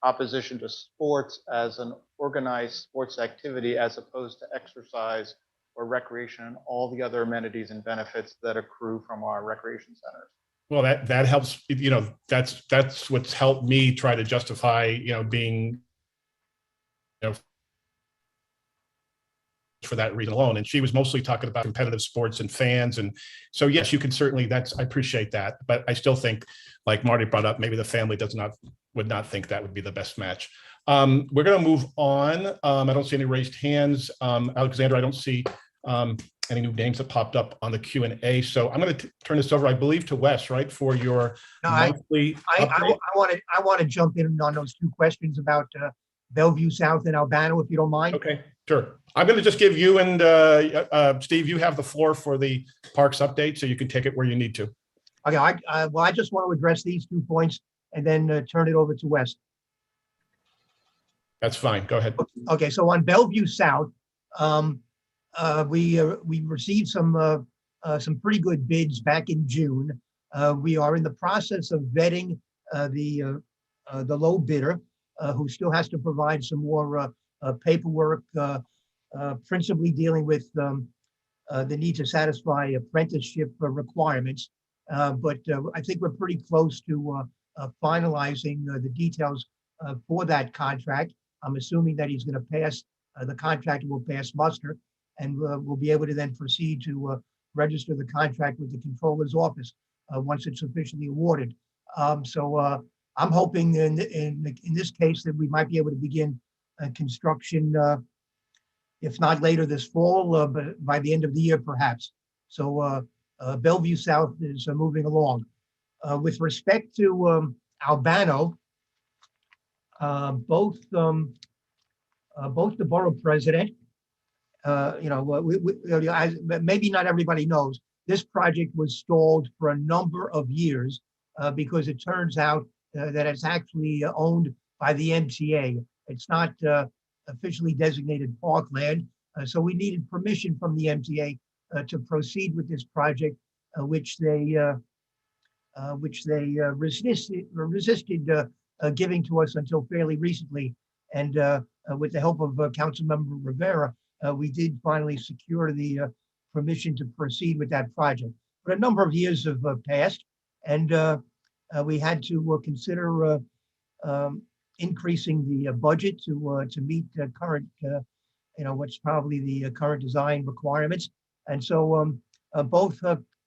opposition to sports as an organized sports activity as opposed to exercise or recreation and all the other amenities and benefits that accrue from our recreation centers. Well, that helps. You know, that's what's helped me try to justify, you know, being, you know, for that reason alone. And she was mostly talking about competitive sports and fans. And so, yes, you can certainly, I appreciate that. But I still think, like Marty brought up, maybe the family would not think that would be the best match. We're going to move on. I don't see any raised hands. Alexandra, I don't see any new names that popped up on the Q&A. So I'm going to turn this over, I believe, to Wes, right, for your monthly update. I want to jump in on those two questions about Bellevue South and Albano, if you don't mind. Okay, sure. I'm going to just give you and Steve, you have the floor for the parks update, so you can take it where you need to. Okay, well, I just want to address these 2 points and then turn it over to Wes. That's fine. Go ahead. Okay, so on Bellevue South, we received some pretty good bids back in June. We are in the process of vetting the low bidder, who still has to provide some more paperwork, principally dealing with the need to satisfy apprenticeship requirements. But I think we're pretty close to finalizing the details for that contract. I'm assuming that he's going to pass, the contractor will pass muster, and we'll be able to then proceed to register the contract with the controller's office once it's officially awarded. So I'm hoping in this case that we might be able to begin construction, if not later this fall, but by the end of the year, perhaps. So Bellevue South is moving along. With respect to Albano, both the borough president, you know, maybe not everybody knows, this project was stalled for a number of years because it turns out that it's actually owned by the MTA. It's not officially designated parkland. So we needed permission from the MTA to proceed with this project, which they resisted giving to us until fairly recently. And with the help of Councilmember Rivera, we did finally secure the permission to proceed with that project. But a number of years have passed, and we had to consider increasing the budget to meet the current, you know, what's probably the current design requirements. And so both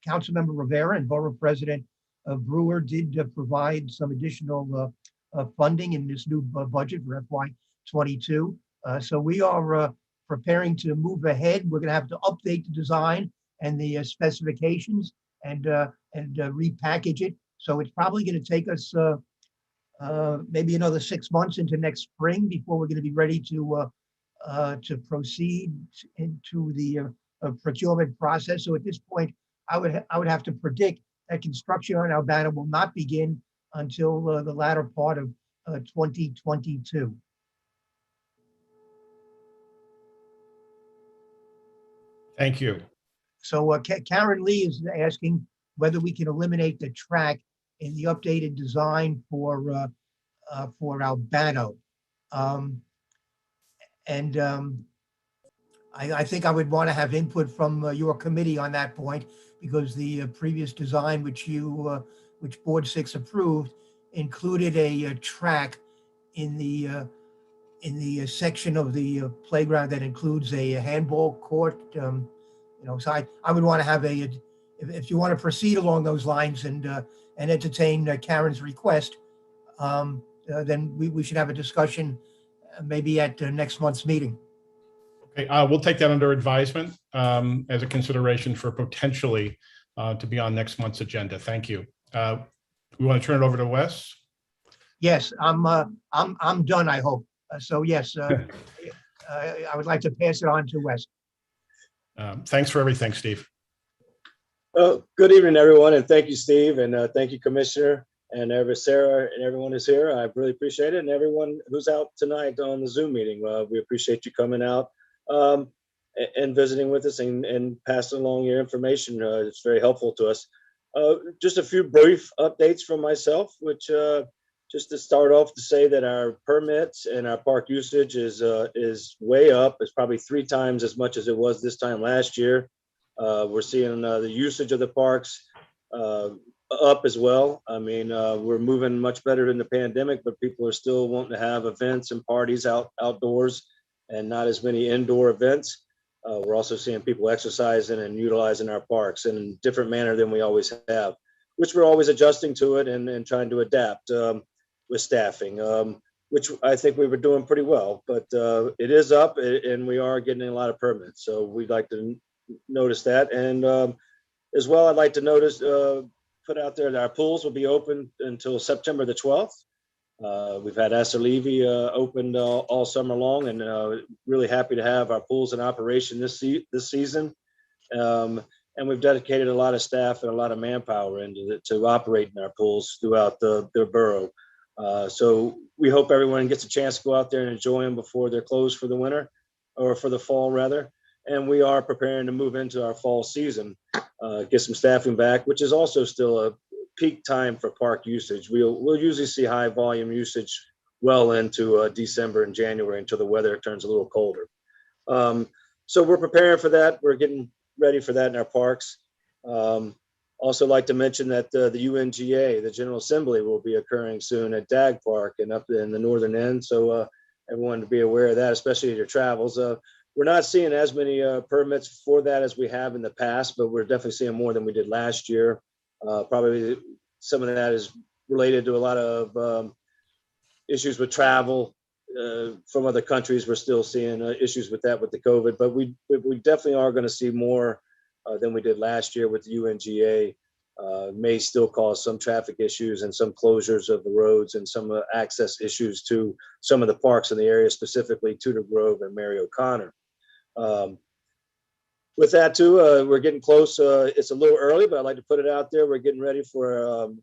Councilmember Rivera and Borough President Brewer did provide some additional funding in this new budget for FY22. So we are preparing to move ahead. We're going to have to update the design and the specifications and repackage it. So it's probably going to take us maybe another 6 months into next spring before we're going to be ready to proceed into the procurement process. So at this point, I would have to predict that construction on Albano will not begin until the latter part of 2022. Thank you. So Karen Lee is asking whether we can eliminate the track in the updated design for Albano. I think I would want to have input from your committee on that point, because the previous design, which Board 6 approved, included a track in the section of the playground that includes a handball court. So I would want to have if you want to proceed along those lines and entertain Karen's request, then we should have a discussion maybe at next month's meeting. Okay, we'll take that under advisement as a consideration for potentially to be on next month's agenda. Thank you. We want to turn it over to Wes. Yes, I'm done, I hope. So yes, I would like to pass it on to Wes. Thanks for everything, Steve. Good evening, everyone, and thank you, Steve, and thank you, Commissioner, and Sarah, and everyone who's here. I really appreciate it, and everyone who's out tonight on the Zoom meeting. We appreciate you coming out and visiting with us and passing along your information. It's very helpful to us. Just a few brief updates from myself, which just to start off to say that our permits and our park usage is way up. It's probably 3 times as much as it was this time last year. We're seeing the usage of the parks up as well. I mean, we're moving much better than the pandemic, but people are still wanting to have events and parties outdoors and not as many indoor events. We're also seeing people exercising and utilizing our parks in a different manner than we always have, which we're always adjusting to it and trying to adapt with staffing, which I think we were doing pretty well. But it is up, and we are getting a lot of permits. So we'd like to notice that. And as well, I'd like to put out there that our pools will be open until September the 12th. We've had Esther Levy opened all summer long, and really happy to have our pools in operation this season. And we've dedicated a lot of staff and a lot of manpower to operating our pools throughout the borough. So we hope everyone gets a chance to go out there and enjoy them before they're closed for the winter, or for the fall rather. And we are preparing to move into our fall season, get some staffing back, which is also still a peak time for park usage. We'll usually see high volume usage well into December and January until the weather turns a little colder. So we're preparing for that. We're getting ready for that in our parks. Also like to mention that the UNGA, the General Assembly, will be occurring soon at Dag Park and up in the northern end. So everyone to be aware of that, especially in your travels. We're not seeing as many permits for that as we have in the past, but we're definitely seeing more than we did last year. Probably some of that is related to a lot of issues with travel from other countries. We're still seeing issues with that with the COVID, but we definitely are going to see more than we did last year with the UNGA. May still cause some traffic issues and some closures of the roads and some access issues to some of the parks in the area, specifically Tudor Grove and Mary O'Connor. With that too, we're getting close. It's a little early, but I'd like to put it out there. We're getting ready for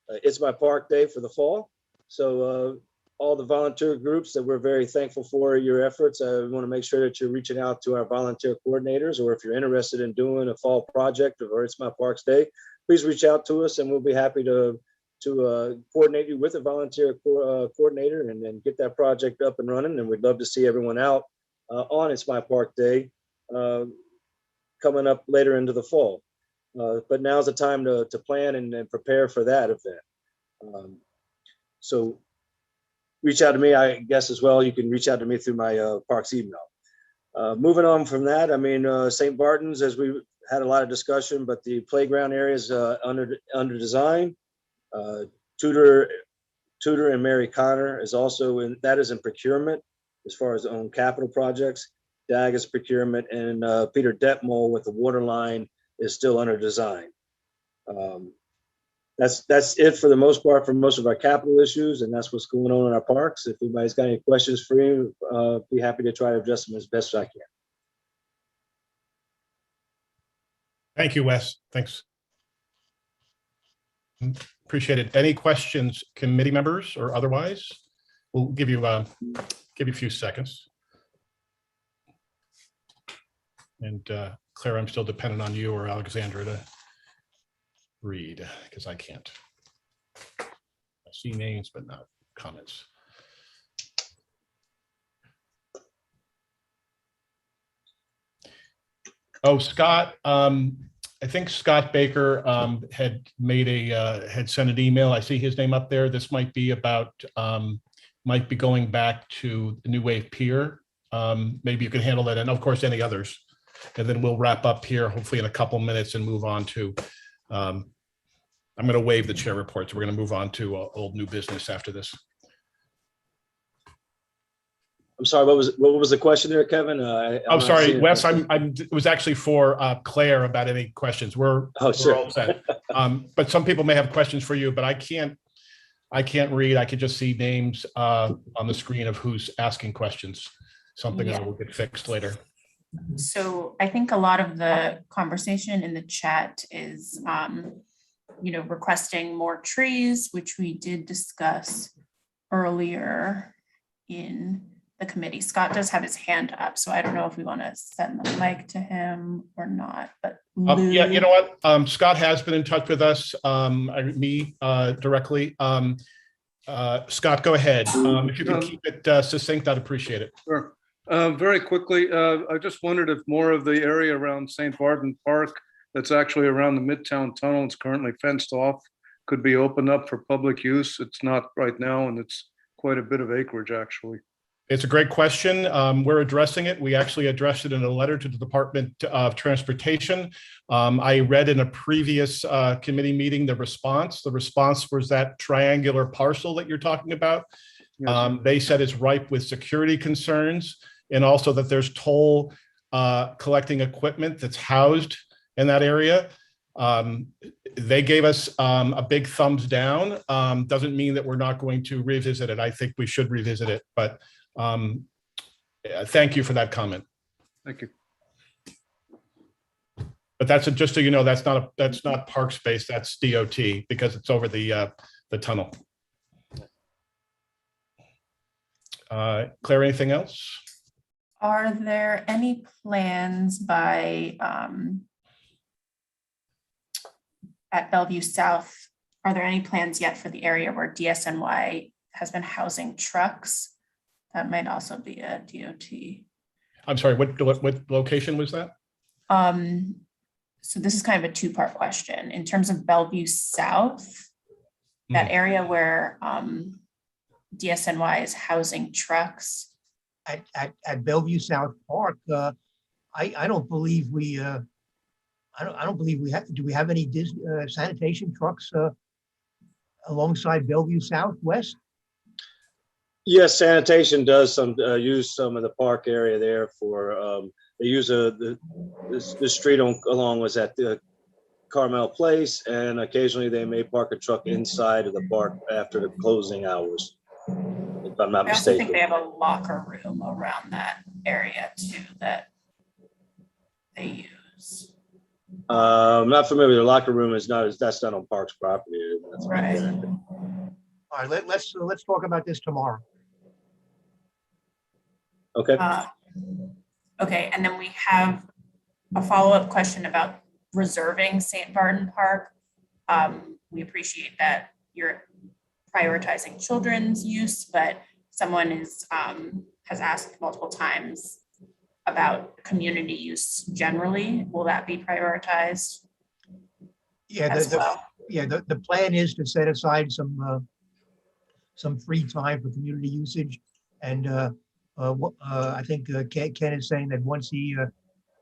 It's My Park Day for the fall. So all the volunteer groups that we're very thankful for your efforts. I want to make sure that you're reaching out to our volunteer coordinators, or if you're interested in doing a fall project or It's My Parks Day, please reach out to us and we'll be happy to coordinate you with a volunteer coordinator and get that project up and running. And we'd love to see everyone out on It's My Park Day coming up later into the fall. But now's the time to plan and prepare for that event. So reach out to me, I guess, as well. You can reach out to me through my parks email. Moving on from that, I mean, St. Barton's, as we had a lot of discussion, but the playground area is under design. Tudor and Mary Connor is also in procurement as far as own capital projects. DAG is procurement, and Peter Detmold with the water line is still under design. That's it for the most part for most of our capital issues, and that's what's going on in our parks. If anybody's got any questions for you, be happy to try to address them as best as I can. Thank you, Wes. Thanks. Appreciate it. Any questions, committee members or otherwise? We'll give you a few seconds. And Claire, I'm still dependent on you or Alexandra to read because I can't. I see names, but not comments. Oh, Scott, I think Scott Baker had sent an email. I see his name up there. This might be about, might be going back to the New Wave Pier. Maybe you can handle that, and of course, any others. And then we'll wrap up here, hopefully in a couple minutes, and move on to, I'm going to waive the chair reports. We're going to move on to old new business after this. I'm sorry, what was the question there, Kevin? I'm sorry, Wes. It was actually for Claire about any questions. We're all set. But some people may have questions for you, but I can't read. I can just see names on the screen of who's asking questions. Something that will get fixed later. So I think a lot of the conversation in the chat is, requesting more trees, which we did discuss earlier in the committee. Scott does have his hand up, so I don't know if we want to send the mic to him or not, but yeah, you know what? Scott has been in touch with us, me directly. Scott, go ahead. If you can keep it succinct, I'd appreciate it. Sure. Very quickly, I just wondered if more of the area around St. Barton Park that's actually around the Midtown Tunnel, it's currently fenced off, could be opened up for public use. It's not right now, and it's quite a bit of acreage, actually. It's a great question. We're addressing it. We actually addressed it in a letter to the Department of Transportation. I read in a previous committee meeting the response. The response was that triangular parcel that you're talking about. Yes. They said it's ripe with security concerns, and also that there's toll collecting equipment that's housed in that area. They gave us a big thumbs down. Doesn't mean that we're not going to revisit it. I think we should revisit it, but thank you for that comment. Thank you. But that's just so you know, that's not park space, that's DOT, because it's over the tunnel. Claire, anything else? Are there any plans by at Bellevue South? Are there any plans yet for the area where DSNY has been housing trucks? That might also be a DOT. I'm sorry, what location was that? So this is kind of a two-part question. In terms of Bellevue South, that area where DSNY is housing trucks. At Bellevue South Park, I don't believe we I don't believe we have. Do we have any sanitation trucks alongside Bellevue Southwest? Yes, sanitation does use some of the park area there for. They use the street along was at the Carmel Place, and occasionally they may park a truck inside of the park after the closing hours. If I'm not I also mistaken. think they have a locker room around that area too that they use. I'm not familiar. The locker room is not. That's not on Parks property. That's right. All right, let's talk about this tomorrow. Okay. Okay, and then we have a follow-up question about reserving St. Barton Park. We appreciate that you're prioritizing children's use, but someone is has asked multiple times about community use generally. Will that be prioritized? Yeah, the plan is to set aside some free time for community usage, and I think Ken is saying that once he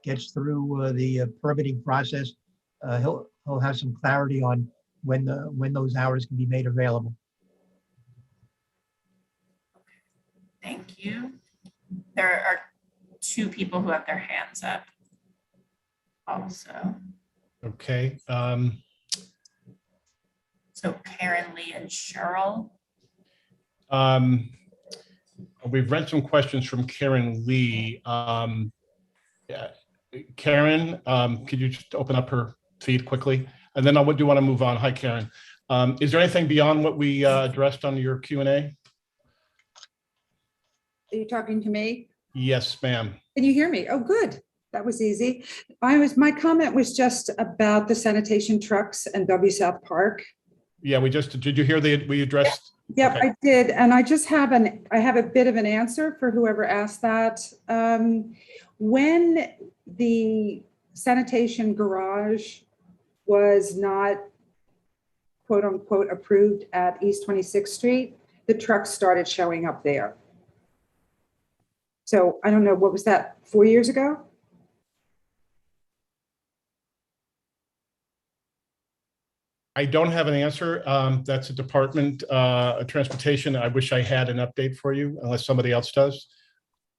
gets through the permitting process, he'll have some clarity on when those hours can be made available. Thank you. There are two people who have their hands up also. Okay. So Karen, Lee, and Cheryl. We've read some questions from Karen Lee. Yeah. Karen, could you just open up her feed quickly? And then I do want to move on. Hi, Karen. Is there anything beyond what we addressed on your Q&A? Are you talking to me? Yes, ma'am. Can you hear me? Oh, good. That was easy. My comment was just about the sanitation trucks and W South Park. Yeah, did you hear we addressed? Yep, Okay. I did. And I just have I have a bit of an answer for whoever asked that. When the sanitation garage was not quote unquote approved at East 26th Street, the trucks started showing up there. So I don't know, what was that, 4 years ago? I don't have an answer. That's a Department of Transportation. I wish I had an update for you, unless somebody else does.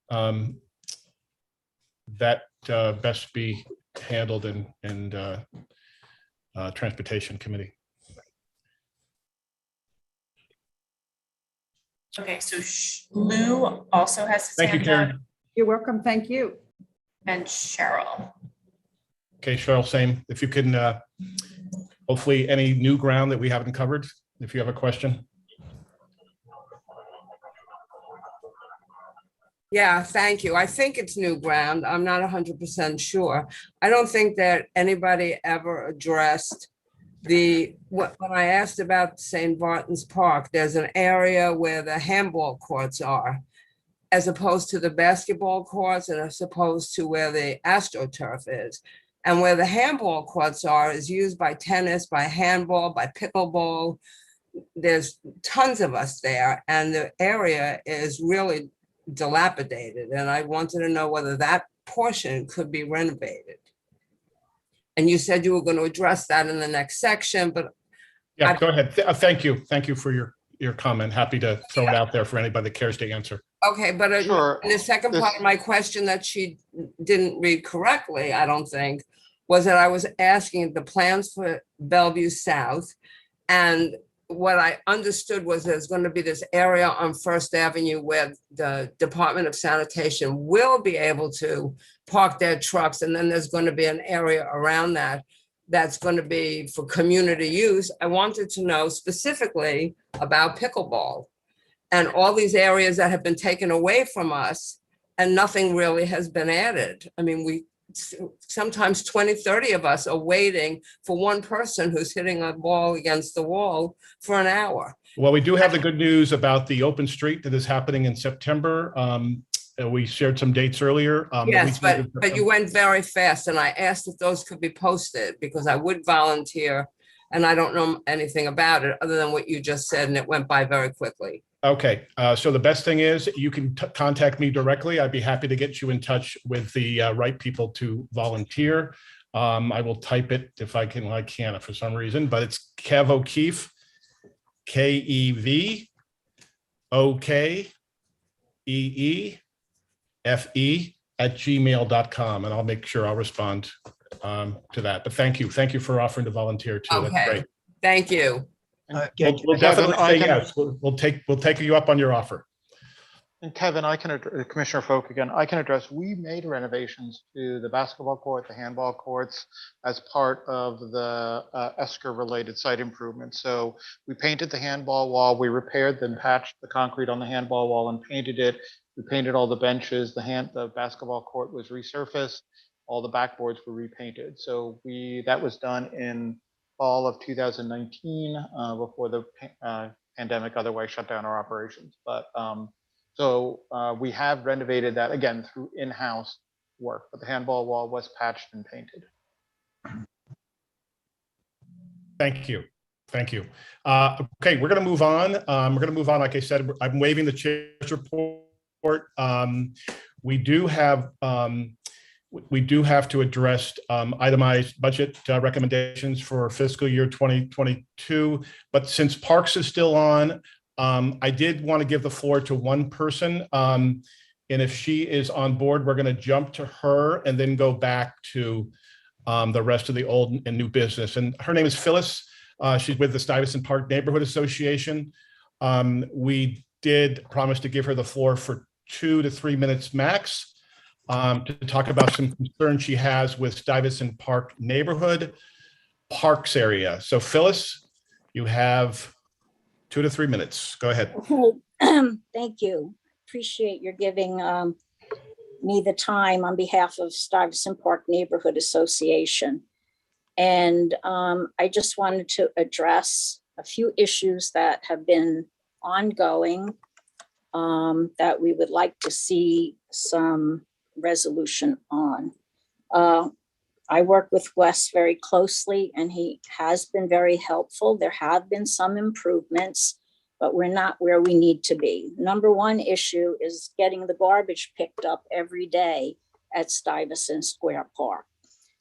That best be handled in Transportation Committee. Okay, so Lou also has his Thank you, hand Karen. up, You're welcome. Thank you. and Cheryl. Okay, Cheryl, same. If you can, hopefully any new ground that we haven't covered, if you have a question. Yeah, thank you. I think it's new ground. I'm not 100% sure. I don't think that anybody ever addressed when I asked about St. Barton's Park, there's an area where the handball courts are, as opposed to the basketball courts and as opposed to where the AstroTurf is. And where the handball courts are is used by tennis, by handball, by pickleball. There's tons of us there, and the area is really dilapidated. And I wanted to know whether that portion could be renovated. And you said you were going to address that in the next section, but Yeah, go ahead. Thank you. Thank you for your comment. Happy to throw it out there for anybody that cares to answer. okay, but Sure. the second part of my question that she didn't read correctly, I don't think, was that I was asking the plans for Bellevue South, and what I understood was there's going to be this area on First Avenue where the Department of Sanitation will be able to park their trucks. And then there's going to be an area around that that's going to be for community use. I wanted to know specifically about pickleball and all these areas that have been taken away from us and nothing really has been added. I mean, sometimes 20, 30 of us are waiting for one person who's hitting a ball against the wall for an hour. Well, we do have the good news about the open street that is happening in September. We shared some dates earlier. Yes, but you went very fast, and I asked if those could be posted because I would volunteer, and I don't know anything about it other than what you just said, and it went by very quickly. Okay, so the best thing is you can contact me directly. I'd be happy to get you in touch with the right people to volunteer. I will type it if I can. I can't for some reason, but it's Kev O'Keefe, KEVOKEEFE@gmail.com, and I'll make sure I'll respond to that. But thank you for offering to volunteer too. Okay. That's great. Thank you. We'll definitely say yes. We'll take you up on your offer. And Kevin, Commissioner Folk again, I can address, we made renovations to the basketball court, the handball courts as part of the ESCR related site improvements. So we painted the handball wall, we repaired and patched the concrete on the handball wall and painted it. We painted all the benches, the basketball court was resurfaced, all the backboards were repainted. So that was done in fall of 2019 before the pandemic otherwise shut down our operations. But so we have renovated that again through in-house work, but the handball wall was patched and painted. Thank you. Okay, we're going to move on. Like I said, I'm waiving the chair's report. We do have to address itemized budget recommendations for fiscal year 2022. But since Parks is still on, I did want to give the floor to one person. And if she is on board, we're going to jump to her and then go back to the rest of the old and new business. And her name is Phyllis. She's with the Stuyvesant Park Neighborhood Association. We did promise to give her the floor for 2 to 3 minutes max to talk about some concerns she has with Stuyvesant Park neighborhood parks area. So Phyllis, You have 2 to 3 minutes. Go ahead. Okay. Thank you. Appreciate your giving me the time on behalf of Stuyvesant Park Neighborhood Association. And I just wanted to address a few issues that have been ongoing that we would like to see some resolution on. I work with Wes very closely and he has been very helpful. There have been some improvements, but we're not where we need to be. Number one issue is getting the garbage picked up every day at Stuyvesant Square Park.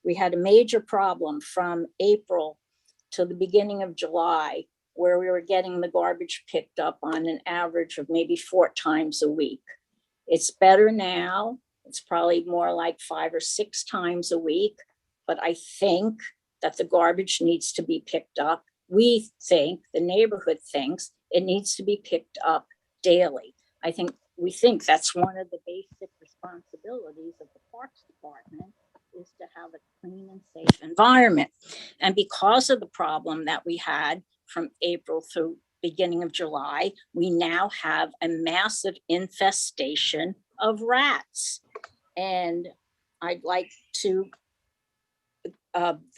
We had a major problem from April to the beginning of July, where we were getting the garbage picked up on an average of maybe 4 times a week. It's better now. It's probably more like 5 or 6 times a week, but I think that the garbage needs to be picked up. We think, the neighborhood thinks, it needs to be picked up daily. We think that's one of the basic responsibilities of the Parks Department, is to have a clean and safe environment. And because of the problem that we had from April through beginning of July, we now have a massive infestation of rats. And I'd like to,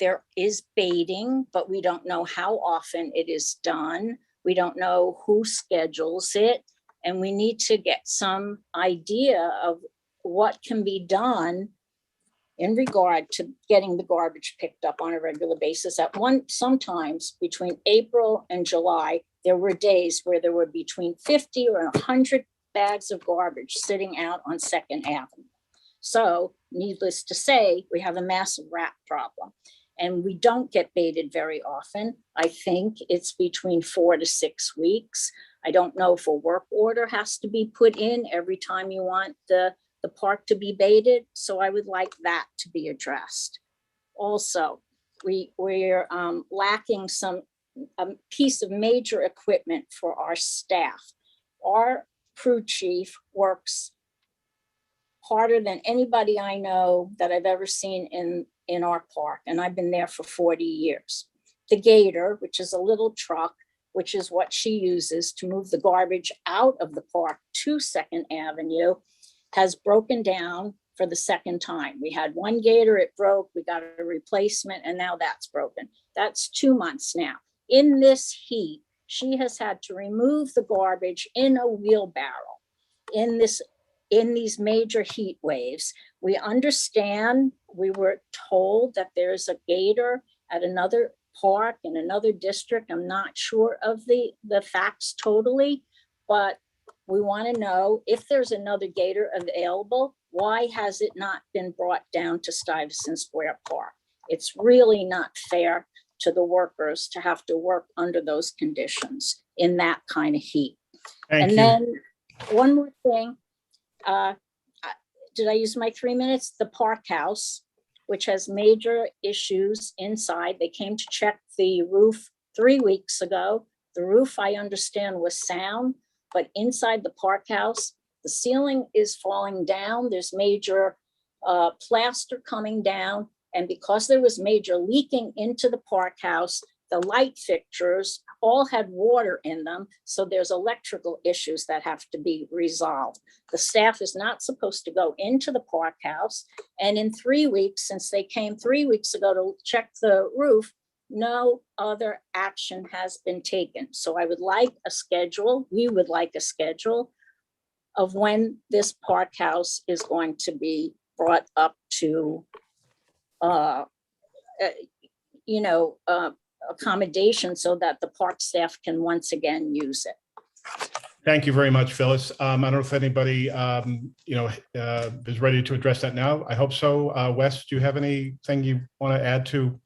there is baiting, but we don't know how often it is done. We don't know who schedules it. And we need to get some idea of what can be done in regard to getting the garbage picked up on a regular basis. Sometimes between April and July, there were days where there were between 50 or 100 bags of garbage sitting out on 2nd Avenue. So needless to say, we have a massive rat problem and we don't get baited very often. I think it's between 4 to 6 weeks. I don't know if a work order has to be put in every time you want the park to be baited. So I would like that to be addressed. Also, we're lacking a piece of major equipment for our staff. Our crew chief works harder than anybody I know that I've ever seen in our park. And I've been there for 40 years. The Gator, which is a little truck, which is what she uses to move the garbage out of the park to 2nd Avenue, has broken down for the 2nd time. We had one Gator, it broke, we got a replacement, and now that's broken. That's 2 months now. In this heat, she has had to remove the garbage in a wheelbarrow in these major heat waves. We understand, we were told that there's a Gator at another park in another district. I'm not sure of the facts totally, but we want to know if there's another Gator available, why has it not been brought down to Stuyvesant Square Park? It's really not fair to the workers to have to work under those conditions in that kind of heat. Thank you. Then one more thing, did I use my 3 minutes? The Park House, which has major issues inside. They came to check the roof 3 weeks ago. The roof, I understand, was sound, but inside the Park House, the ceiling is falling down. There's major plaster coming down. And because there was major leaking into the Park House, the light fixtures all had water in them. So there's electrical issues that have to be resolved. The staff is not supposed to go into the Park House. And in 3 weeks, since they came 3 weeks ago to check the roof, no other action has been taken. So I would like a schedule, we would like a schedule of when this Park House is going to be brought up to, accommodation so that the park staff can once again use it. Thank you very much, Phyllis. I don't know if anybody, is ready to address that now. I hope so. Wes, do you have anything you want to add to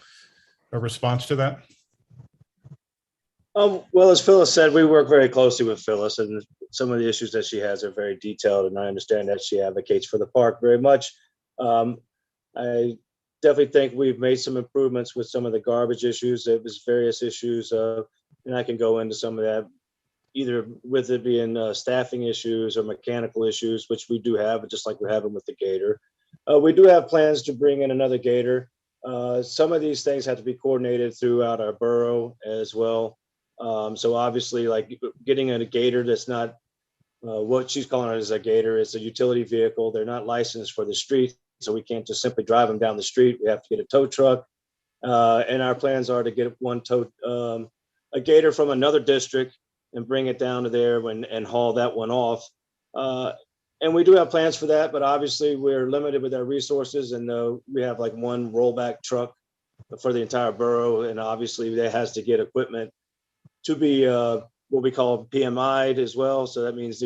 a response to that? Well, as Phyllis said, we work very closely with Phyllis, and some of the issues that she has are very detailed, and I understand that she advocates for the park very much. I definitely think we've made some improvements with some of the garbage issues. There was various issues, and I can go into some of that, either with it being staffing issues or mechanical issues, which we do have, just like we're having with the Gator. We do have plans to bring in another Gator. Some of these things have to be coordinated throughout our borough as well. So obviously, like getting a gator that's not what she's calling it as a gator, it's a utility vehicle. They're not licensed for the street, so we can't just simply drive them down the street. We have to get a tow truck. And our plans are to get a gator from another district and bring it down to there and haul that one off. And we do have plans for that, but obviously we're limited with our resources, and we have like one rollback truck for the entire borough, and obviously that has to get equipment to be what we call PMI'd as well. So that means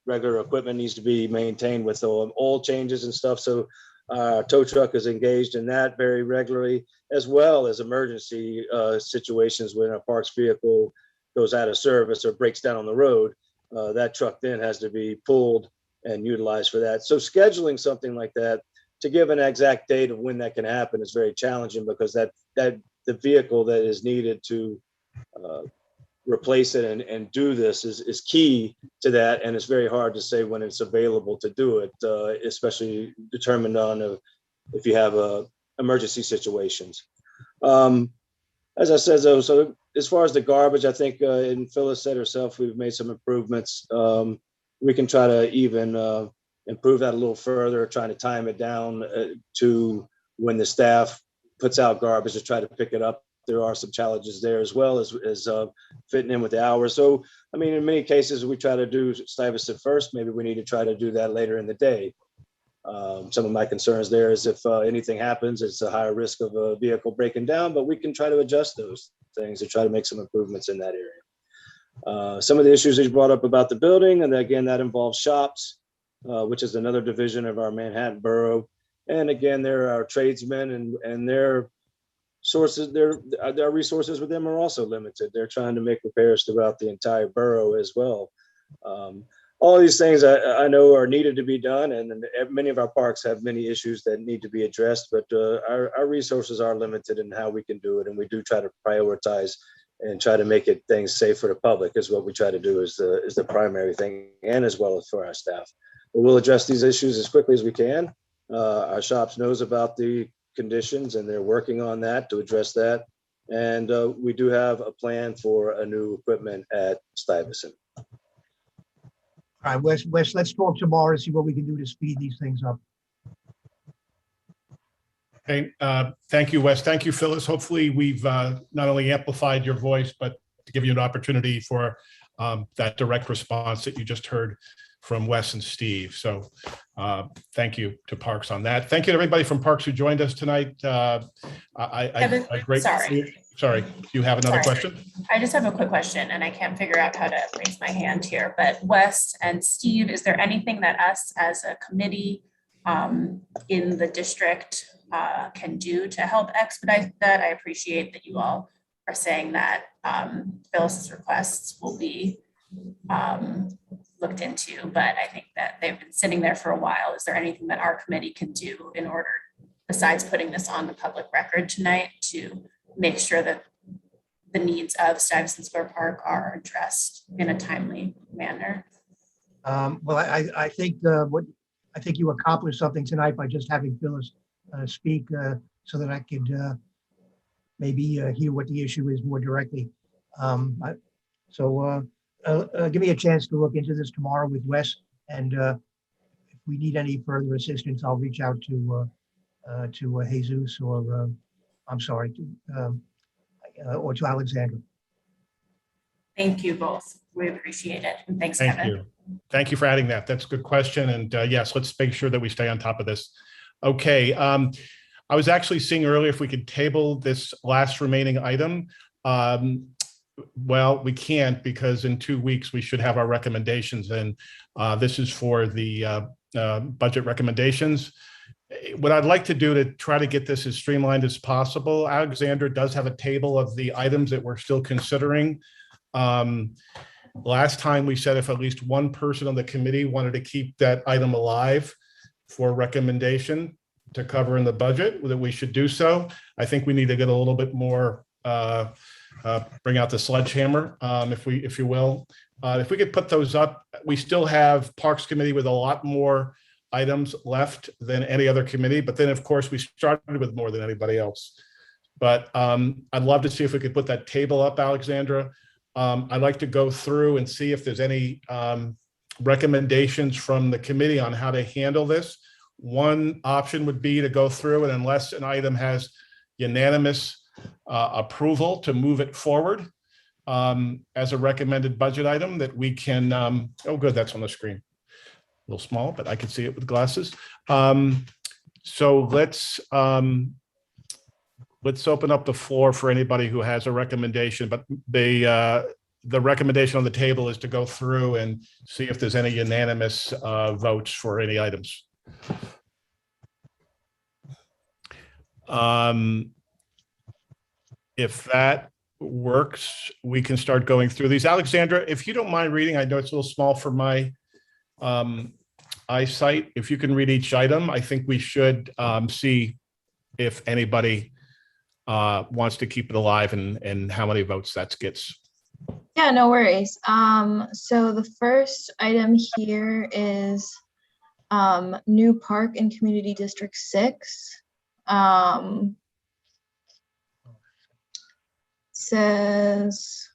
regular equipment needs to be maintained with oil changes and stuff. So our tow truck is engaged in that very regularly, as well as emergency situations when a parks vehicle goes out of service or breaks down on the road. That truck then has to be pulled and utilized for that. So scheduling something like that to give an exact date of when that can happen is very challenging, because that the vehicle that is needed to replace it and do this is key to that, and it's very hard to say when it's available to do it, especially determined on if you have emergency situations. As I said, though, so as far as the garbage, I think, and Phyllis said herself, we've made some improvements. We can try to even improve that a little further, trying to time it down to when the staff puts out garbage to try to pick it up. There are some challenges there, as well as fitting in with the hours. So, I mean, in many cases, we try to do Stuyvesant first. Maybe we need to try to do that later in the day. Some of my concerns there is if anything happens, it's a higher risk of a vehicle breaking down, but we can try to adjust those things to try to make some improvements in that area. Some of the issues that you brought up about the building, and again, that involves shops, which is another division of our Manhattan borough. And again, there are tradesmen, and their sources, their resources with them are also limited. They're trying to make repairs throughout the entire borough as well. All these things I know are needed to be done, and many of our parks have many issues that need to be addressed, but our resources are limited in how we can do it, and we do try to prioritize and try to make it things safe for the public is what we try to do is the primary thing, and as well as for our staff. But we'll address these issues as quickly as we can. Our shops knows about the conditions, and they're working on that to address that. And we do have a plan for a new equipment at Stuyvesant. All right, Wes, let's talk tomorrow and see what we can do to speed these things up. Okay, thank you, Wes. Thank you, Phyllis. Hopefully we've not only amplified your voice, but to give you an opportunity for that direct response that you just heard from Wes and Steve. So thank you to Parks on that. Thank you to everybody from Parks who joined us tonight. Sorry, do you have another question? I just have a quick question, and I can't figure out how to raise my hand here, but Wes and Steve, is there anything that us as a committee in the district can do to help expedite that? I appreciate that you all are saying that Phyllis's requests will be looked into, but I think that they've been sitting there for a while. Is there anything that our committee can do in order, besides putting this on the public record tonight, to make sure that the needs of Stuyvesant Square Park are addressed in a timely manner? Well, I think you accomplished something tonight by just having Phyllis speak so that I could maybe hear what the issue is more directly. Give me a chance to look into this tomorrow with Wes, and if we need any further assistance, I'll reach out to Jesus or to Alexandra. Thank you both. We appreciate it. And thanks, Thank Kevin. you. Thank you for adding that. That's a good question. And yes, let's make sure that we stay on top of this. Okay. I was actually seeing earlier if we could table this last remaining item. Well, we can't, because in 2 weeks we should have our recommendations, and this is for the budget recommendations. What I'd like to do to try to get this as streamlined as possible, Alexandra does have a table of the items that we're still considering. Last time we said if at least one person on the committee wanted to keep that item alive for recommendation to cover in the budget, that we should do so. I think we need to get a little bit more, bring out the sledgehammer, if you will. If we could put those up, we still have Parks Committee with a lot more items left than any other committee, but then of course we started with more than anybody else. But I'd love to see if we could put that table up, Alexandra, I'd like to go through and see if there's any recommendations from the committee on how to handle this. One option would be to go through and unless an item has unanimous approval to move it forward as a recommended budget item that we can, oh good, that's on the screen. A little small, but I can see it with glasses. So let's open up the floor for anybody who has a recommendation, but the recommendation on the table is to go through and see if there's any unanimous votes for any items. If that works, we can start going through these. Alexandra, if you don't mind reading, I know it's a little small for my eyesight. If you can read each item, I think we should see if anybody wants to keep it alive and how many votes that gets. Yeah, no worries. So the first item here is new park in Community District 6. Says,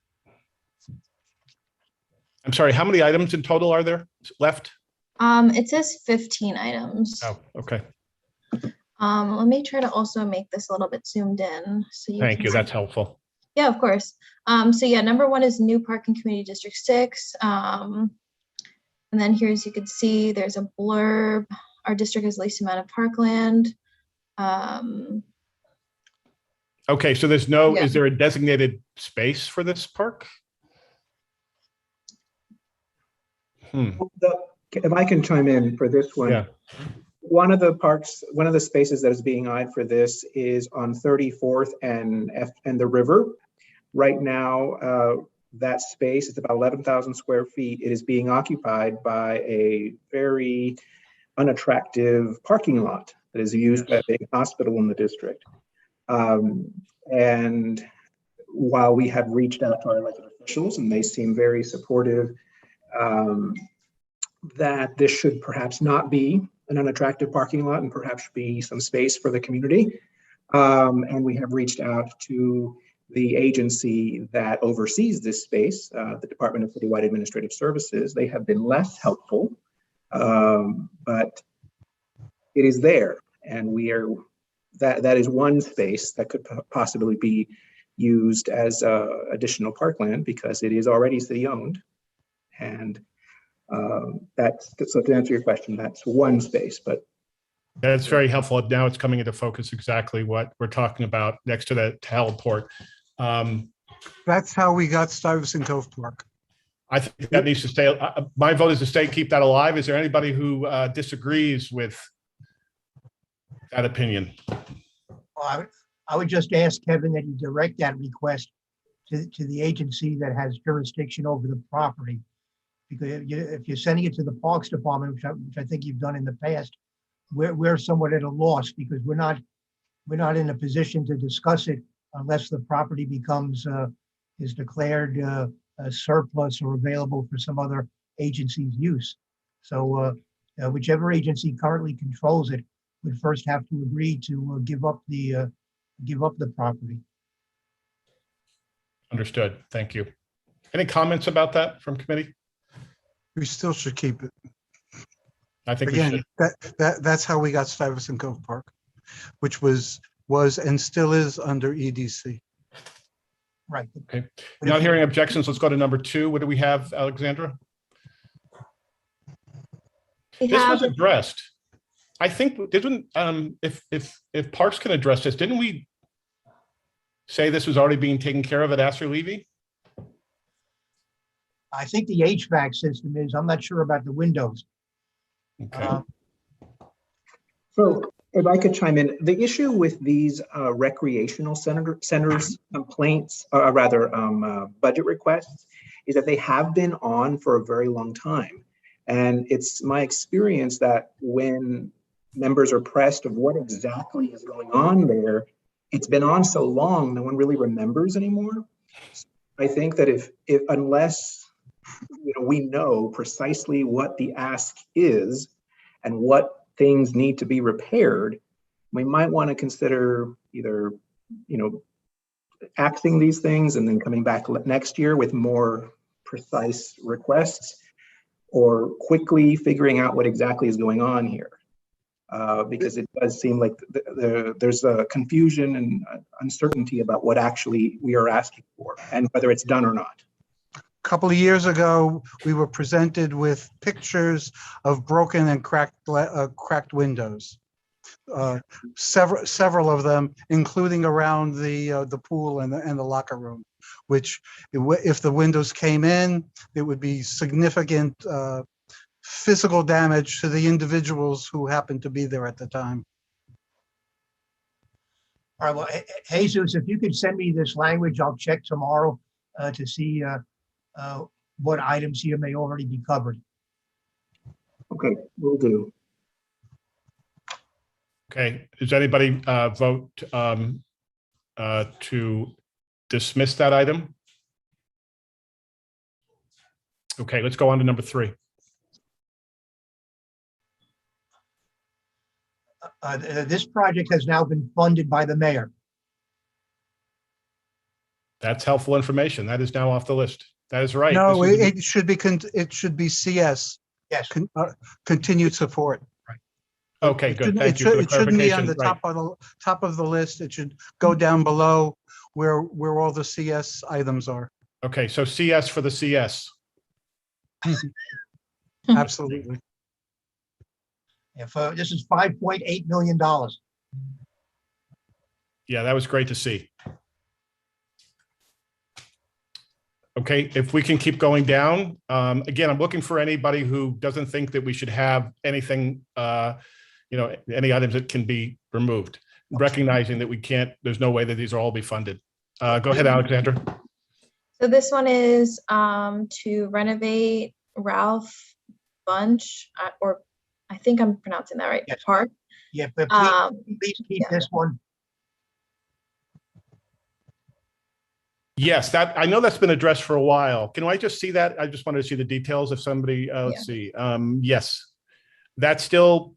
I'm sorry, how many items in total are there left? it says 15 items. Oh, okay. Let me try to also make this a little bit zoomed in. So Thank you, that's helpful. Yeah, of course. So yeah, number one is new park in Community District 6. And then here, as you can see, there's a blurb. Our district has the least amount of parkland. Okay, so there's no, Yeah. is there a designated space for this park? If I can chime in for this one. Yeah. One of the spaces that is being eyed for this is on 34th and the river. Right now, that space is about 11,000 square feet. It is being occupied by a very unattractive parking lot that is used by a big hospital in the district. And while we have reached out to our elected officials and they seem very supportive, that this should perhaps not be an unattractive parking lot and perhaps be some space for the community. And we have reached out to the agency that oversees this space, the Department of Citywide Administrative Services. They have been less helpful, but it is there. And we are, that is one space that could possibly be used as additional parkland because it is already city owned. And so to answer your question, that's one space, but. That's very helpful. Now it's coming into focus exactly what we're talking about next to the heliport. That's how we got Stuyvesant Cove Park. I think that needs to stay. My vote is to stay, keep that alive. Is there anybody who disagrees with that opinion? Well, I would just ask Kevin that you direct that request to the agency that has jurisdiction over the property. Because if you're sending it to the Parks Department, which I think you've done in the past, we're somewhat at a loss because we're not in a position to discuss it unless the property becomes is declared a surplus or available for some other agency's use. So whichever agency currently controls it would first have to agree to give up the property. Understood. Thank you. Any comments about that from committee? We still should keep it. I think Again, we should. that's how we got Stuyvesant Cove Park, which was and still is under EDC. Right. Okay. Not hearing objections. Let's go to number 2. What do we have, Alexandra? This was addressed. I think didn't if Parks can address this, didn't we say this was already being taken care of at Astor Levy? I think the HVAC system is. I'm not sure about the windows. Okay. So if I could chime in, the issue with these recreational centers complaints, or rather budget requests, is that they have been on for a very long time. And it's my experience that when members are pressed of what exactly is going on there, it's been on so long, no one really remembers anymore. I think that if unless we know precisely what the ask is and what things need to be repaired, we might want to consider either, axing these things and then coming back next year with more precise requests, or quickly figuring out what exactly is going on here. Because it does seem like there's a confusion and uncertainty about what actually we are asking for and whether it's done or not. A couple of years ago, we were presented with pictures of broken and cracked windows. Several of them, including around the pool and the locker room, which if the windows came in, it would be significant physical damage to the individuals who happened to be there at the time. All right, well, Jesus, if you could send me this language, I'll check tomorrow to see what items here may already be covered. Okay, will do. Okay, does anybody vote to dismiss that item? Okay, let's go on to number 3. This project has now been funded by the mayor. That's helpful information. That is now off the list. That is right. No, This is- it should be CS. Yes. Continued support. Okay, good. Thank you for the It shouldn't be on clarification. the Right. top of the list. It should go down below where all the CS items are. Okay, so CS for the CS. Absolutely. If this is $5.8 million. Yeah, that was great to see. Okay, if we can keep going down. Again, I'm looking for anybody who doesn't think that we should have anything, any items that can be removed, recognizing that we can't, there's no way that these will all be funded. Go ahead, Alexandra. So this one is to renovate Ralph Bunch, or I think I'm pronouncing that right, Yes. Park. Yeah, but please keep this one. Yes, that I know that's been addressed for a while. Can I just see that? I just wanted to see the details if somebody, let's see. Yes, that still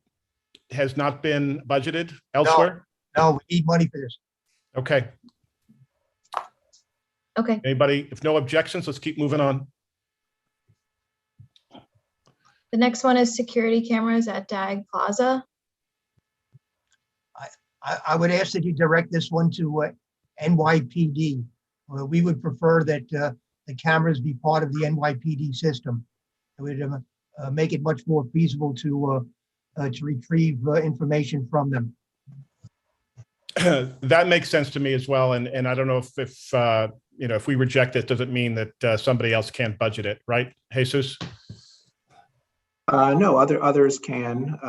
has not been budgeted elsewhere? No, we need money for this. Okay. Okay. Anybody, if no objections, let's keep moving on. The next one is security cameras at DAG Plaza. I would ask that you direct this one to NYPD. We would prefer that the cameras be part of the NYPD system. It would make it much more feasible to retrieve information from them. That makes sense to me as well. And I don't know if we reject it, does it mean that somebody else can't budget it, right? Jesus? No, others can.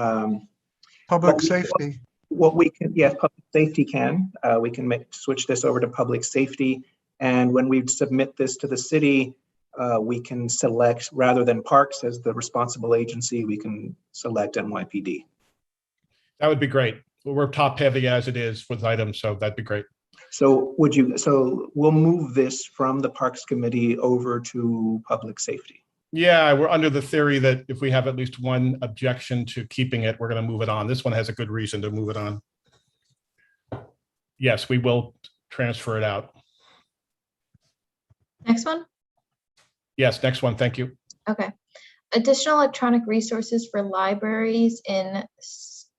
Public safety. What we can, yes, public safety can. We can switch this over to public safety. And when we submit this to the city, we can select, rather than Parks as the responsible agency, we can select NYPD. That would be great. We're top heavy as it is with items, so that'd be great. So we'll move this from the Parks Committee over to public safety. Yeah, we're under the theory that if we have at least one objection to keeping it, we're going to move it on. This one has a good reason to move it on. Yes, we will transfer it out. Next one. Yes, next one. Thank you. Okay. Additional electronic resources for libraries in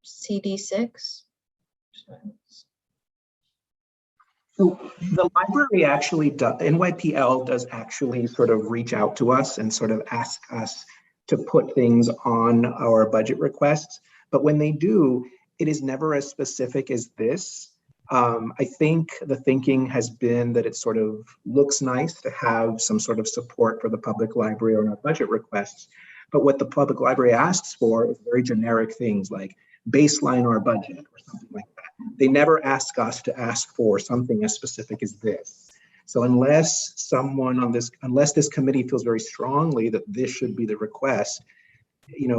CD6. So the library actually does, NYPL does actually sort of reach out to us and sort of ask us to put things on our budget requests. But when they do, it is never as specific as this. I think the thinking has been that it sort of looks nice to have some sort of support for the public library on our budget requests. But what the public library asks for is very generic things like baseline our budget or something like that. They never ask us to ask for something as specific as this. So unless this committee feels very strongly that this should be the request, maybe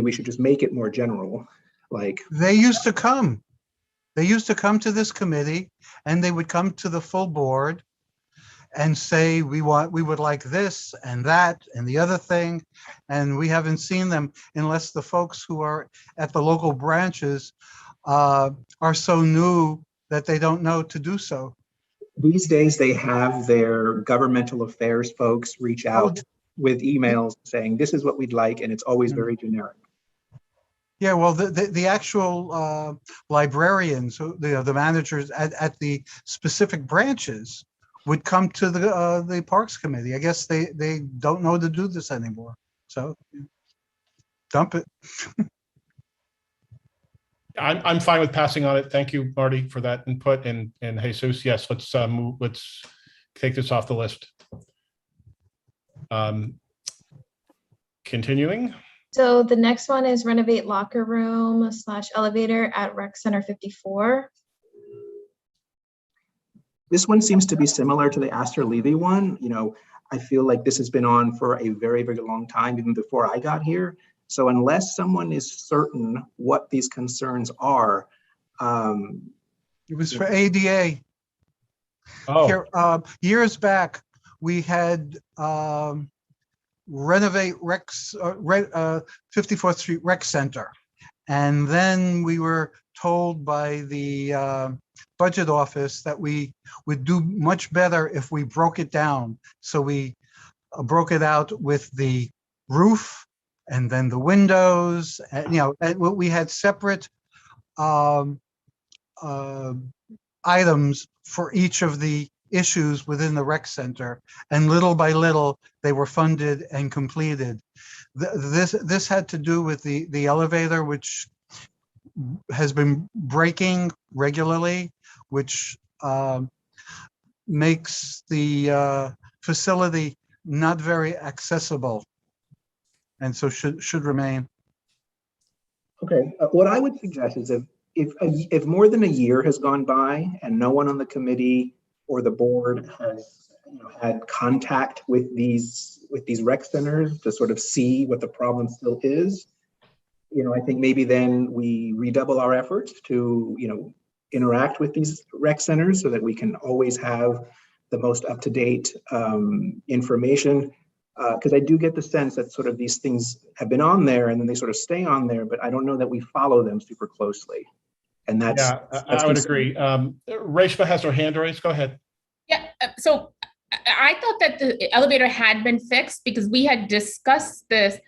we should just make it more general. Like they used to come to this committee and they would come to the full board and say, we would like this and that and the other thing. And we haven't seen them unless the folks who are at the local branches are so new that they don't know to do so. These days, they have their governmental affairs folks reach out with emails saying, this is what we'd like, and it's always very generic. Yeah, well, the actual librarians, the managers at the specific branches would come to the Parks Committee. I guess they don't know to do this anymore. So dump it. I'm fine with passing on it. Thank you, Marty, for that input. And Jesus, yes, let's move. Let's take this off the list. Continuing. So the next one is renovate locker room / elevator at Rec Center 54. This one seems to be similar to the Astor Levy one. You know, I feel like this has been on for a very, very long time, even before I got here. So unless someone is certain what these concerns are. It was for ADA. Oh. Here, years back, we had renovate 54th Street Rec Center. And then we were told by the budget office that we would do much better if we broke it down. So we broke it out with the roof and then the windows, and, you know, and we had separate items for each of the issues within the rec center, and little by little they were funded and completed. This had to do with the elevator, which has been breaking regularly, which makes the facility not very accessible, and so should remain. Okay, what I would suggest is if more than a year has gone by and no one on the committee or the board has had contact with these rec centers to sort of see what the problem still is, I think maybe then we redouble our efforts to interact with these rec centers so that we can always have the most up-to-date information. Because I do get the sense that sort of these things have been on there and then they sort of stay on there, but I don't know that we follow them super closely. And that's, I would agree. Reshma has her hand raised. Go ahead. Yeah, so I thought that the elevator had been fixed because we had discussed this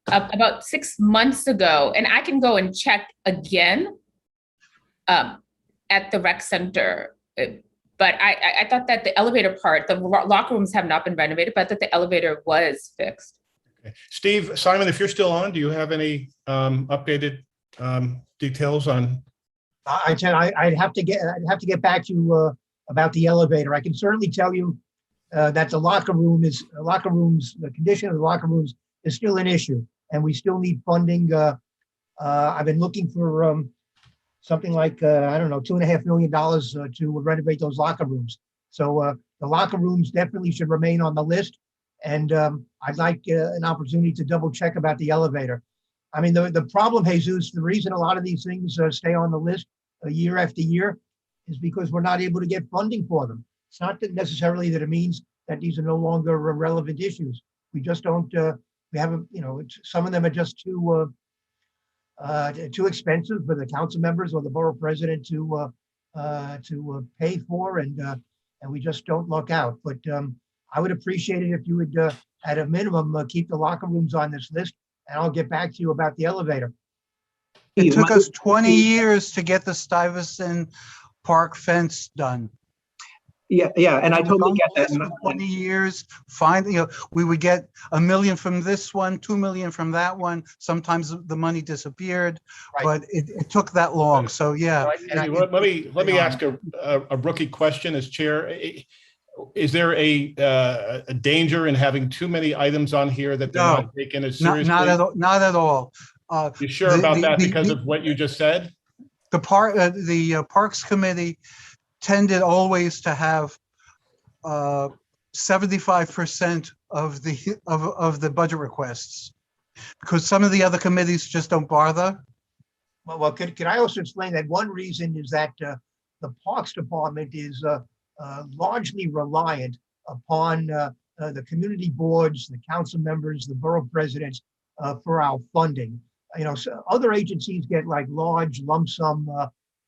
about 6 months ago, and I can go and check again at the rec center. But I thought that the elevator part, the locker rooms have not been renovated, but that the elevator was fixed. Okay. Steve, Simon, if you're still on, do you have any updated details on? I'd have to get back to you about the elevator. I can certainly tell you that the the condition of the locker rooms is still an issue, and we still need funding. I've been looking for something like I don't know, $2.5 million to renovate those locker rooms. So the locker rooms definitely should remain on the list, and I'd like an opportunity to double check about the elevator. I mean, the problem, Jesus, the reason a lot of these things stay on the list year after year is because we're not able to get funding for them. It's not that necessarily that it means that these are no longer relevant issues. We just don't, we haven't, some of them are just too expensive for the council members or the borough president to pay for, and we just don't look out. But I would appreciate it if you would, at a minimum, keep the locker rooms on this list, and I'll get back to you about the elevator. It took us 20 years to get the Stuyvesant Park fence done. Yeah, and I totally get that. 20 years, we would get $1 million from this one, $2 million from that one. Sometimes the money disappeared, but it took that long. So yeah. Let me ask a rookie question as chair. Is there a danger in having too many items on here that they're not taken as seriously? Not at all. You sure about that because of what you just said? The Parks Committee tended always to have 75% of the budget requests, because some of the other committees just don't bother. Well, could I also explain that one reason is that the Parks Department is largely reliant upon the community boards, the council members, the borough presidents for our funding. So other agencies get like large lump sum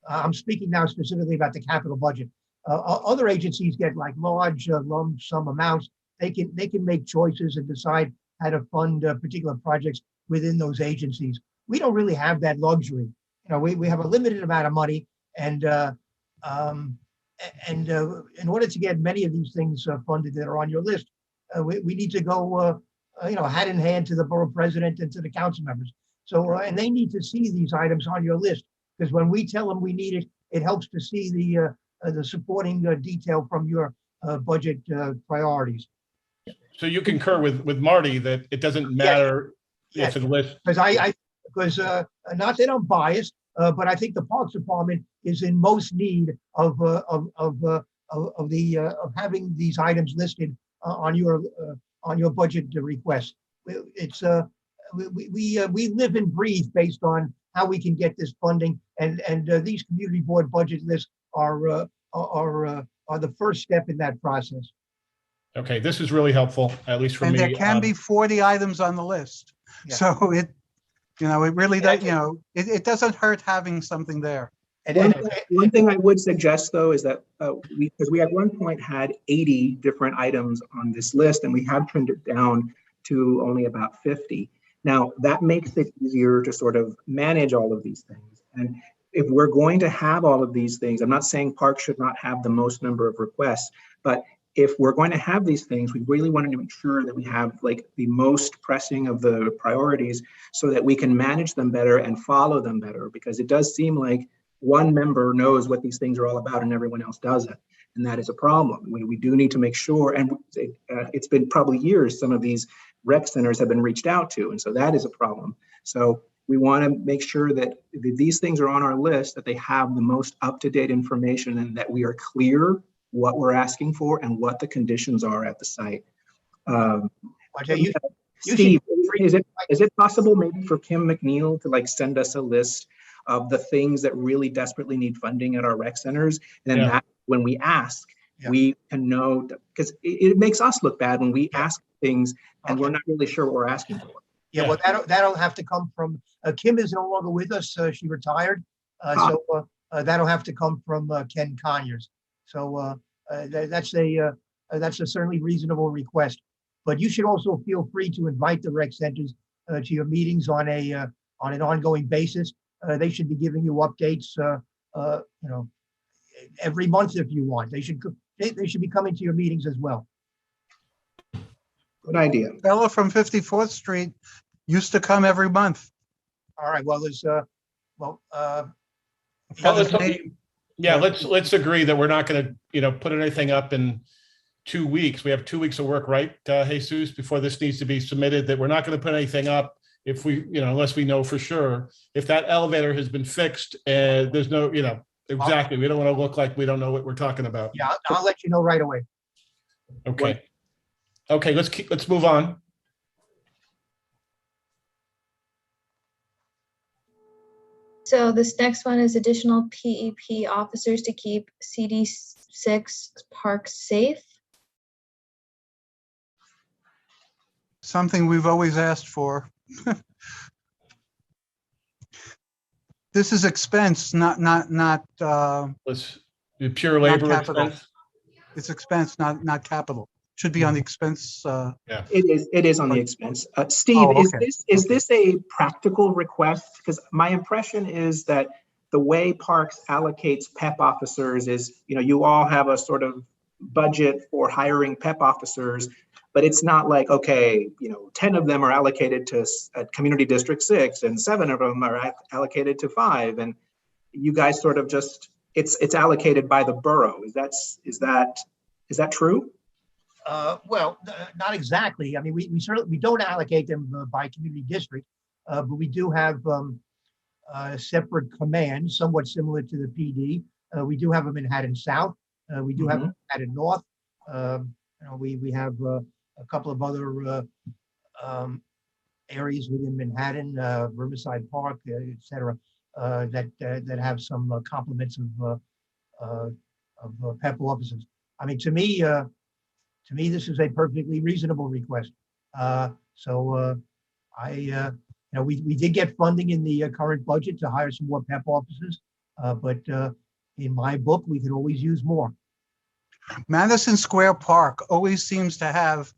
I'm speaking now specifically about the capital budget. Other agencies get like large lump sum amounts. They can make choices and decide how to fund particular projects within those agencies. We don't really have that luxury. You know, we have a limited amount of money, and in order to get many of these things funded that are on your list, we need to go, hat in hand to the borough president and to the council members. So, and they need to see these items on your list, because when we tell them we need it, it helps to see the supporting detail from your budget priorities. So you concur with Marty that it doesn't matter Yes. if the list. Because not that I'm biased, but I think the Parks Department is in most need of having these items listed on your budget request. It's we live and breathe based on how we can get this funding, and these community board budget lists are the first step in that process. Okay, this is really helpful, at least for me. And there can be 40 items on the list. Yeah. So it really does, it doesn't hurt having something there. And One thing I would suggest, though, is that because we at one point had 80 different items on this list, and we have trimmed it down to only about 50. Now, that makes it easier to sort of manage all of these things. And if we're going to have all of these things, I'm not saying Parks should not have the most number of requests, but if we're going to have these things, we really want to ensure that we have like the most pressing of the priorities so that we can manage them better and follow them better, because it does seem like one member knows what these things are all about and everyone else doesn't. And that is a problem. We do need to make sure, and it's been probably years, some of these rec centers have been reached out to, and so that is a problem. So we want to make sure that these things are on our list, that they have the most up-to-date information, and that we are clear what we're asking for and what the conditions are at the site. Steve, is it possible maybe for Kim McNeil to like send us a list of the things that really desperately need funding at our rec centers? And then that, when we ask, we can know, because it makes us look bad when we ask things and we're not really sure what we're asking for. Yeah, well, that'll have to come from, Kim is no longer with us. She retired. So that'll have to come from Ken Conyers. So that's a certainly reasonable request. But you should also feel free to invite the rec centers to your meetings on an ongoing basis. They should be giving you updates, every month if you want. They should be coming to your meetings as well. Good idea. Bella from 54th Street used to come every month. All right. Well, let's agree that we're not going to put anything up in 2 weeks. We have 2 weeks of work, right, Jesus, before this needs to be submitted. That we're not going to put anything up if we, unless we know for sure if that elevator has been fixed. And there's no, exactly. We don't want to look like we don't know what we're talking about. Yeah, I'll let you know right away. Okay. Okay, let's move on. So this next one is additional PEP officers to keep CD6 parks safe. Something we've always asked for. This is expense, not Let's do pure labor capital. expense. It's expense, not capital. Should be on the expense. Yeah, it is on the expense. Steve, okay. is this a practical request? Because my impression is that the way Parks allocates PEP officers is, you all have a sort of budget for hiring PEP officers, but it's not like, okay, 10 of them are allocated to Community District 6 and 7 of them are allocated to 5, and you guys sort of just it's allocated by the borough. Is that true? Well, not exactly. I mean, we certainly don't allocate them by community district, but we do have separate commands, somewhat similar to the PD. We do have a Manhattan South. We do have a Manhattan North. We have a couple of other areas within Manhattan, Riverside Park, et cetera, that have some complements of PEP officers. I mean, to me, this is a perfectly reasonable request. We did get funding in the current budget to hire some more PEP officers. But in my book, we could always use more. Madison Square Park always seems to have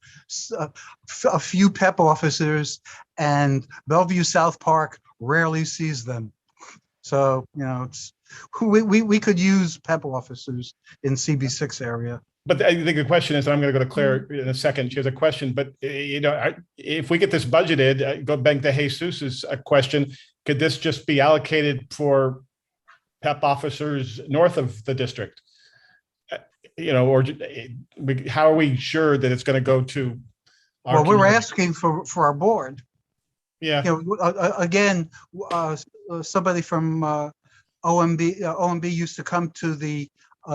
a few PEP officers, and Bellevue South Park rarely sees them. So, it's we could use PEP officers in CB6 area. But I think the question is, and I'm going to go to Claire in a second. She has a question, but if we get this budgeted, go back to Jesus's question, could this just be allocated for PEP officers north of the district? Or how are we sure that it's going to go to our Well, we're community? asking for our board. Yeah. Again, somebody from OMB used to come to the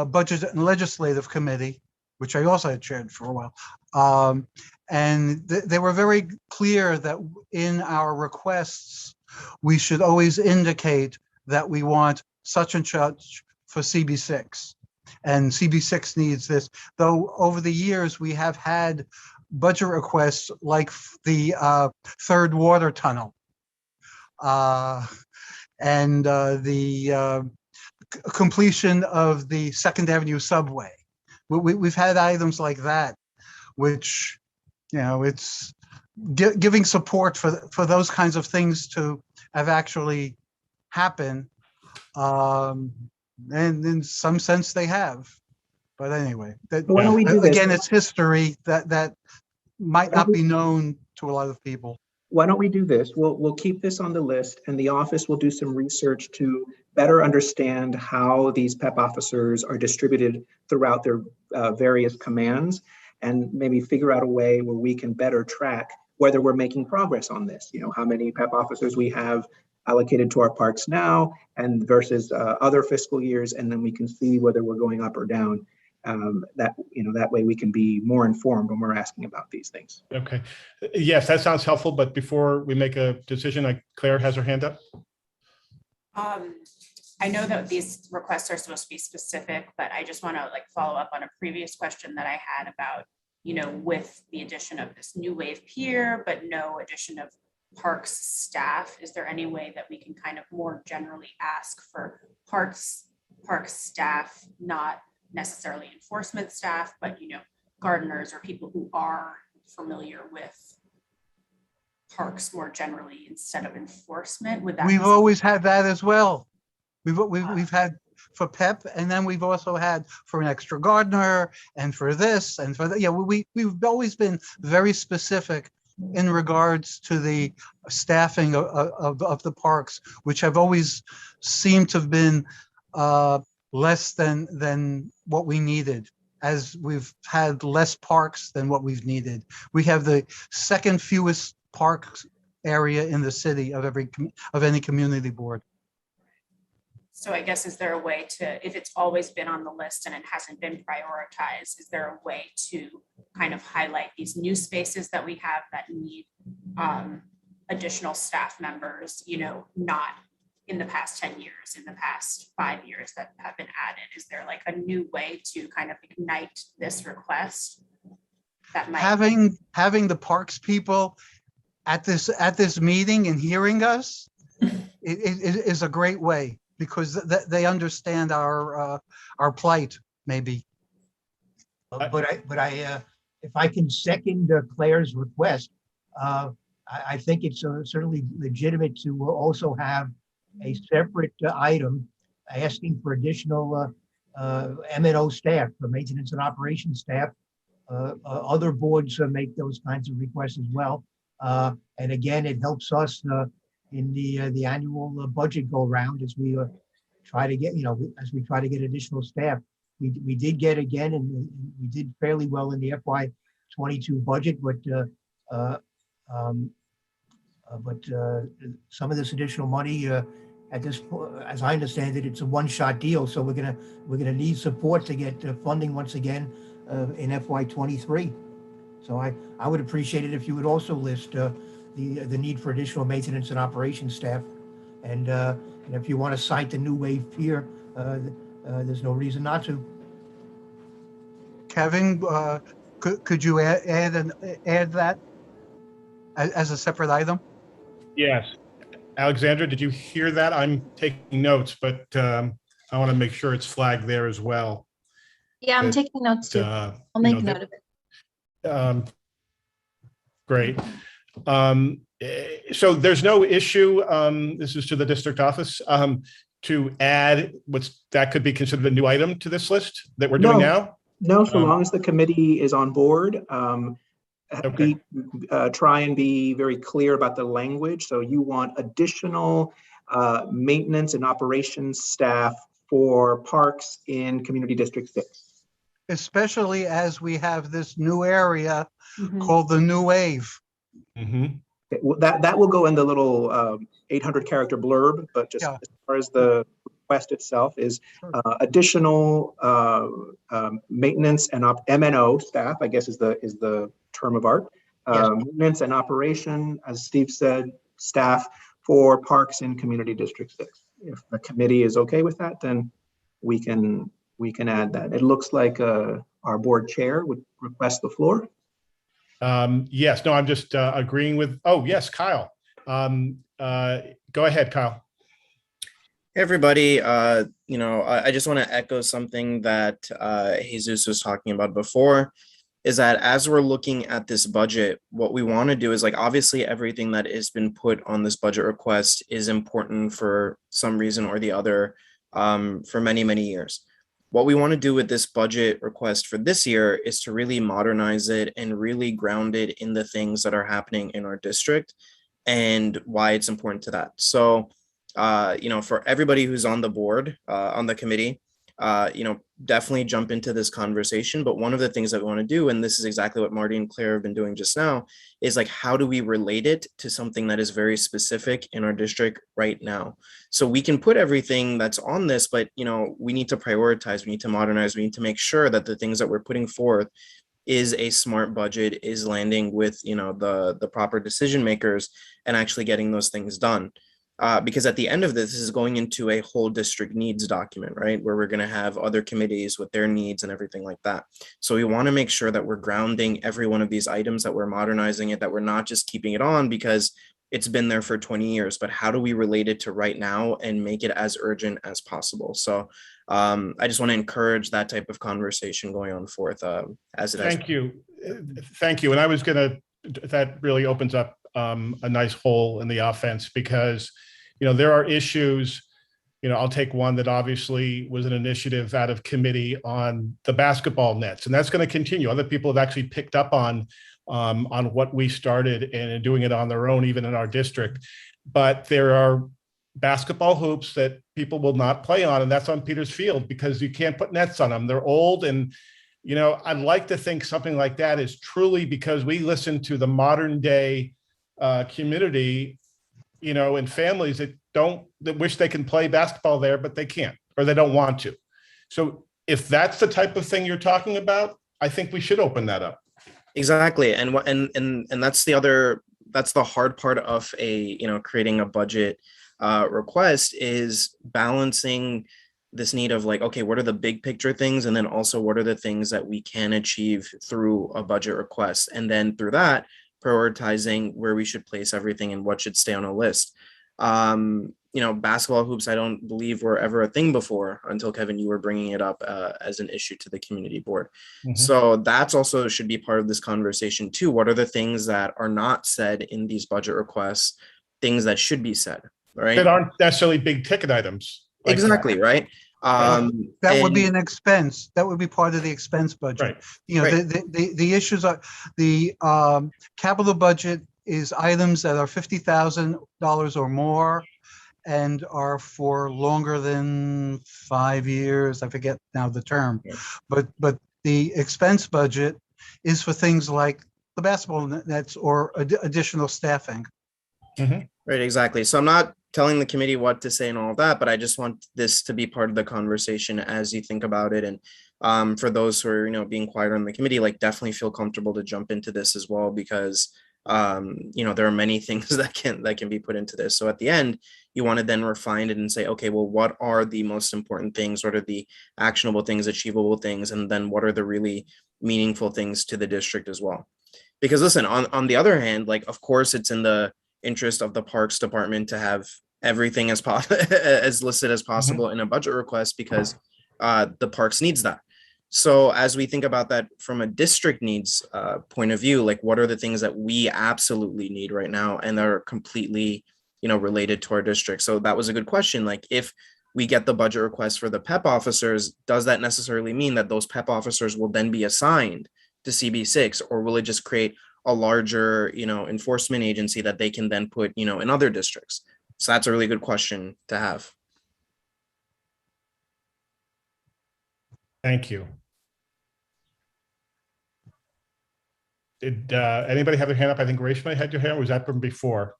Budget and Legislative Committee, which I also had chaired for a while. And they were very clear that in our requests, we should always indicate that we want such and such for CB6. And CB6 needs this, though over the years we have had budget requests like the third water tunnel and the completion of the Second Avenue subway. We've had items like that, which, it's giving support for those kinds of things to have actually happen. And in some sense they have, but anyway, Why don't we do this? again, it's history that might not be known to a lot of people. Why don't we do this? We'll keep this on the list, and the office will do some research to better understand how these PEP officers are distributed throughout their various commands, and maybe figure out a way where we can better track whether we're making progress on this. How many PEP officers we have allocated to our parks now and versus other fiscal years, and then we can see whether we're going up or down. That way we can be more informed when we're asking about these things. Okay. Yes, that sounds helpful. But before we make a decision, Claire has her hand up. I know that these requests are supposed to be specific, but I just want to follow up on a previous question that I had about, with the addition of this new wave pier, but no addition of parks staff. Is there any way that we can kind of more generally ask for parks staff, not necessarily enforcement staff, but gardeners or people who are familiar with parks more generally instead of enforcement? Would that We've always had that as well. We've had for PEP, and then we've also had for an extra gardener and for this and for that. Yeah, we've always been very specific in regards to the staffing of the parks, which have always seemed to have been less than what we needed, as we've had less parks than what we've needed. We have the second fewest parks area in the city of any community board. So I guess, is there a way to, if it's always been on the list and it hasn't been prioritized, is there a way to kind of highlight these new spaces that we have that need additional staff members, not in the past 10 years, in the past 5 years that have been added? Is there a new way to kind of ignite this request that might? Having the parks people at this meeting and hearing us is a great way, because they understand our plight, maybe. But if I can second Claire's request, I think it's certainly legitimate to also have a separate item asking for additional M&O staff, for maintenance and operations staff. Other boards make those kinds of requests as well. And again, it helps us in the annual budget go round as we try to get, additional staff. We did get again, and we did fairly well in the FY22 budget, but some of this additional money at this point, as I understand it, it's a one-shot deal. So we're gonna need support to get funding once again in FY23. So I would appreciate it if you would also list the need for additional maintenance and operations staff, and if you want to cite the new wave pier, there's no reason not to. Kevin, could you add that as a separate item? Yes. Alexandra, did you hear that? I'm taking notes, but I want to make sure it's flagged there as well. Yeah, I'm That, taking notes too. I'll make note of it. Great. So there's no issue, this is to the district office, to add that could be considered a new item to this list that we're doing now? No, so long as the committee is on board. Okay. Try and be very clear about the language. So you want additional maintenance and operations staff for parks in Community District 6. Especially as we have this new area called the New Wave. Mm-hmm. That will go in the little 800 character blurb, but just as far as the request itself is additional maintenance and MNO staff, I guess is the term of art. Maintenance and operation, as Steve said, staff for parks in Community District 6. If the committee is okay with that, then we can add that. It looks like our board chair would request the floor. Yes, no, I'm just agreeing with, oh, yes, Kyle. Go ahead, Kyle. Hey, everybody. I just want to echo something that Jesus was talking about before, is that as we're looking at this budget, what we want to do is, like, obviously everything that has been put on this budget request is important for some reason or the other for many, many years. What we want to do with this budget request for this year is to really modernize it and really ground it in the things that are happening in our district and why it's important to that. So, for everybody who's on the board, on the committee, definitely jump into this conversation. But one of the things that we want to do, and this is exactly what Marty and Claire have been doing just now, is like, how do we relate it to something that is very specific in our district right now? So we can put everything that's on this, but, we need to prioritize, we need to modernize, we need to make sure that the things that we're putting forth is a smart budget, is landing with, the proper decision makers and actually getting those things done. Because at the end of this is going into a whole district needs document, right? Where we're going to have other committees with their needs and everything like that. So we want to make sure that we're grounding every one of these items, that we're modernizing it, that we're not just keeping it on because it's been there for 20 years, but how do we relate it to right now and make it as urgent as possible? So I just want to encourage that type of conversation going on forth as it has. Thank you. Thank you. And I was going to, that really opens up a nice hole in the offense because, there are issues, I'll take one that obviously was an initiative out of committee on the basketball nets, and that's going to continue. Other people have actually picked up on what we started and doing it on their own, even in our district. But there are basketball hoops that people will not play on, and that's on Petersfield because you can't put nets on them. They're old, and I'd like to think something like that is truly because we listen to the modern day community, and families that wish they can play basketball there, but they can't, or they don't want to. So if that's the type of thing you're talking about, I think we should open that up. Exactly. And that's the hard part of creating a budget request, is balancing this need of like, okay, what are the big picture things? And then also what are the things that we can achieve through a budget request? And then through that, prioritizing where we should place everything and what should stay on a list. Basketball hoops, I don't believe were ever a thing before until Kevin, you were bringing it up as an issue to the community board. Mm-hmm. So that's also should be part of this conversation too. What are the things that are not said in these budget requests, things that should be said, right? That aren't necessarily big ticket items. Like exactly, right? That would be an expense. That would be part of the expense budget. Right. The issues are the capital budget is items that are $50,000 or more and are for longer than 5 years. I forget now the term, but the expense budget is for things like the basketball nets or additional staffing. Mm-hmm. Right, exactly. So I'm not telling the committee what to say and all of that, but I just want this to be part of the conversation as you think about it. And for those who are, being quiet on the committee, like definitely feel comfortable to jump into this as well, because, there are many things that can be put into this. So at the end, you want to then refine it and say, okay, well, what are the most important things? What are the actionable things, achievable things? And then what are the really meaningful things to the district as well? Because listen, on the other hand, like, of course, it's in the interest of the Parks Department to have everything as as listed as possible in a budget request, because the parks needs that. So as we think about that from a district needs point of view, like what are the things that we absolutely need right now and that are completely, related to our district? So that was a good question. Like if we get the budget request for the PEP officers, does that necessarily mean that those PEP officers will then be assigned to CB6, or will it just create a larger, enforcement agency that they can then put, in other districts? So that's a really good question to have. Thank you. Did anybody have their hand up? I think Rachel had your hand. Or was that from before?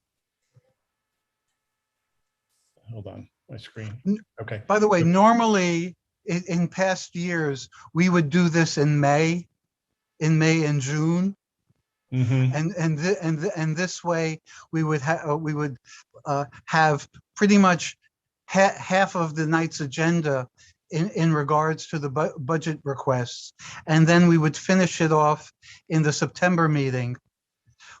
Hold on, my screen. Okay. By the way, normally in past years, we would do this in May and June. And this way we would have pretty much half of the night's agenda in regards to the budget requests, and then we would finish it off in the September meeting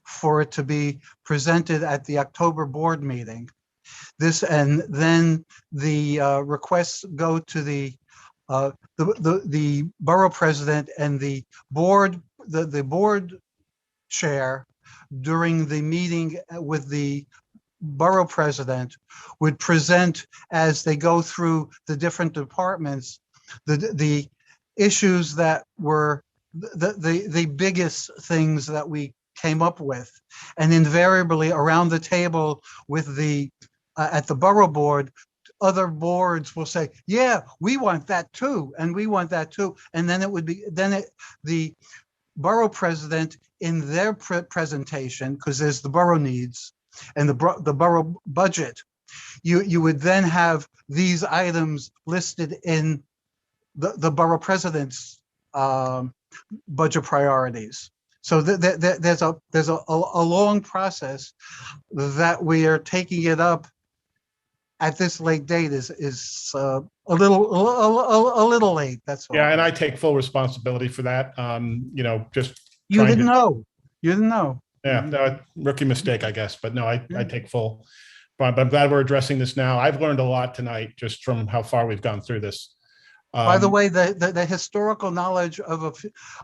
for it to be presented at the October board meeting. And then the requests go to the borough president and the board chair during the meeting with the borough president would present, as they go through the different departments, the issues that were the biggest things that we came up with. And invariably around the table with the at the borough board, other boards will say, yeah, we want that too, and we want that too. And then it would be the borough president in their presentation, because there's the borough needs and the borough budget, you would then have these items listed in the borough president's budget priorities. So there's a long process that we are taking it up at this late date is a little late. That's all. Yeah, and I take full responsibility for that. Just you didn't know. You didn't know. Yeah, no, rookie mistake, I guess. But no, I take full. But I'm glad we're addressing this now. I've learned a lot tonight just from how far we've gone through this. By the way, the historical knowledge of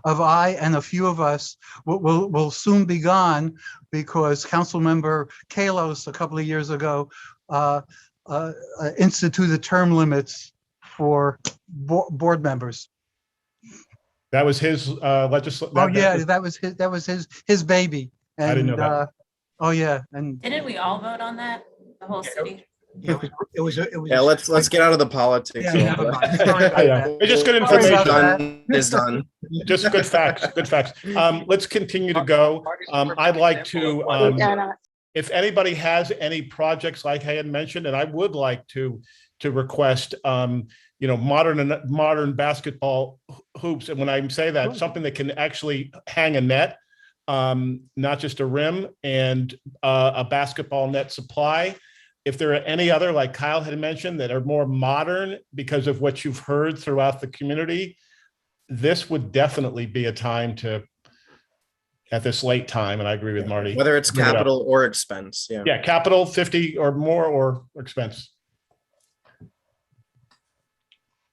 I and a few of us will soon be gone, because Councilmember Kalos a couple of years ago instituted term limits for board members. That was his legislation. Oh yeah, that was his baby. And, I didn't know that. Oh yeah, and Didn't we all vote on that? The whole city? It was. Yeah, let's get out of the politics. Yeah, It's just good What's information. done is done. Just good facts. Good facts. Let's continue to go. I'd like to. If anybody has any projects like I had mentioned, and I would like to request, modern basketball hoops. And when I say that, something that can actually hang a net, not just a rim, and a basketball net supply. If there are any other, like Kyle had mentioned, that are more modern because of what you've heard throughout the community, this would definitely be a time to, at this late time, and I agree with Marty. Whether it's capital or expense. Yeah. Yeah, capital 50 or more, or expense.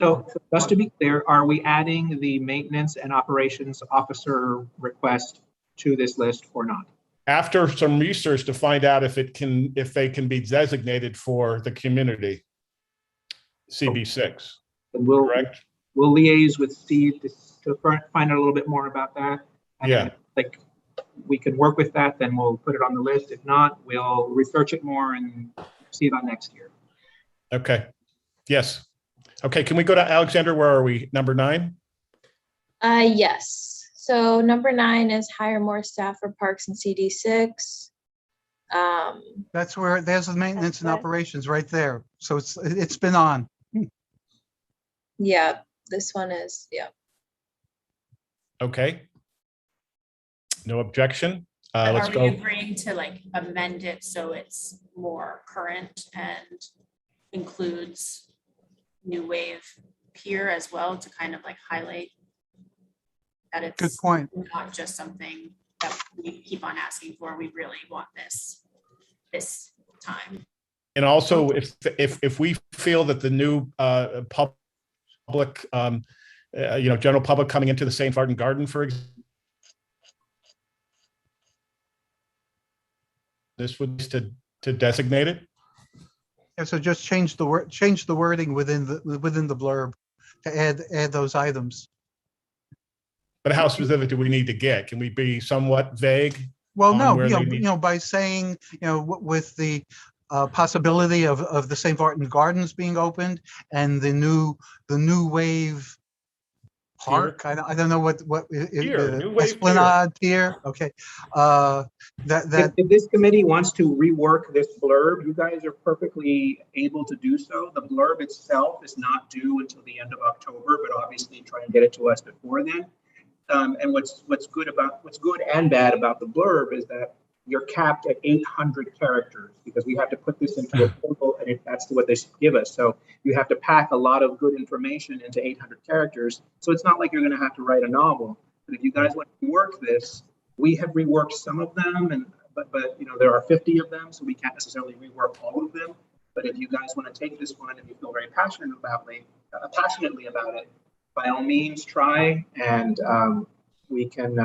So just to be clear, are we adding the maintenance and operations officer request to this list or not? After some research to find out if they can be designated for the community. CB6. Correct? We'll liaise with Steve to find out a little bit more about that. And yeah. Like we can work with that, then we'll put it on the list. If not, we'll research it more and see about next year. Okay. Yes. Okay. Can we go to Alexander? Where are we? Number 9? Yes. So number 9 is hire more staff for parks and CD6. That's where there's the maintenance and operations right there. So it's been on. Yeah, this one is, yeah. Okay. No objection. Are we agreeing to amend it so it's more current and includes New Wave Pier as well, to kind of highlight that it's good point, not just something that we keep on asking for, we really want this? this time. And also, if we feel that the new public, general public coming into the St. Martin Garden, for example, this would be to designate it. Yeah, so just change the wording within the blurb to add those items. But how specific do we need to get? Can we be somewhat vague? Well, on no, where they need- by saying, with the possibility of the St. Martin Gardens being opened and the new wave park. I don't know what Pier, new wave Esplanade Pier. Okay, if this committee wants to rework this blurb, you guys are perfectly able to do so. The blurb itself is not due until the end of October, but obviously try and get it to us before then. And what's good and bad about the blurb is that you're capped at 800 characters because we have to put this into a portal, and that's what they give us. So you have to pack a lot of good information into 800 characters. So it's not like you're going to have to write a novel. But if you guys want to rework this, we have reworked some of them, but there are 50 of them, so we can't necessarily rework all of them. But if you guys want to take this one and you feel very passionately about it, by all means, try, and we can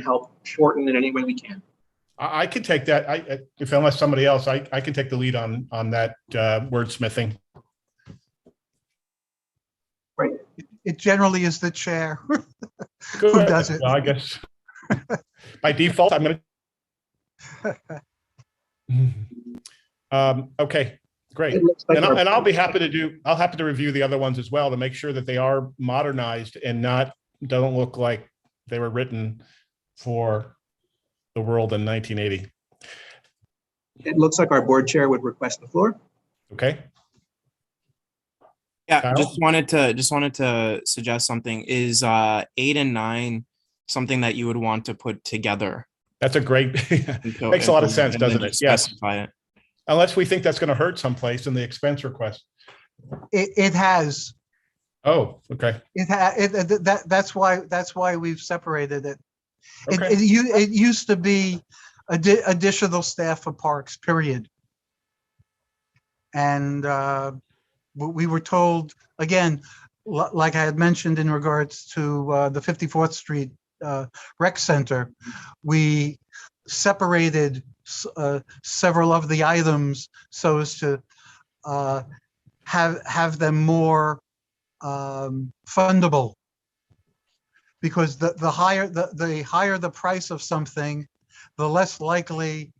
help shorten in any way we can. I could take that. If unless somebody else, I can take the lead on that wordsmithing. Right. It generally is the chair Good. who does it. Well, I guess by default, I'm going to. Okay, great. Like and I'll be happy to review the other ones as well to make sure that they are modernized and don't look like they were written for the world in 1980. It looks like our board chair would request the floor. Okay. Yeah, Kyle? just wanted to suggest something. Is 8 and 9 something that you would want to put together? That's a great makes a lot of sense, doesn't it? Yes. Specify it. Unless we think that's going to hurt someplace in the expense request. It has. Oh, okay. That's why we've separated it. Okay. It used to be additional staff for parks, period. And we were told, again, like I had mentioned in regards to the 54th Street Rec Center, we separated several of the items so as to have them more fundable. Because the higher the price of something, the less likely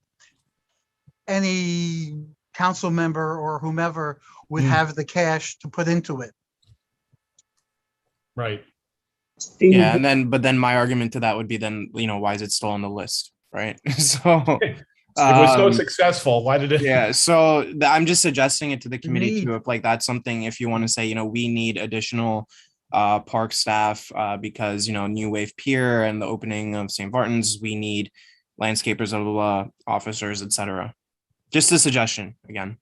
any council member or whomever would have the cash to put into it. Right. Yeah, but then my argument to that would be then, why is it still on the list, right? So it was so successful. Why did it? Yeah, so I'm just suggesting it to the committee too. If that's something, if you want to say, we need additional park staff because New Wave Pier and the opening of St. Barton's, we need landscapers, blah, blah, blah, officers, etc. Just a suggestion again.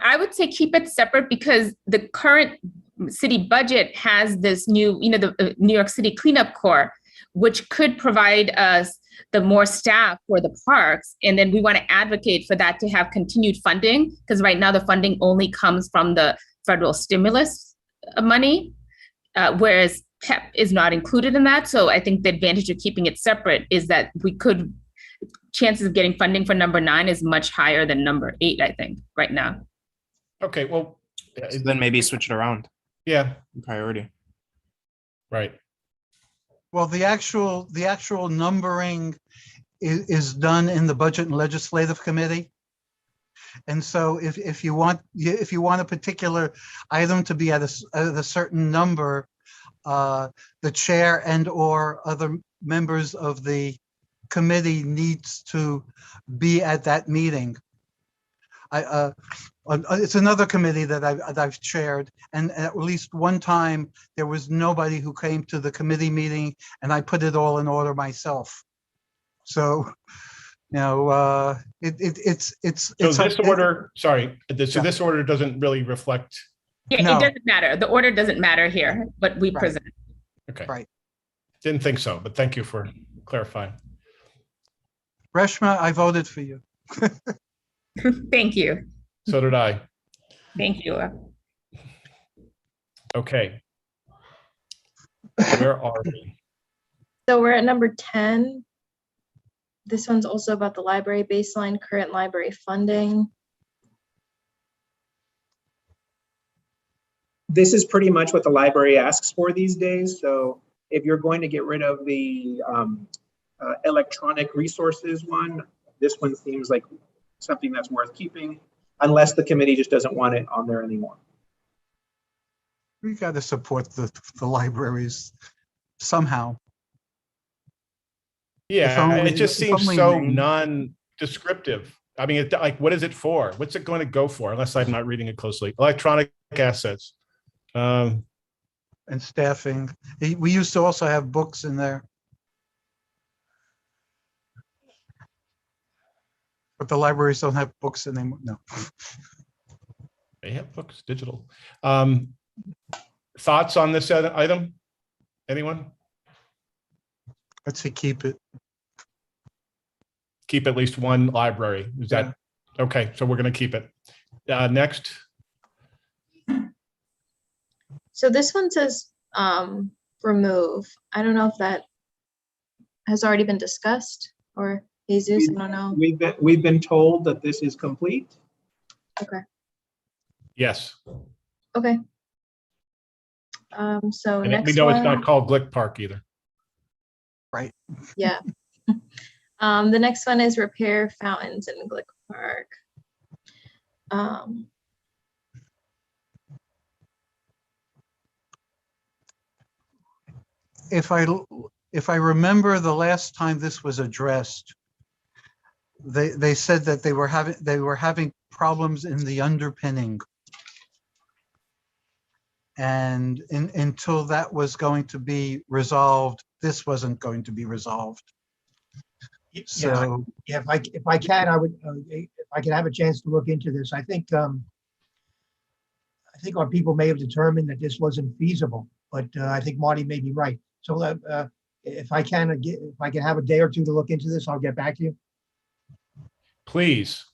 I would say keep it separate because the current city budget has this new, the New York City Cleanup Corps, which could provide us the more staff for the parks. And then we want to advocate for that to have continued funding because right now the funding only comes from the federal stimulus money, whereas PEP is not included in that. So I think the advantage of keeping it separate is that chances of getting funding for number 9 is much higher than number 8, I think, right now. Okay, well. So then maybe switch it around. Yeah. Priority. Right. Well, the actual numbering is done in the Budget and Legislative Committee. And so if you want a particular item to be at a certain number, the chair and or other members of the committee needs to be at that meeting. It's another committee that I've chaired, and at least one time there was nobody who came to the committee meeting, and I put it all in order myself. So. It's so this order. Sorry, so this order doesn't really reflect. Yeah, no. It doesn't matter. The order doesn't matter here, but we present. Okay. Right. Didn't think so, but thank you for clarifying. Reshma, I voted for you. Thank you. So did I. Thank you. Okay. Where are we? So we're at number 10. This one's also about the library baseline, current library funding. This is pretty much what the library asks for these days. So if you're going to get rid of the electronic resources one, this one seems like something that's worth keeping, unless the committee just doesn't want it on there anymore. We got to support the libraries somehow. Yeah, only- it just if seems only so name. non-descriptive. I mean, like, what is it for? What's it going to go for? Unless I'm not reading it closely. Electronic assets. And staffing. We used to also have books in there. But the libraries don't have books anymore. No. They have books, digital. Thoughts on this item? Anyone? I'd say keep it. Keep at least one library. Is that okay? So we're going to keep it. Next. So this one says remove. I don't know if that has already been discussed, or Jesus, I don't know. We've been told that this is complete. Okay. Yes. Okay. So And next we know one, it's not called Glick Park either. Right. yeah. The next one is repair fountains in Glick Park. If I remember the last time this was addressed, they said that they were having problems in the underpinning. And until that was going to be resolved, this wasn't going to be resolved. So Yeah, if I can, I would, if I could have a chance to look into this. I think our people may have determined that this wasn't feasible, but I think Marty may be right. So if I can have a day or two to look into this, I'll get back to you. Please.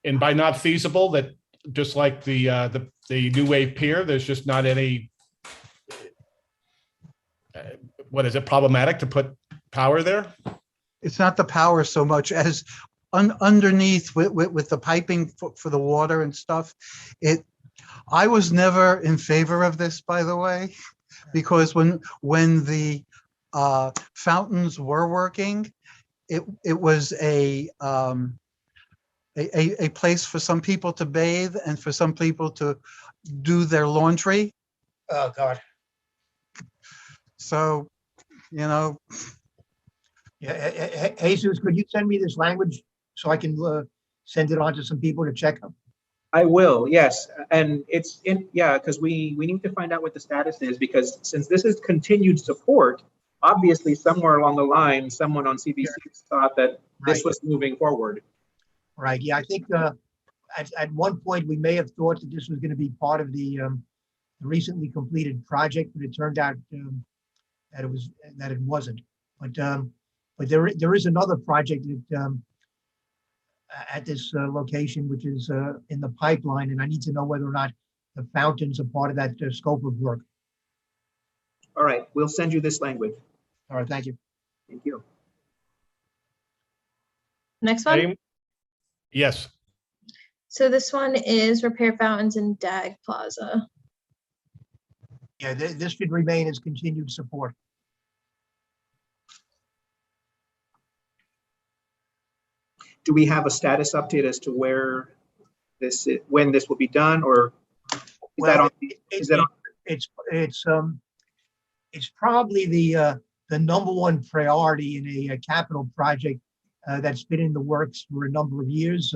And by not feasible, that just like the New Wave Pier, there's just not any. What is it, problematic to put power there? it's not the power so much as underneath with the piping for the water and stuff. I was never in favor of this, by the way, because when the fountains were working, it was a place for some people to bathe and for some people to do their laundry. Oh, God. So, you know. Yeah, Jesus, could you send me this language so I can send it on to some people to check them? I will, yes. And it's because we need to find out what the status is, because since this is continued support, obviously somewhere along the line, someone on CBC thought that this was moving forward. Right. Yeah, I think at one point we may have thought that this was going to be part of the recently completed project, but it turned out that it wasn't. But there is another project that, at this location, which is in the pipeline, and I need to know whether or not the fountains are part of that scope of work. All right, we'll send you this language. All right, thank you. Thank you. Next one. Yes. So this one is repair fountains in DAG Plaza. Yeah, this should remain as continued support. Do we have a status update as to where this is, when this will be done, or is that on? It's probably the number one priority in a capital project that's been in the works for a number of years.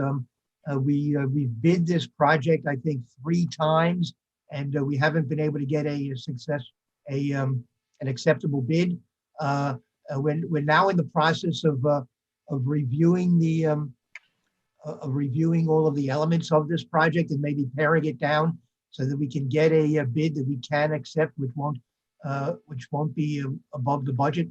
We've bid this project, I think, 3 times, and we haven't been able to get an acceptable bid. We're now in the process of reviewing reviewing all of the elements of this project and maybe paring it down so that we can get a bid that we can accept, which won't be above the budget.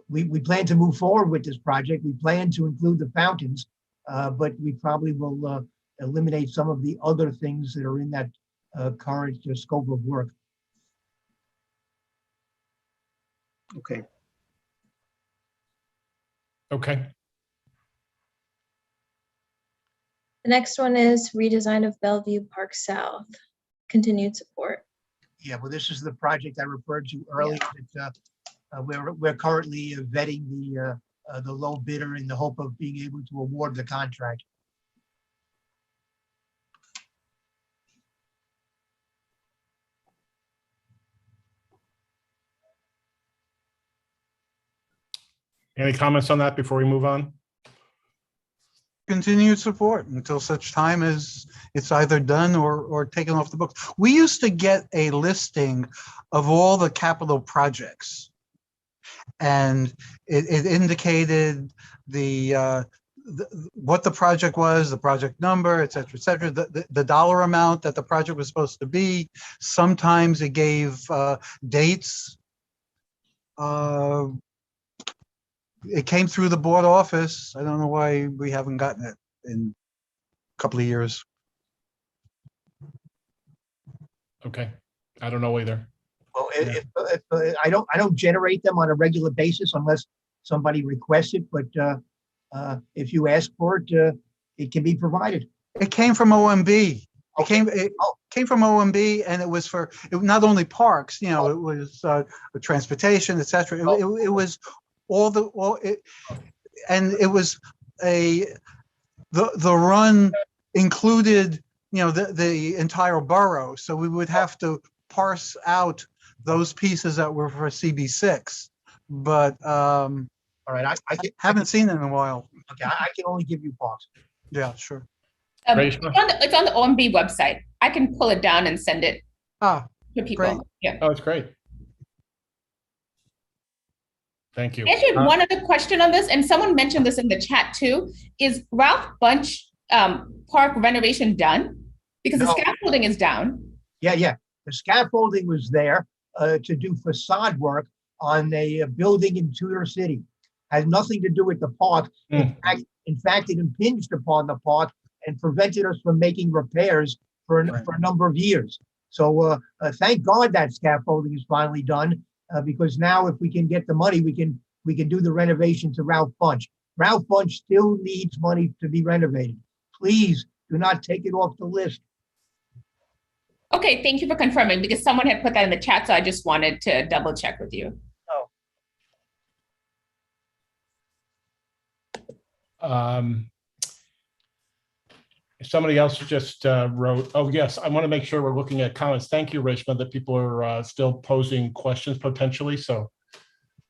we plan to move forward with this project. We plan to include the fountains, but we probably will eliminate some of the other things that are in that current scope of work. Okay. Okay. The next one is redesign of Bellevue Park South, continued support. Yeah, well, this is the project I referred to earlier. That, we're currently vetting the low bidder in the hope of being able to award the contract. Any comments on that before we move on? Continued support until such time as it's either done or taken off the books. We used to get a listing of all the capital projects, and it indicated what the project was, the project number, et cetera, the dollar amount that the project was supposed to be. Sometimes it gave dates. It came through the board office. I don't know why we haven't gotten it in a couple of years. Okay, I don't know either. Well, if I don't generate them on a regular basis unless somebody requests it, but if you ask for it, it can be provided. It came from OMB. It came from OMB, and it was for not only parks. You know, it was transportation, et cetera. It was and it was the run included, you know, the entire borough. So we would have to parse out those pieces that were for CB6. But all right, I haven't seen it in a while. Okay, I can only give you parks. Yeah, sure. It's on the OMB website. I can pull it down and send it to people. Great. Yeah. Oh, it's great. Thank you. Actually, one other question on this, and someone mentioned this in the chat too, is Ralph Bunch Park renovation done? Because the scaffolding is down. Yeah. The scaffolding was there to do facade work on a building in Tudor City. Has nothing to do with the park. In fact, it impinged upon the park and prevented us from making repairs for a number of years. So thank God that scaffolding is finally done. Because now if we can get the money, we can do the renovation to Ralph Bunch. Ralph Bunch still needs money to be renovated. Please do not take it off the list. Okay, thank you for confirming, because someone had put that in the chat, so I just wanted to double check with you. Somebody else just wrote, oh yes, I want to make sure we're looking at comments. Thank you, Rishma, that people are still posing questions potentially. So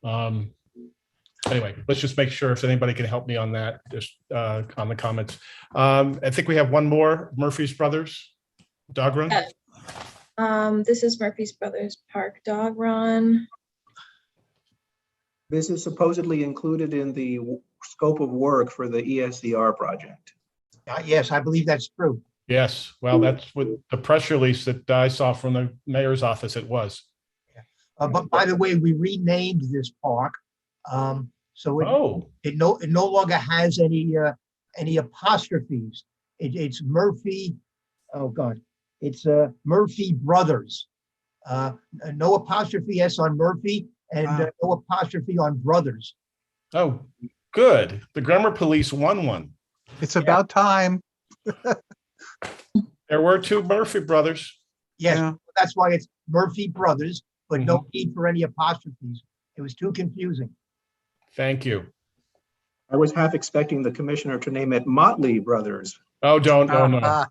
anyway, let's just make sure if anybody can help me on that, just on the comments. I think we have one more, Murphy's Brothers dog run. This is Murphy's Brothers Park dog run. This is supposedly included in the scope of work for the ESCR project. Yes, I believe that's true. Yes, well, that's what the press release that I saw from the mayor's office, it was. But by the way, we renamed this park. So it no longer has any apostrophes. It's Murphy, oh God, it's Murphy Brothers. No apostrophe S on Murphy and no apostrophe on Brothers. Oh, good. The grammar police won one. It's about time. There were two Murphy brothers. Yes, that's why it's Murphy Brothers, but no need for any apostrophes. It was too confusing. Thank you. I was half expecting the commissioner to name it Motley Brothers. Oh, don't, no, no.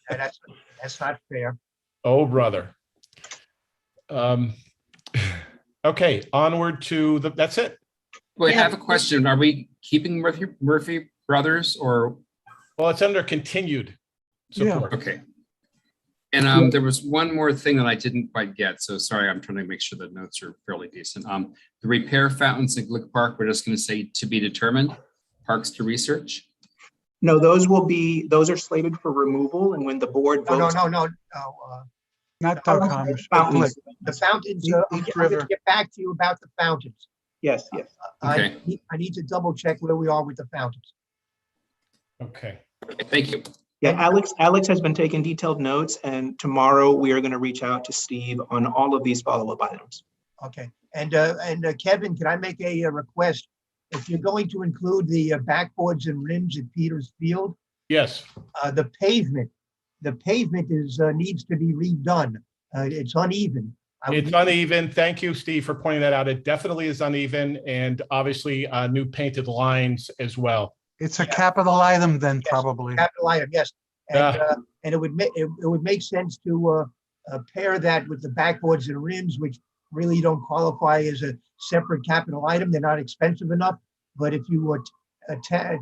That's not fair. Oh, brother. Okay, onward to the, that's it. Wait, I have a question. Are we keeping Murphy Brothers or? Well, it's under continued support. Okay. And there was one more thing that I didn't quite get. So sorry, I'm trying to make sure the notes are fairly decent. The repair fountains at Glick Park, we're just going to say to be determined, parks to research. No, those are slated for removal, and when the board votes. No. Not fountains. The fountains. I'm going to get back to you about the fountains. Yes, yes. Okay. I need to double check where we are with the fountains. Okay. Thank you. Yeah, Alex has been taking detailed notes, and tomorrow we are going to reach out to Steve on all of these follow-up items. Okay, and Kevin, can I make a request? If you're going to include the backboards and rims at Petersfield, Yes. the pavement is needs to be redone. It's uneven. It's uneven. Thank you, Steve, for pointing that out. It definitely is uneven, and obviously new painted lines as well. It's a capital item then, probably. Capital item, yes. And it would make sense to pair that with the backboards and rims, which really don't qualify as a separate capital item. They're not expensive enough. But if you would tack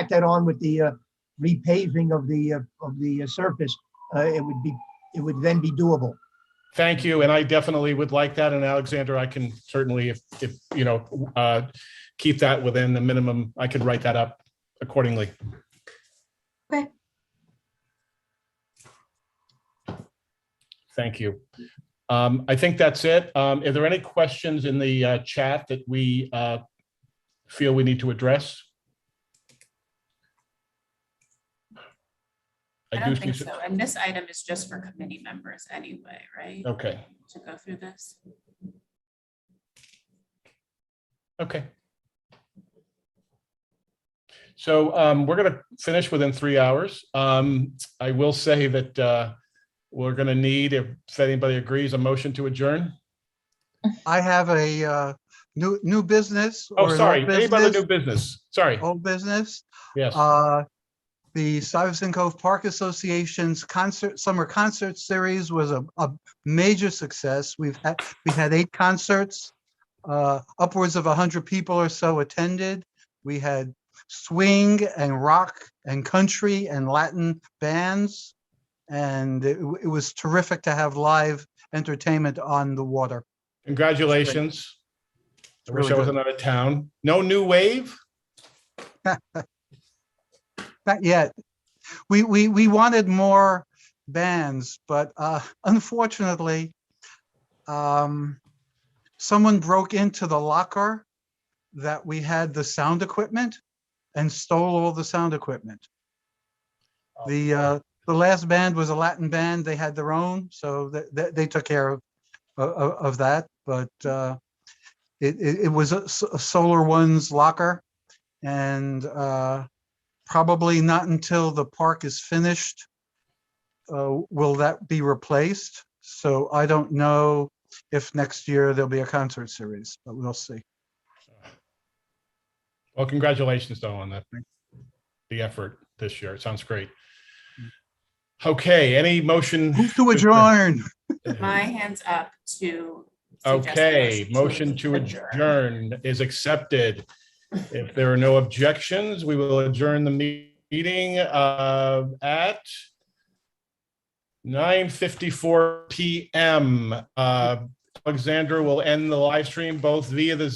that on with the repaving of the surface, it would then be doable. Thank you, and I definitely would like that. And Alexander, I can certainly, if you know, keep that within the minimum. I could write that up accordingly. Okay. Thank you. I think that's it. Are there any questions in the chat that we feel we need to address? I don't think so. And this item is just for committee members anyway, right? Okay. To go through this. Okay. So we're going to finish within 3 hours. I will say that we're going to need, if anybody agrees, a motion to adjourn. I have a new business. Oh, sorry. Anybody new business? Sorry. Old business. Yes. The Stuyvesant Cove Park Association's summer concert series was a major success. We had 8 concerts. Upwards of 100 people or so attended. We had swing and rock and country and Latin bands, and it was terrific to have live entertainment on the water. Congratulations. I wish really I wasn't out of town. No new wave? Not yet. We wanted more bands, but unfortunately, someone broke into the locker that we had the sound equipment and stole all the sound equipment. The last band was a Latin band. They had their own, so they took care of that. But it was a Solar One's locker, and probably not until the park is finished will that be replaced. So I don't know if next year there'll be a concert series, but we'll see. Well, congratulations though on that, the effort this year. It sounds great. Okay, any motion? Move to adjourn. My hand's up to. Okay, motion to adjourn is accepted. If there are no objections, we will adjourn the meeting at 9:54 p.m. Alexandra will end the live stream both via the